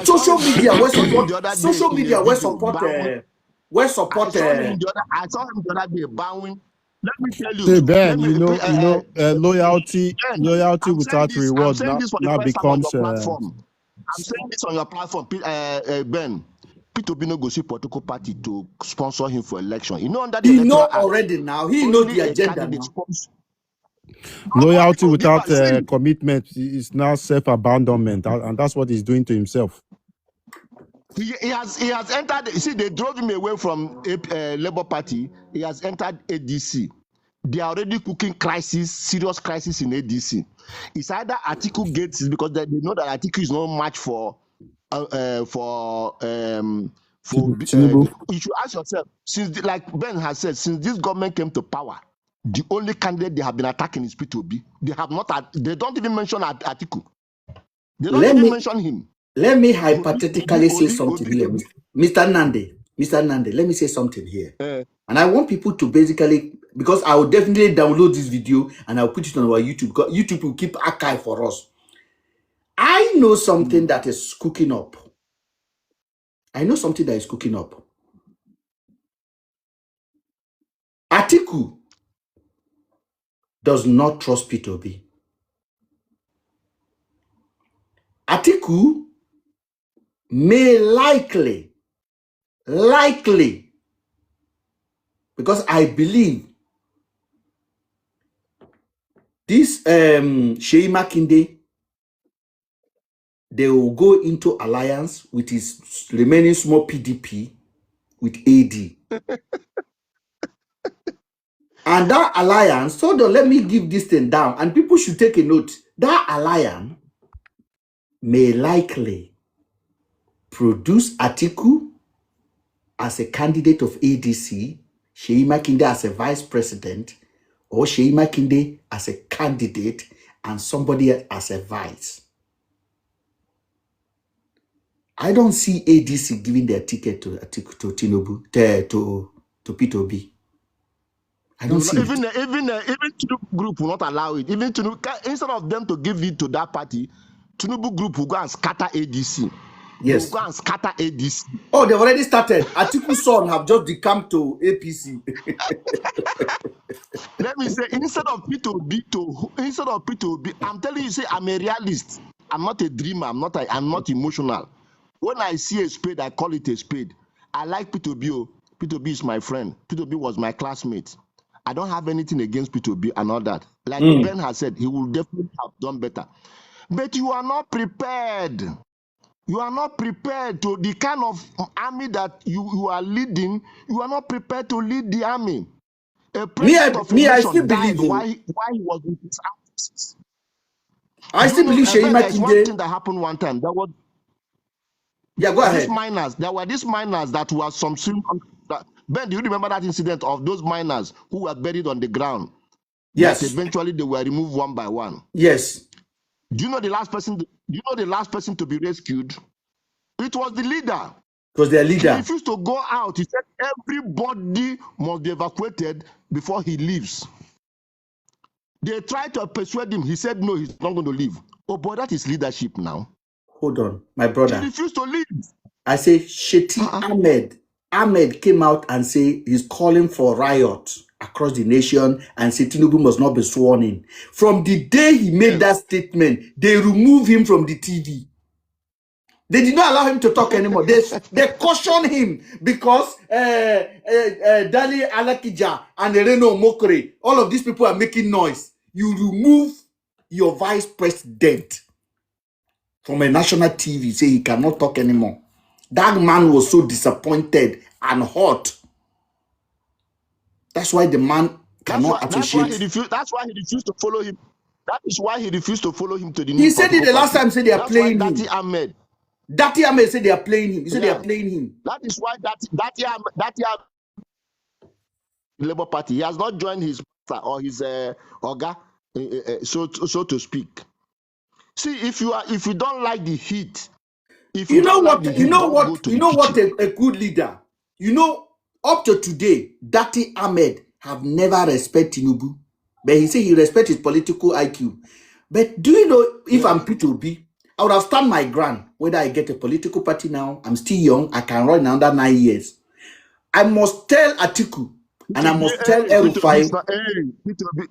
Social media will support. Social media will support. I saw him the other day bowing. Let me tell you. Hey Ben, loyalty without reward now becomes. I'm saying this on your platform, Ben. P2B no go see political party to sponsor him for election. You know under the he know already now. He knows the agenda now. Loyalty without commitment is now self-abandonment, and that's what he's doing to himself. He has entered. See, they drove him away from Labour Party. He has entered ADC. They are already cooking serious crisis in ADC. It's either Atiku gets it because they know that Atiku is no match for for Tinubu. you should ask yourself, like Ben has said, since this government came to power, the only candidate they have been attacking is P2B. They have not. They don't even mention Atiku. They don't even mention him. Let me hypothetically say something here, Mr. Nande. Mr. Nande, let me say something here. And I want people to basically, because I will definitely download this video and I'll put it on our YouTube. Because YouTube will keep archive for us. I know something that is cooking up. I know something that is cooking up. Atiku does not trust P2B. Atiku may likely, because I believe this Sheyi Makinde, they will go into alliance with his remaining small PDP with AD. And that alliance, so let me give this thing down, and people should take a note. That alliance may likely produce Atiku as a candidate of ADC, Sheyi Makinde as a vice president, or Sheyi Makinde as a candidate and somebody else as a vice. I don't see ADC giving their ticket to Tinubu, to P2B. I don't see even Tinubu group will not allow it. Even Tinubu, instead of them to give it to that party, Tinubu group will go and scatter ADC. Yes. They will go and scatter ADC. Oh, they've already started. Atiku's son have just decamped to APC. Let me say, instead of P2B, I'm telling you, say I'm a realist. I'm not a dreamer. I'm not emotional. When I see a spade, I call it a spade. I like P2B. P2B is my friend. P2B was my classmate. I don't have anything against P2B and all that. Like Ben has said, he will definitely have done better. But you are not prepared. You are not prepared to the kind of army that you are leading. You are not prepared to lead the army. A president of a nation died while he was with his armies. I still believe Sheyi Makinde. There's one thing that happened one time. There was go ahead. There were these miners that were some. Ben, do you remember that incident of those miners who were buried on the ground? Yes. That eventually they were removed one by one. Yes. Do you know the last person? To be rescued? It was the leader. It was their leader. He refused to go out. He said everybody must be evacuated before he leaves. They tried to persuade him. He said no, he's not going to leave. Oh boy, that is leadership now. Hold on, my brother. He refused to leave. I say Sheti Ahmed came out and say he's calling for riot across the nation and say Tinubu must not be sworn in. From the day he made that statement, they removed him from the TV. They did not allow him to talk anymore. They cautioned him because Dali Alakija and Reno Mokore, all of these people are making noise. You remove your vice president from a national TV, say he cannot talk anymore. That man was so disappointed and hurt. That's why the man cannot appreciate. That's why he refused to follow him. That is why he refused to follow him to the. He said it the last time. Said they are playing him. Dati Ahmed said they are playing him. He said they are playing him. That is why Dati Labour Party. He has not joined his or his Oga, so to speak. See, if you don't like the heat, you know what a good leader. You know, up to today, Dati Ahmed have never respected Tinubu, but he said he respects his political IQ. But do you know, if I'm P2B, I would have stand my ground. Whether I get a political party now, I'm still young, I can run under 9 years. I must tell Atiku, and I must tell El-Rufai.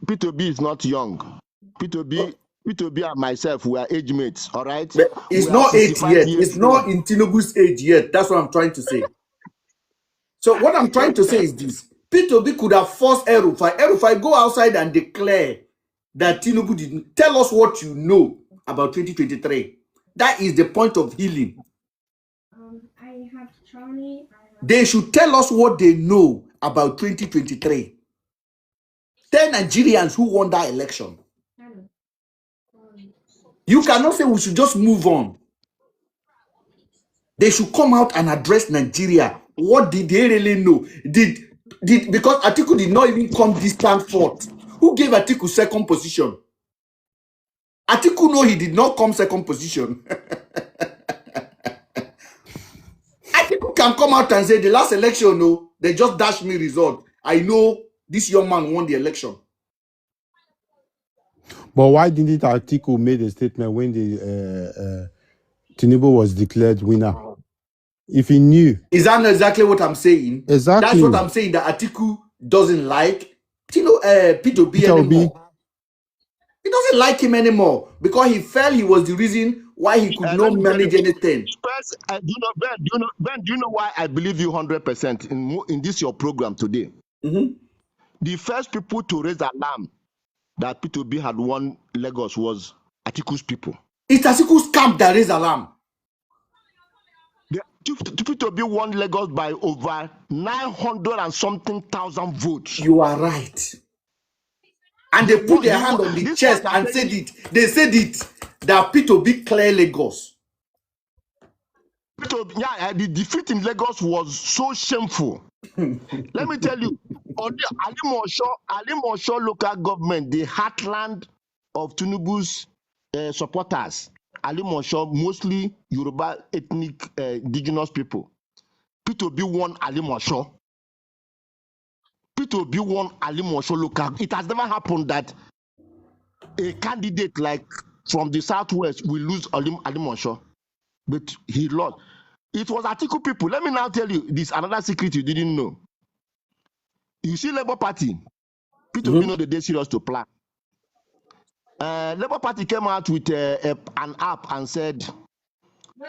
P2B is not young. P2B and myself, we are age mates, all right? But it's not age yet. It's not in Tinubu's age yet. That's what I'm trying to say. So what I'm trying to say is this. P2B could have forced El-Rufai. El-Rufai, go outside and declare that Tinubu didn't. Tell us what you know about 2023. That is the point of healing. I have Charlie. They should tell us what they know about 2023. 10 Nigerians who won that election. You cannot say we should just move on. They should come out and address Nigeria. What did they really know? Because Atiku did not even come this time fourth. Who gave Atiku second position? Atiku no, he did not come second position. Atiku can come out and say the last election, no, they just dashed me result. I know this young man won the election. But why didn't Atiku make a statement when the Tinubu was declared winner? If he knew. Is that not exactly what I'm saying? Exactly. That's what I'm saying, that Atiku doesn't like Peter Obi anymore. He doesn't like him anymore because he felt he was the reason why he could not manage anything. First, do you know why I believe you 100% in this your program today? Mm-hmm. The first people to raise alarm that P2B had won Lagos was Atiku's people. It's Atiku's camp that raised alarm. P2B won Lagos by over 900 and something thousand votes. You are right. And they put their hand on the chest and said it. They said it that P2B clear Lagos. The defeat in Lagos was so shameful. Let me tell you, on the Ali Mosho local government, the heartland of Tinubu's supporters, Ali Mosho, mostly Yoruba ethnic indigenous people. P2B won Ali Mosho. P2B won Ali Mosho local. It has never happened that a candidate like from the southwest will lose Ali Mosho, but he lost. It was Atiku people. Let me now tell you this another secret you didn't know. You see Labour Party, P2B know the day serious to plan. Labour Party came out with an app and said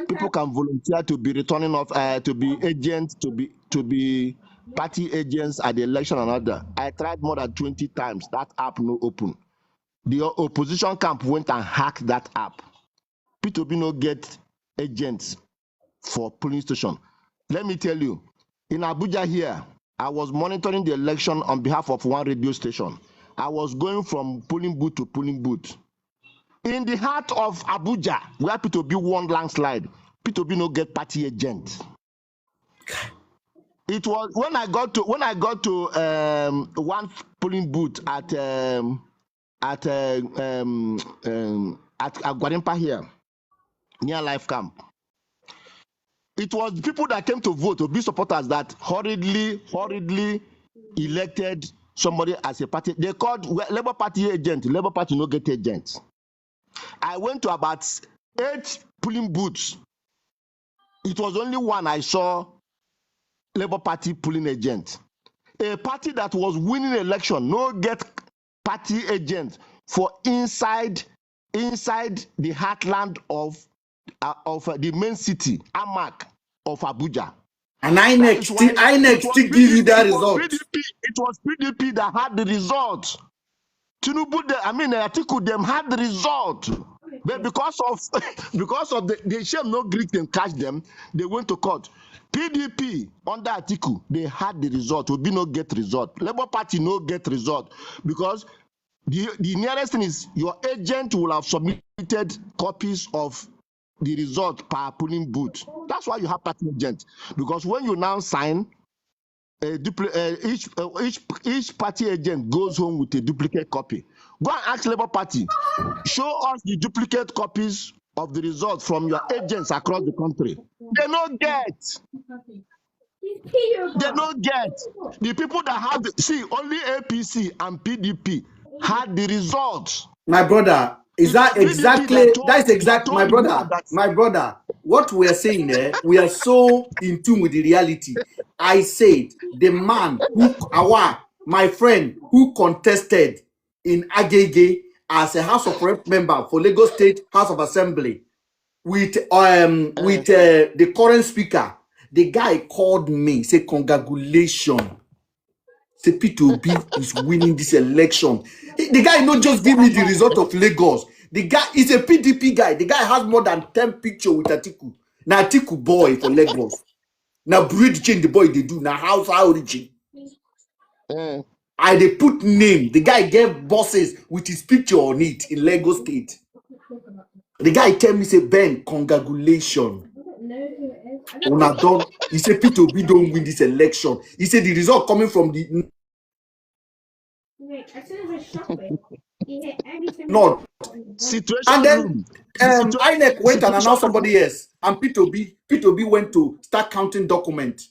people can volunteer to be returning of to be agents, to be party agents at the election and other. I tried more than 20 times. That app no open. The opposition camp went and hacked that app. P2B no get agents for polling station. Let me tell you, in Abuja here, I was monitoring the election on behalf of one radio station. I was going from polling booth to polling booth. In the heart of Abuja, where P2B won landslide, P2B no get party agent. It was when I got to one polling booth at Gwarimpa here, near Life Camp. It was people that came to vote, to be supporters, that hurriedly elected somebody as a party. They called Labour Party agent. Labour Party no get agents. I went to about 8 polling booths. It was only one I saw Labour Party polling agent. A party that was winning election no get party agent for inside the heartland of the main city, Amak of Abuja. And INEC still give you that result. It was PDP that had the result. Tinubu, Atiku, them had the result. But because of the shame no Greek can catch them, they went to court. PDP under Atiku, they had the result. Obi no get result. Labour Party no get result because the nearest thing is your agent will have submitted copies of the result per polling booth. That's why you have party agent, because when you now sign each party agent goes home with a duplicate copy. Go and ask Labour Party, show us the duplicate copies of the results from your agents across the country. They don't get. They don't get. The people that have only APC and PDP had the results. My brother, is that exactly? That's exactly, my brother. What we are saying there, we are so in tune with the reality. I said the man my friend who contested in Agege as a House of Rep member for Lagos State House of Assembly with the current speaker, the guy called me, say congratulations. Say P2B is winning this election. The guy not just give me the result of Lagos. The guy is a PDP guy. The guy has more than 10 pictures with Atiku. Now Atiku boy for Lagos. Now breed change the boy they do. Now house origin. I they put name. The guy gave bosses with his picture on it in Lagos State. The guy tell me, say, Ben, congratulations. Una done. He said P2B don't win this election. He said the result coming from the Wait, as soon as I shop it, he hit every single north. Situation And then room. INEC went and announced Situation somebody else. And P2B went to start counting documents.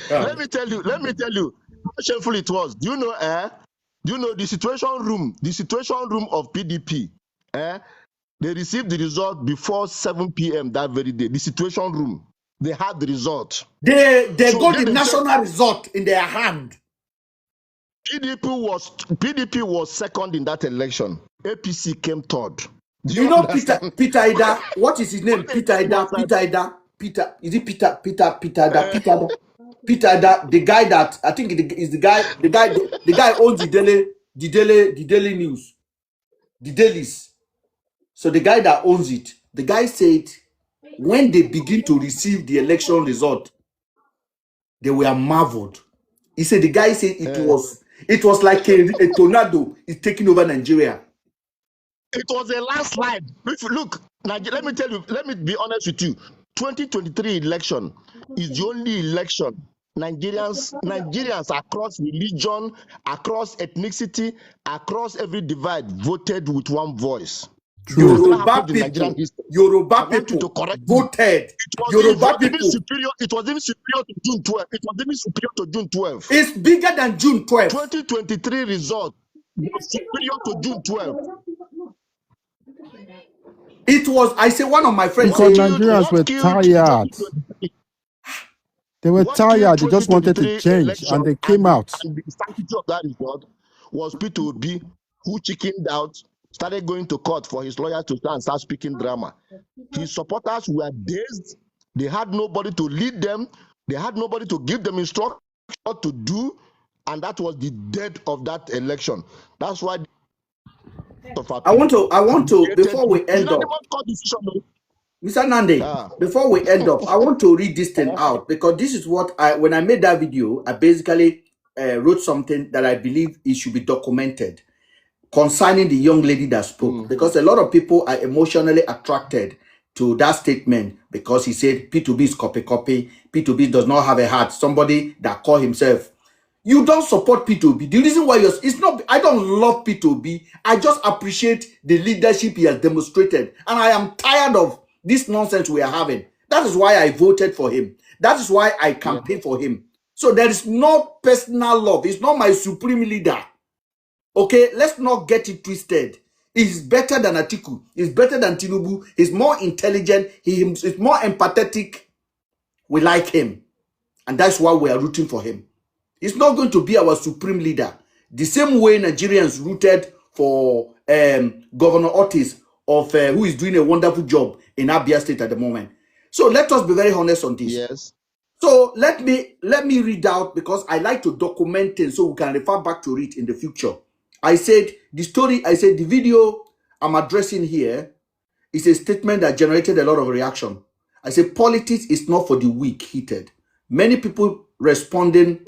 Let me tell you how shameful it was. Do you know the situation room of PDP? They received the result before 7 p.m. that very day. The situation room, they had the result. They So got then the they said national result in their hand. PDP was second in that election. APC came third. Do You know understand? Peter Ida, what is his name? Peter Ida, is it Peter Ida? Peter Ida, the guy that I think is the guy owns the Daily News, the dailies. So the guy that owns it, the guy said when they begin to receive the election result, they were marveled. He said the guy said it was like a tornado is taking over Nigeria. It was a landslide. If you look, let me tell you, let me be honest with you. 2023 election is the only election Nigerians across religion, across ethnicity, across every divide voted with one voice. Yoruba people voted. It was even superior to June 12. It was even superior to June 12. It's bigger than June 12. 2023 result was superior to June 12. It was, I say, one of my friends because Nigerians were tired. They were tired. They just wanted to change, and they came out. And the sanctity of that result was P2B, who chickened out, started going to court for his lawyer to start speaking drama. His supporters were dazed. They had nobody to lead them. They had nobody to give them instruction what to do, and that was the death of that election. That's why. I want to before we end up, Mr. Nande, before we end up, I want to read this thing out, because this is what when I made that video, I basically wrote something that I believe it should be documented concerning the young lady that spoke, because a lot of people are emotionally attracted to that statement because he said P2B is copy. P2B does not have a heart. Somebody that called himself. You don't support P2B. The reason why it's not, I don't love P2B. I just appreciate the leadership he has demonstrated. And I am tired of this nonsense we are having. That is why I voted for him. That is why I campaigned for him. So there is no personal love. He's not my supreme leader. Okay, let's not get it twisted. He's better than Atiku. He's better than Tinubu. He's more intelligent. He's more empathetic. We like him. And that's why we are rooting for him. He's not going to be our supreme leader. The same way Nigerians rooted for Governor Otis who is doing a wonderful job in Abia State at the moment. So let us be very honest on this. Yes. So let me read out, because I like to document it so we can refer back to it in the future. I said the video I'm addressing here is a statement that generated a lot of reaction. I said politics is not for the weak-hearted. Many people are responding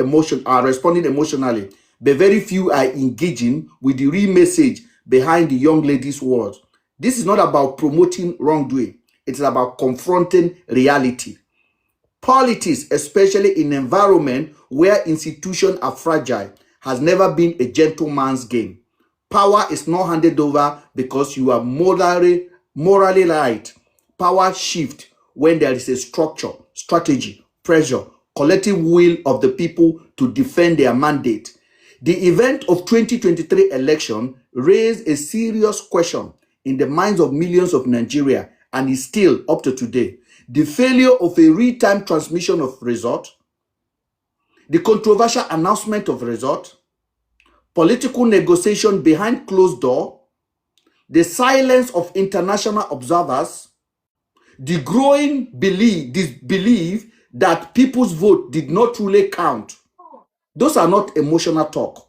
emotionally, but very few are engaging with the real message behind the young lady's words. This is not about promoting wrongdoing. It is about confronting reality. Politics, especially in an environment where institutions are fragile, has never been a gentleman's game. Power is not handed over because you are morally right. Power shifts when there is a structure, strategy, pressure, collective will of the people to defend their mandate. The event of 2023 election raised a serious question in the minds of millions of Nigeria, and is still up to today. The failure of a real-time transmission of result, the controversial announcement of result, political negotiation behind closed door, the silence of international observers, the growing belief that people's vote did not truly count. Those are not emotional talk.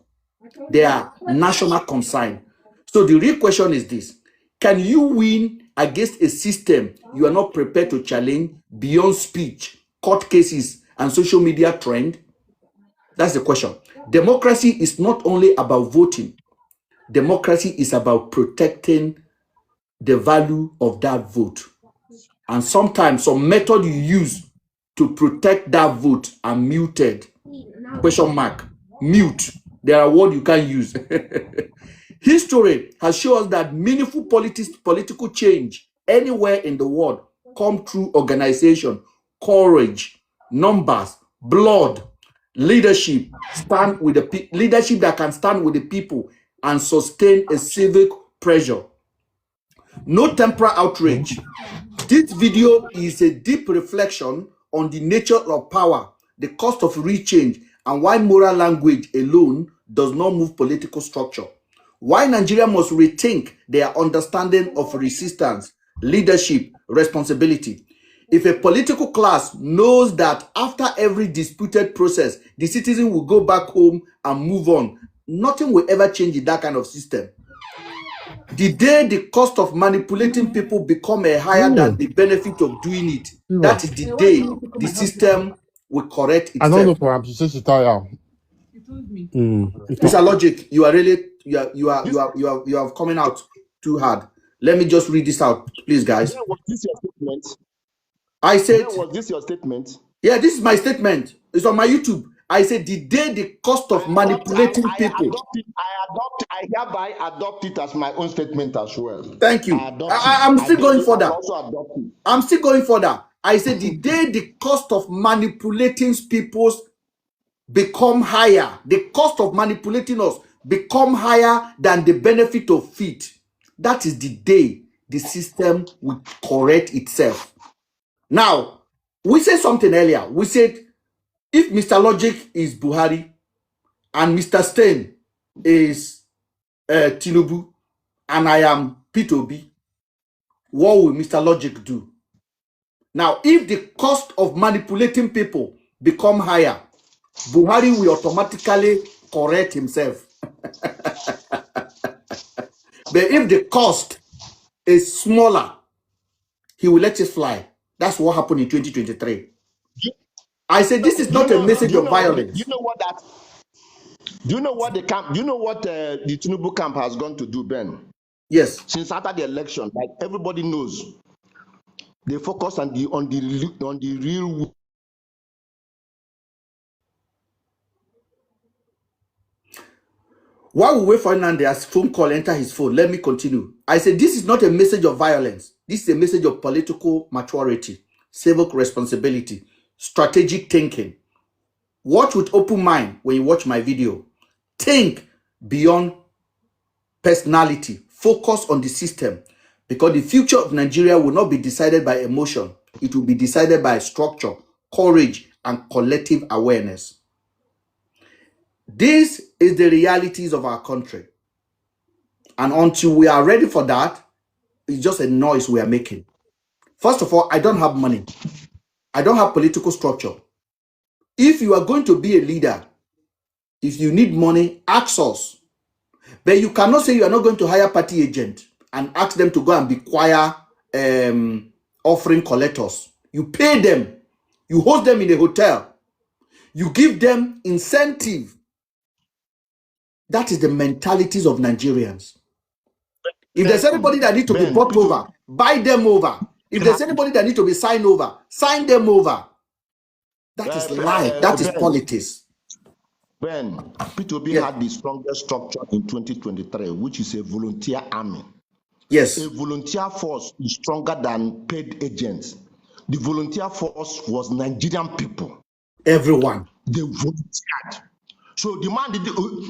They are national concern. So the real question is this: can you win against a system you are not prepared to challenge beyond speech, court cases, and social media trend? That's the question. Democracy is not only about voting. Democracy is about protecting the value of that vote. And sometimes some method you use to protect that vote are muted. Question mark. Mute. There are words you can use. History has shown us that meaningful political change anywhere in the world come through organization, courage, numbers, blood, leadership, stand with the leadership that can stand with the people and sustain a civic pressure. No temporal outrage. This video is a deep reflection on the nature of power, the cost of real change, and why moral language alone does not move political structure. Why Nigeria must rethink their understanding of resistance, leadership, responsibility. If a political class knows that after every disputed process, the citizen will go back home and move on, nothing will ever change in that kind of system. The day the cost of manipulating people become higher than the benefit of doing it, that is the day the system will correct itself. I don't know for him to say she tired. Mr. Logic, you are really you are coming out too hard. Let me just read this out, please, guys. Was this your statement? I said, Was this your statement? Yeah, this is my statement. It's on my YouTube. I said the day the cost of manipulating people. I hereby adopt it as my own statement as well. Thank you. I'm still going further. I'm still going further. I said the day the cost of manipulating people become higher, the cost of manipulating us become higher than the benefit of it. That is the day the system will correct itself. Now, we said something earlier. We said if Mr. Logic is Buhari and Mr. Stein is Tinubu and I am P2B, what will Mr. Logic do? Now, if the cost of manipulating people become higher, Buhari will automatically correct himself. But if the cost is smaller, he will let it fly. That's what happened in 2023. I said this is not a message of violence. You know what that? Do you know what the camp? Do you know what the Tinubu camp has gone to do, Ben? Yes. Since after the election, like everybody knows, they focus on the real. While we wait for Hernandez's phone call enter his phone, let me continue. I said this is not a message of violence. This is a message of political maturity, civic responsibility, strategic thinking. Watch with open mind when you watch my video. Think beyond personality. Focus on the system. Because the future of Nigeria will not be decided by emotion. It will be decided by structure, courage, and collective awareness. This is the realities of our country. And until we are ready for that, it's just a noise we are making. First of all, I don't have money. I don't have political structure. If you are going to be a leader, if you need money, ask us. But you cannot say you are not going to hire party agent and ask them to go and be choir offering collectors. You pay them. You host them in a hotel. You give them incentive. That is the mentalities of Nigerians. If there's anybody that needs to be bought over, buy them over. If there's anybody that needs to be signed over, sign them over. That is life. That is politics. Ben, P2B had the strongest structure in 2023, which is a volunteer army. Yes. A volunteer force is stronger than paid agents. The volunteer force was Nigerian people. Everyone. They volunteered. So the man,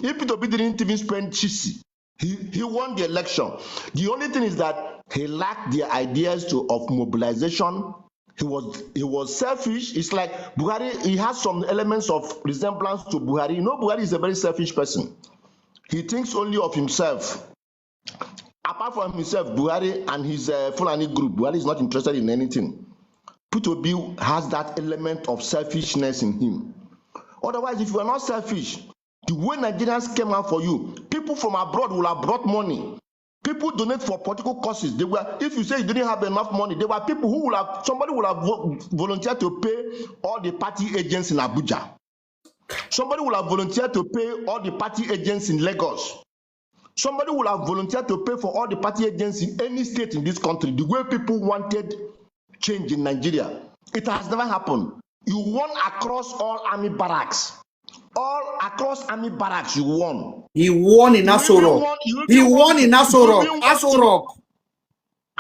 if P2B didn't even spend Chisi, he won the election. The only thing is that he lacked the ideas of mobilization. He was selfish. It's like Buhari, he has some elements of resemblance to Buhari. You know, Buhari is a very selfish person. He thinks only of himself. Apart from himself, Buhari and his Fulani group, Buhari is not interested in anything. P2B has that element of selfishness in him. Otherwise, if you are not selfish, the way Nigerians came out for you, people from abroad will have brought money. People donate for political causes. They were, if you say you didn't have enough money, there were people who will have, somebody will have volunteered to pay all the party agents in Abuja. Somebody will have volunteered to pay all the party agents in Lagos. Somebody would have volunteered to pay for all the party agents in any state in this country, the way people wanted change in Nigeria. It has never happened. You won across all army barracks. All across army barracks, you won. He won in Aso Rock. He won in Aso Rock. Aso Rock.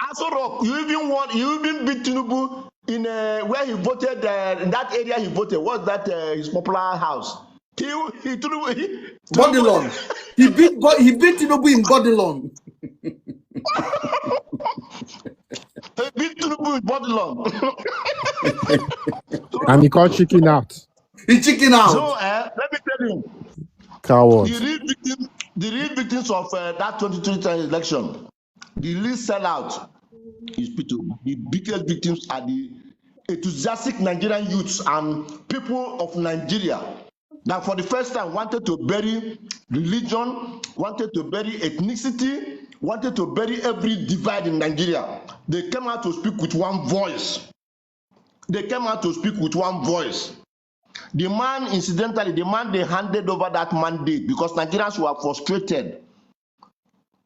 Aso Rock. You even beat Tinubu in where he voted, in that area he voted. What's that, his popular house? Bodilon. He beat Tinubu in Bodilon. He beat Tinubu in Bodilon. And he called chicken out. He chicken out. So let me tell you, Coward. the real victims of that 2020 election, the real sellout is P2. The biggest victims are the enthusiastic Nigerian youths and people of Nigeria that for the first time wanted to bury religion, wanted to bury ethnicity, wanted to bury every divide in Nigeria. They came out to speak with one voice. They came out to speak with one voice. The man, incidentally, the man they handed over that mandate because Nigerians were frustrated.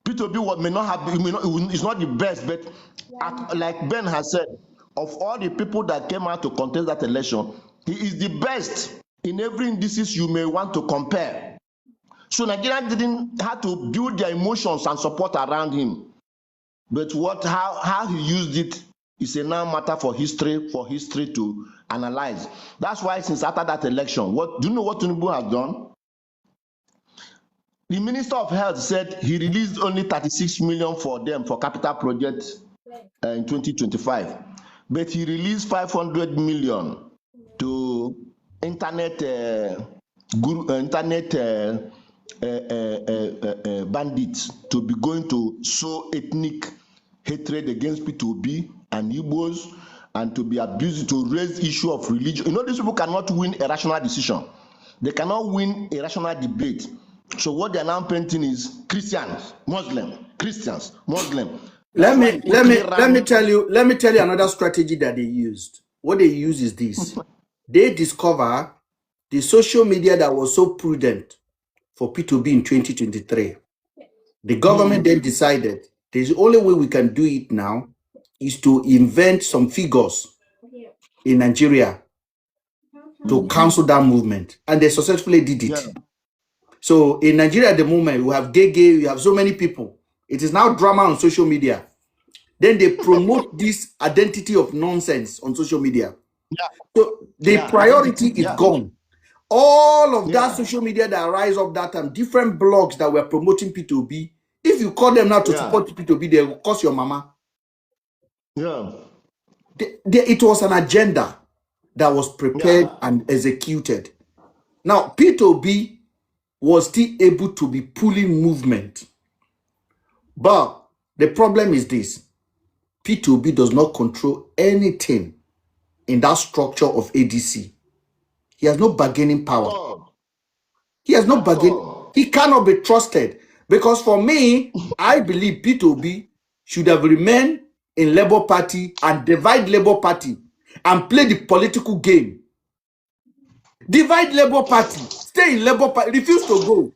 P2B may not have, it's not the best, but like Ben has said, of all the people that came out to contest that election, he is the best in every indices you may want to compare. So Nigerians didn't have to build their emotions and support around him. But how he used it is a now matter for history to analyze. That's why since after that election, do you know what Tinubu has done? The Minister of Health said he released only 36 million for them for capital projects in 2025, but he released 500 million to internet bandits to be going to sow ethnic hatred against P2B and Igbos and to be abused, to raise issue of religion. You know, these people cannot win a rational decision. They cannot win a rational debate. So what they are now painting is Christians, Muslim, Christians, Muslim. Let me tell you another strategy that they used. What they use is this. They discover the social media that was so prudent for P2B in 2023. The government then decided the only way we can do it now is to invent some figures in Nigeria to cancel that movement. And they successfully did it. Yeah. So in Nigeria at the moment, we have gay, you have so many people. It is now drama on social media. Then they promote this identity of nonsense on social media. Yeah. So the priority is gone. All of that social media that rise up that time, different blogs that were promoting P2B, if you call them now to support P2B, they will cost your mama. Yeah. It was an agenda that was prepared and executed. Now, P2B was still able to be pulling movement. But the problem is this. P2B does not control anything in that structure of ADC. He has no bargaining power. He has no bargaining. He cannot be trusted. Because for me, I believe P2B should have remained in Labour Party and divide Labour Party and play the political game. Divide Labour Party, stay in Labour Party, refuse to go.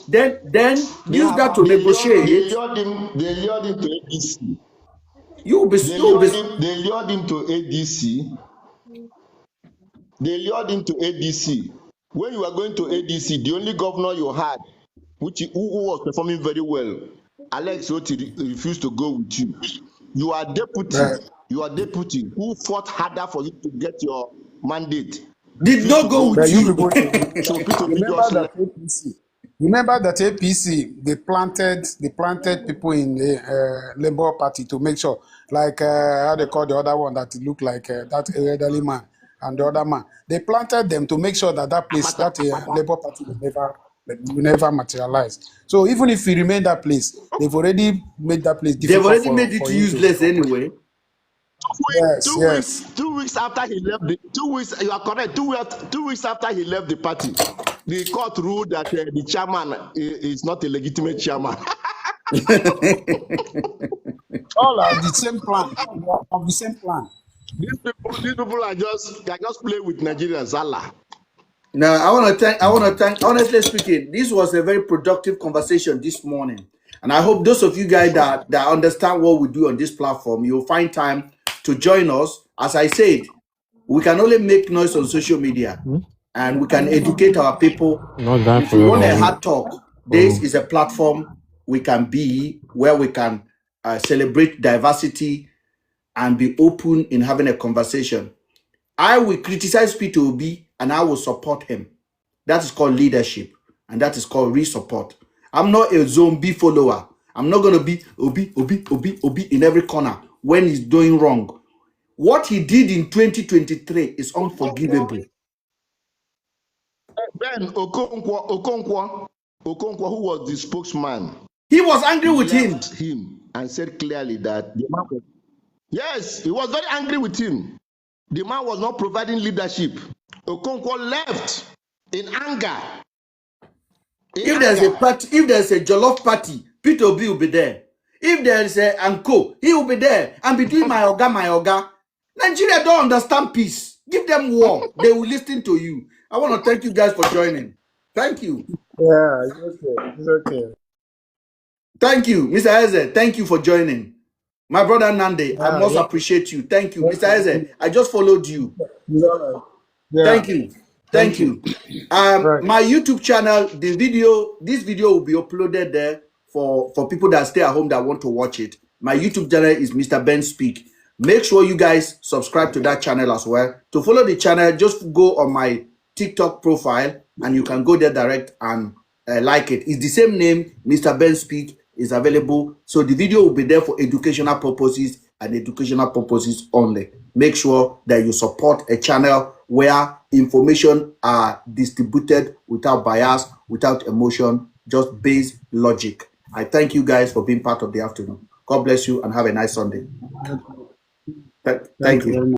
Then use that to negotiate. They lured him to ADC. They lured him to ADC. They lured him to ADC. When you are going to ADC, the only governor you had, who was performing very well, Alex Oti, refused to go with you. You are deputy. Right. You are deputy. Who fought harder for you to get your mandate? Did not go with you. Remember that APC they planted people in the Labour Party to make sure, like how they call the other one that looked like that elderly man and the other man. They planted them to make sure that place, that Labour Party will never materialize. So even if you remain that place, they've already made that place difficult. They've already made it useless anyway. Yes. 2 weeks after he left the 2 weeks, you are correct. 2 weeks after he left the party, the court ruled that the chairman is not a legitimate chairman. All are the same plan. Of the same plan. These people are just playing with Nigerians. Allah. Now, I want to thank, honestly speaking, this was a very productive conversation this morning. And I hope those of you guys that understand what we do on this platform, you'll find time to join us. As I said, we can only make noise on social media and we can educate our people. If you want a hard talk, this is a platform we can be where we can celebrate diversity and be open in having a conversation. I will criticize Peter Obi and I will support him. That is called leadership and that is called re-support. I'm not a zombie follower. I'm not going to be Obi in every corner when he's doing wrong. What he did in 2023 is unforgivable. Ben Okonkwo, who was the spokesman, he was angry with him and said clearly that the man was, yes, he was very angry with him. The man was not providing leadership. Okonkwo left in anger. If there's a Jollof party, Peter Obi will be there. If there is a Anko, he will be there and be doing my oga. Nigeria don't understand peace. Give them war. They will listen to you. I want to thank you guys for joining. Thank you. Yeah, it's okay. It's okay. Thank you, Mr. Eze. Thank you for joining. My brother Nande, I must appreciate you. Thank you. Mr. Eze, I just followed you. Yeah. Thank you. Thank you. My YouTube channel, this video will be uploaded there for people that stay at home that want to watch it. My YouTube channel is Mr. Ben Speak. Make sure you guys subscribe to that channel as well. To follow the channel, just go on my TikTok profile and you can go there direct and like it. It's the same name, Mr. Ben Speak is available. So the video will be there for educational purposes and educational purposes only. Make sure that you support a channel where information are distributed without bias, without emotion, just based logic. I thank you guys for being part of the afternoon. God bless you and have a nice Sunday. Thank you.